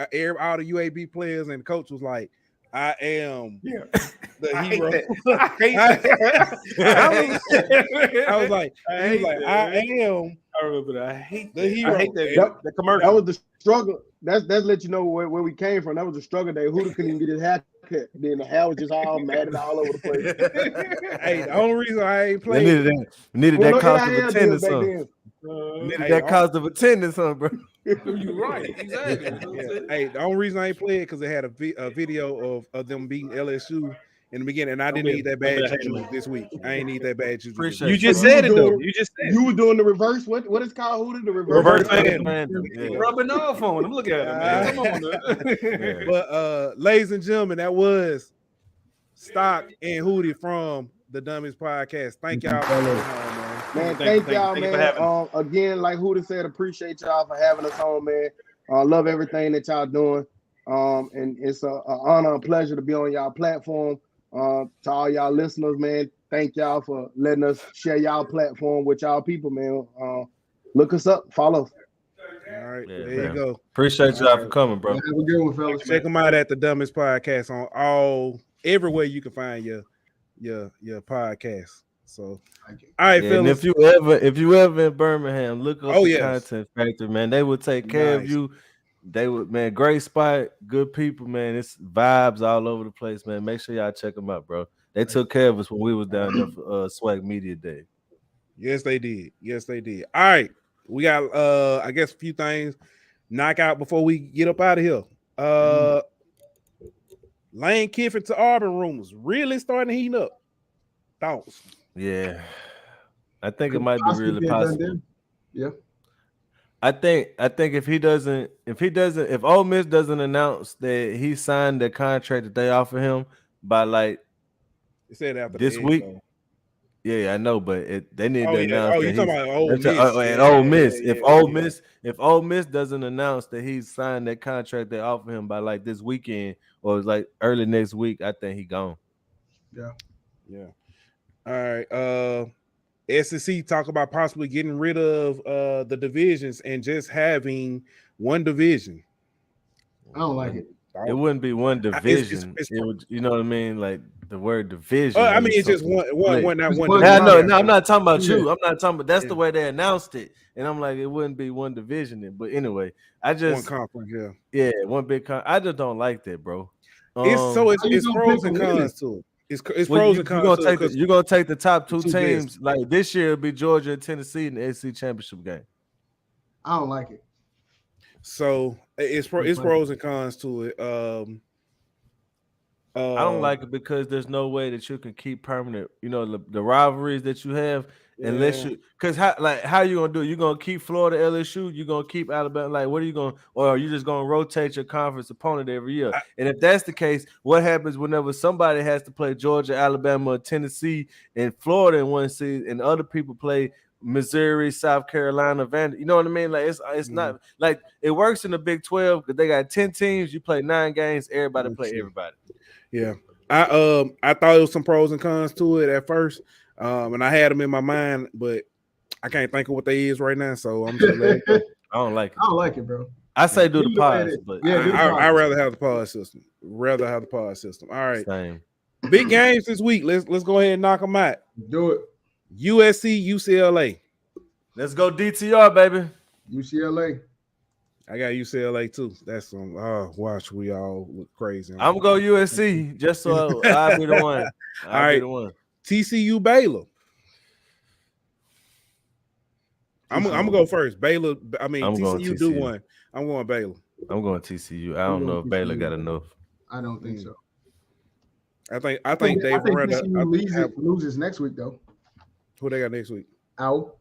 all the UAB players and the coach was like, I am the hero. I hate that. I was like, I am. I remember that. I hate the hero. I hate that. The commercial. That was the struggle. That's let you know where we came from. That was the struggle that Hootie couldn't even get his hair cut. Then the hair was just all matted all over the place. Hey, the only reason I ain't playing needed that cost of attendance on. That cost of attendance on, bro. You're right. Exactly. Hey, the only reason I ain't playing because they had a video of them beating LSU in the beginning, and I didn't need that badge this week. I ain't need that badge. You just said it though. You just said you were doing the reverse. What is called Hootie? The reverse rubbing off on him. Look at him, man. Come on, But ladies and gentlemen, that was Stock and Hootie from the Dummies Podcast. Thank y'all for coming on, man. Thank y'all, man. Again, like Hootie said, appreciate y'all for having us on, man. Love everything that y'all doing. And it's an honor and pleasure to be on y'all platform. To all y'all listeners, man, thank y'all for letting us share y'all platform with y'all people, man. Look us up, follow us. All right, there you go. Appreciate y'all for coming, bro. Have a good one, fellas. Check them out at the Dumbest Podcast on everywhere you can find your podcast. So, all right, fellas. And if you ever in Birmingham, look up the Content Factory, man. They will take care of you. They would, man. Great spot, good people, man. It's vibes all over the place, man. Make sure y'all check them out, bro. They took care of us when we was down there for Swag Media Day. Yes, they did. All right, we got I guess a few things knock out before we get up out of here. Lane Kiffin to Auburn rumors really starting to heat up. Thoughts? Yeah, I think it might be really possible. Yeah. I think if Ole Miss doesn't announce that he signed the contract that they offer him by like this week. Yeah, I know, but they need to announce. Oh, you talking about Ole Miss? And Ole Miss. If Ole Miss doesn't announce that he's signed that contract they offer him by like this weekend or like early next week, I think he gone. Yeah. All right. SEC talk about possibly getting rid of the divisions and just having one division. I don't like it. It wouldn't be one division. It would, you know what I mean? Like the word division. I mean, it's just one. No, I'm not talking about you. I'm not talking about. That's the way they announced it, and I'm like, it wouldn't be one division. But anyway, I just one conference. Yeah, one big I just don't like that, bro. It's pros and cons to it. It's pros and cons. You're gonna take the top two teams. Best. Like this year, it'll be Georgia and Tennessee in the SEC championship game. I don't like it. So it's pros and cons to it. I don't like it because there's no way that you can keep permanent. You know the rivalries that you have, unless you because how you gonna do it? You gonna keep Florida, LSU? You gonna keep Alabama? Like what are you gonna? Or are you just gonna rotate your conference opponent every year? And if that's the case, what happens whenever somebody has to play Georgia, Alabama, Tennessee, and Florida in one season, and other people play Missouri, South Carolina, you know what I mean? Like it's not like it works in the Big 12 because they got 10 teams. You play 9 games. Everybody play everybody. Yeah, I thought it was some pros and cons to it at first, and I had them in my mind, but I can't think of what they is right now. So I'm just letting it go. I don't like it. I don't like it, bro. I say do the pods, but I'd rather have the pod system. All right, same. Big games this week. Let's go ahead and knock them out. Do it. USC, UCLA. Let's go DTR, baby. UCLA. I got UCLA too. That's some. Watch, we all look crazy. I'm gonna go USC just so I'll be the one. All right, TCU Baylor. I'm gonna go first. Baylor. I mean, TCU do one. I'm going Baylor. I'm going TCU. I don't know if Baylor got enough. I don't think so. I think Dave TCU loses next week though. Who they got next week? Iowa.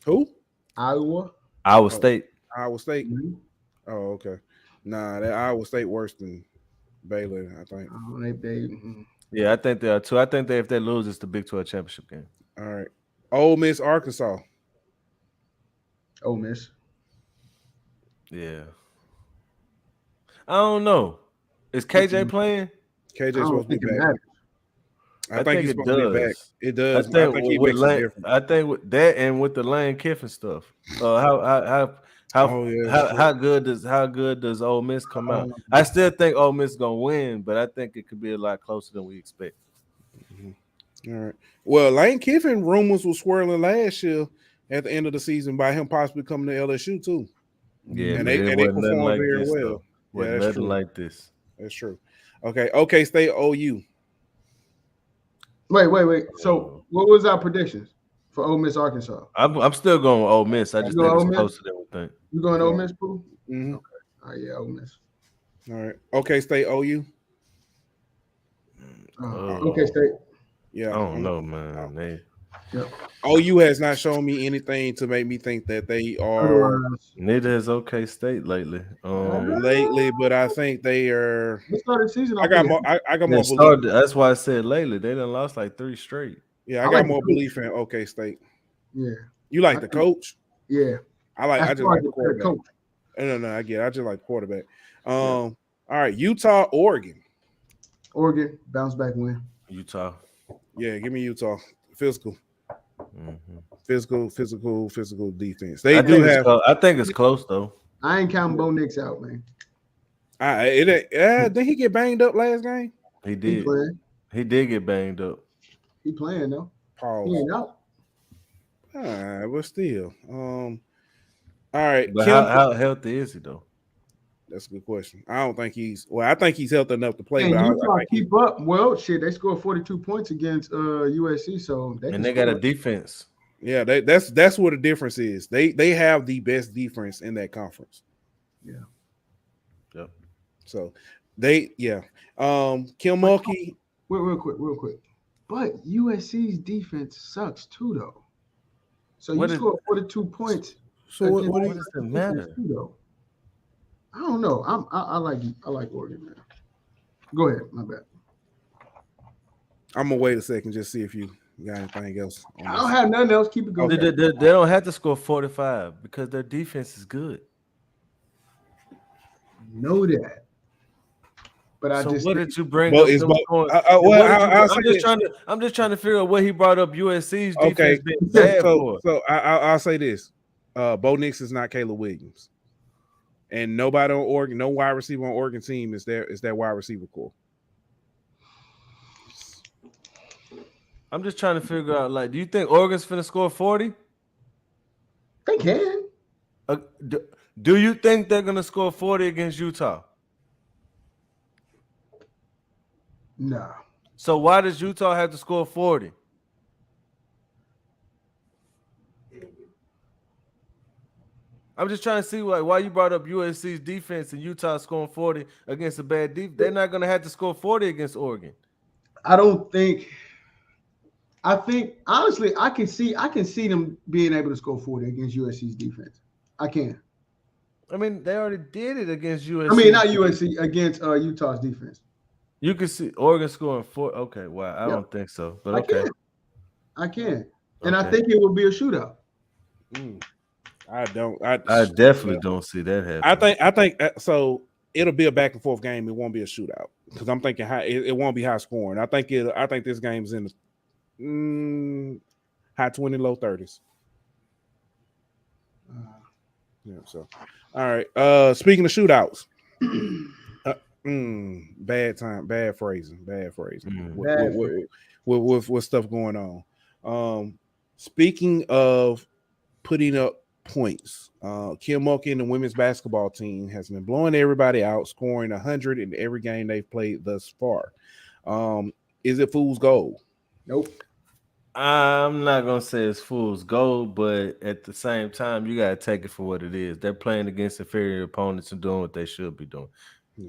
Who? Iowa. Iowa State. Iowa State. Mm-hmm. Oh, okay. Nah, that Iowa State worse than Baylor, I think. Yeah, I think they are too. I think if they lose, it's the Big 12 championship game. All right. Ole Miss, Arkansas. Ole Miss. Yeah. I don't know. Is KJ playing? KJ's supposed to be back. I think he's supposed to be back. It does. I think he makes a difference. I think with that and with the Lane Kiffin stuff, how good does Ole Miss come out? I still think Ole Miss is gonna win, but I think it could be a lot closer than we expect. Mm-hmm. All right. Well, Lane Kiffin rumors were swirling last year at the end of the season by him possibly coming to LSU too. Yeah, and they performed like very well. Yeah, that's true. Like this. That's true. Okay, State OU. Wait. So, what was our predictions for Ole Miss, Arkansas? I'm still going with Ole Miss. I just think it's closer than we think. You going Ole Miss, Pooh? Mm-hmm. Okay. All right, yeah, Ole Miss. All right. Okay, State OU. Okay, State. Yeah. I don't know, man. Yep. OU has not shown me anything to make me think that they are. Neither has OK State lately. But I think they are. They started the season. I got more belief. That's why I said lately. They done lost like 3 straight. Yeah, I got more belief in OK State. Yeah. You like the coach? Yeah. I just like the quarterback. Coach. No, I get it. I just like quarterback. All right, Utah, Oregon. Oregon, bounce back win. Utah. Yeah, give me Utah. Physical. Mm-hmm. Physical defense. I think it's close though. I ain't counting Bo Nix out, man. Did he get banged up last game? He did. He did get banged up. He playing though. Pause. He ain't out. All right, but still. All right. But how healthy is he though? That's a good question. I don't think I think he's healthy enough to play. And but Utah keep up. Well, shit, they scored 42 points against USC, so they got a defense. Yeah, that's what the difference is. They have the best defense in that conference. Yeah. Yep. So Kim Mulkey. Wait, real quick. But USC's defense sucks too, though. So you scored 42 points. So what does it matter? I don't know. I like Oregon, man. Go ahead, my bad. I'm gonna wait a second, just see if you got anything else. I don't have nothing else. Keep it going. They don't have to score 45 because their defense is good. Know that. But I so just what did you bring well, up? it's both. I'm just trying to figure out what he brought up USC's defense okay. being bad for. So I'll say this: Bo Nix is not Caleb Williams, and nobody on Oregon, no wide receiver on Oregon team is their wide receiver core. I'm just trying to figure out, like, do you think Oregon's finna score 40? They can. Do you think they're gonna score 40 against Utah? No. So why does Utah have to score 40? I'm just trying to see why you brought up USC's defense and Utah scoring 40 against a bad defense. They're not gonna have to score 40 against Oregon. I think honestly, I can see them being able to score 40 against USC's defense. I can. I mean, they already did it against USC. I mean, not USC, against Utah's defense. You can see Oregon scoring 4. Okay, wow. I don't think so, but okay. I can. And I think it will be a shootout. I don't. I definitely don't see that happening. I think so. It'll be a back and forth game. It won't be a shootout because I'm thinking it won't be high scoring. I think this game's in the high 20, low 30s. Yeah. So, all right. Speaking of shootouts, bad phrasing. With stuff going on. Speaking of putting up points, Kim Mulkey and the women's basketball team has been blowing everybody out, scoring 100 in every game they've played thus far. Is it fool's gold? Nope. I'm not gonna say it's fool's gold, but at the same time, you gotta take it for what it is. They're playing against inferior opponents and doing what they should be doing.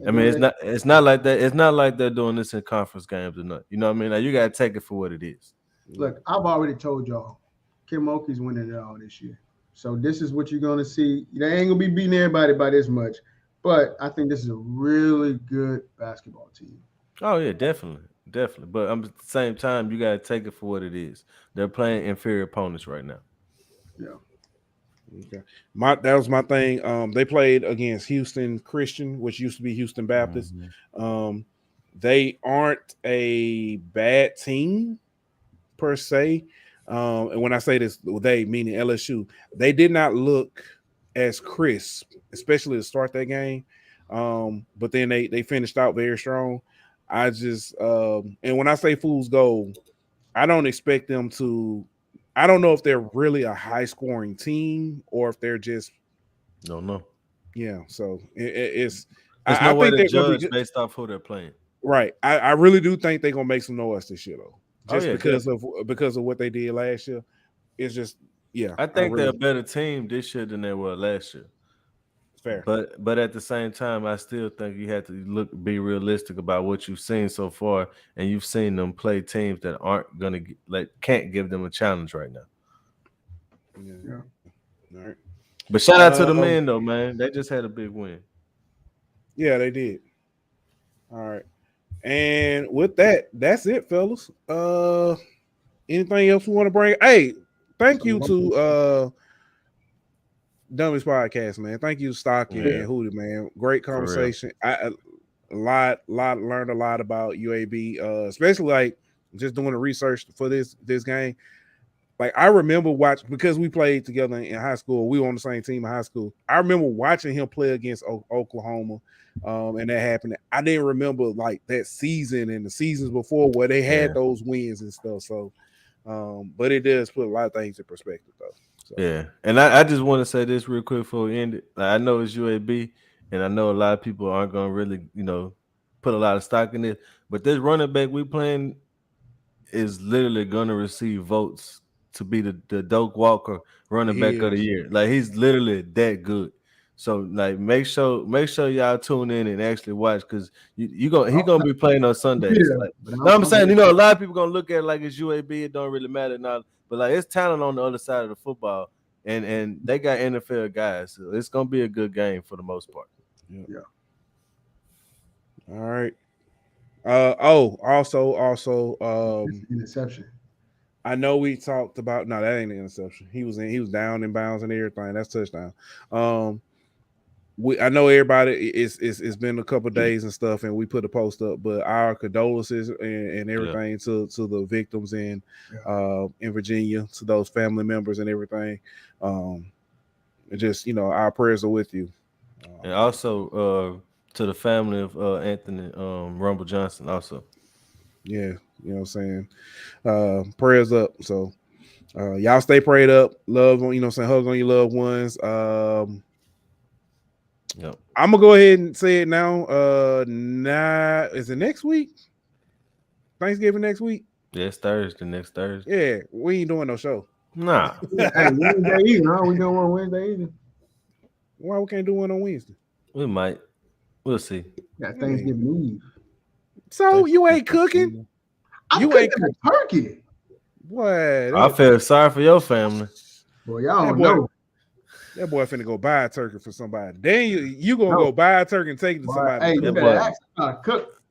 I mean, it's not like that. It's not like they're doing this in conference games or not. You know what I mean? Like, you gotta take it for what it is. Look, I've already told y'all, Kim Mulkey's winning it all this year. So this is what you're gonna see. They ain't gonna be beating everybody by this much, but I think this is a really good basketball team. Oh yeah, definitely. But at the same time, you gotta take it for what it is. They're playing inferior opponents right now. Yeah. Okay. That was my thing. They played against Houston Christian, which used to be Houston Baptist. Mm-hmm. They aren't a bad team per se. And when I say this, they meaning LSU, they did not look as crisp, especially to start that game. But then they finished out very strong. I just and when I say fool's gold, I don't expect them to. I don't know if they're really a high scoring team or if they're just. Don't know. Yeah, so it's. There's no way to judge based off who they're playing. Right, I really do think they're gonna make some noise this year though. Just definitely. because of what they did last year. It's just I think they're a better team this year than they were last year. Fair. But at the same time, I still think you have to be realistic about what you've seen so far, and you've seen them play teams that aren't gonna can't give them a challenge right now. Yeah. All right. But shout out to the men though, man. They just had a big win. Yeah, they did. All right. And with that, that's it, fellas. Anything else we want to bring? Hey, thank you to Dummies Podcast, man. Thank you, Stocky and Hootie, man. Great conversation. I learned a lot about UAB, especially like just doing the research for this game. Like I remember watching because we played together in high school. We were on the same team in high school. I remember watching him play against Oklahoma, and that happened. I didn't remember like that season and the seasons before where they had those wins and stuff. So, but it does put a lot of things in perspective, though. So. Yeah, and I just want to say this real quick before we end it. Like, I know it's UAB, and I know a lot of people aren't going to really, put a lot of stock in it. But this running back we playing is literally going to receive votes to be the Doak Walker running back of the year. Like he's literally that good. So like make sure y'all tune in and actually watch because he's gonna be playing on Sundays. I'm saying, a lot of people gonna look at it like it's UAB, it don't really matter now. But like it's talent on the other side of the football, and they got NFL guys. So it's gonna be a good game for the most part. Yeah. All right. Also, interception. I know we talked about that ain't an interception. He was down in bounds and everything. That's touchdown. I know everybody. It's been a couple of days and stuff, and we put a post up. But our condolences and everything to the victims in Virginia, to those family members and everything. Just our prayers are with you. And also to the family of Anthony Rumble Johnson also. Yeah, you know what I'm saying? Prayers up. So y'all stay prayed up. Love on, hug on your loved ones. Yep. I'm gonna go ahead and say it now. Is it next week? Thanksgiving next week? Yeah, it's Thursday, next Thursday. Yeah, we ain't doing no show. Nah. Hey, Wednesday evening, huh? We doing one Wednesday evening. Why we can't do one on Wednesday? We might. We'll see. Got Thanksgiving Eve. So you ain't cooking? I'm cooking a turkey. What? I feel sorry for your family. Boy, y'all don't know. That boy finna go buy a turkey for somebody. Then you gonna go buy a turkey and take it to somebody. Hey, you better ask me how to cook.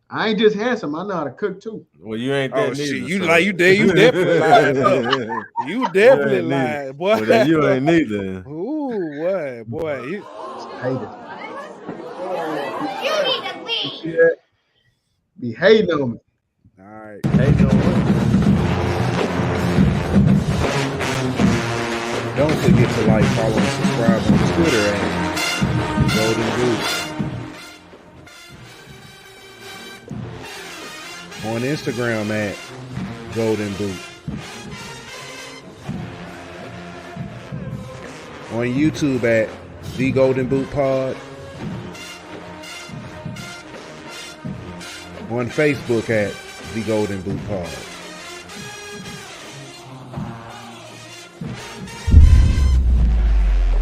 I ain't just handsome. I know how to cook too. Well, you ain't that neither. Shit. You definitely lied. You definitely lied, boy. Well, then you ain't neither. Ooh, boy, you hate it. You need to leave. Be hating on me. All right, hating on me. Don't forget to like, follow, and subscribe on Twitter at Golden Boot. On Instagram at Golden Boot. On YouTube at The Golden Boot Pod. On Facebook at The Golden Boot Pod.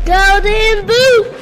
Golden Boot!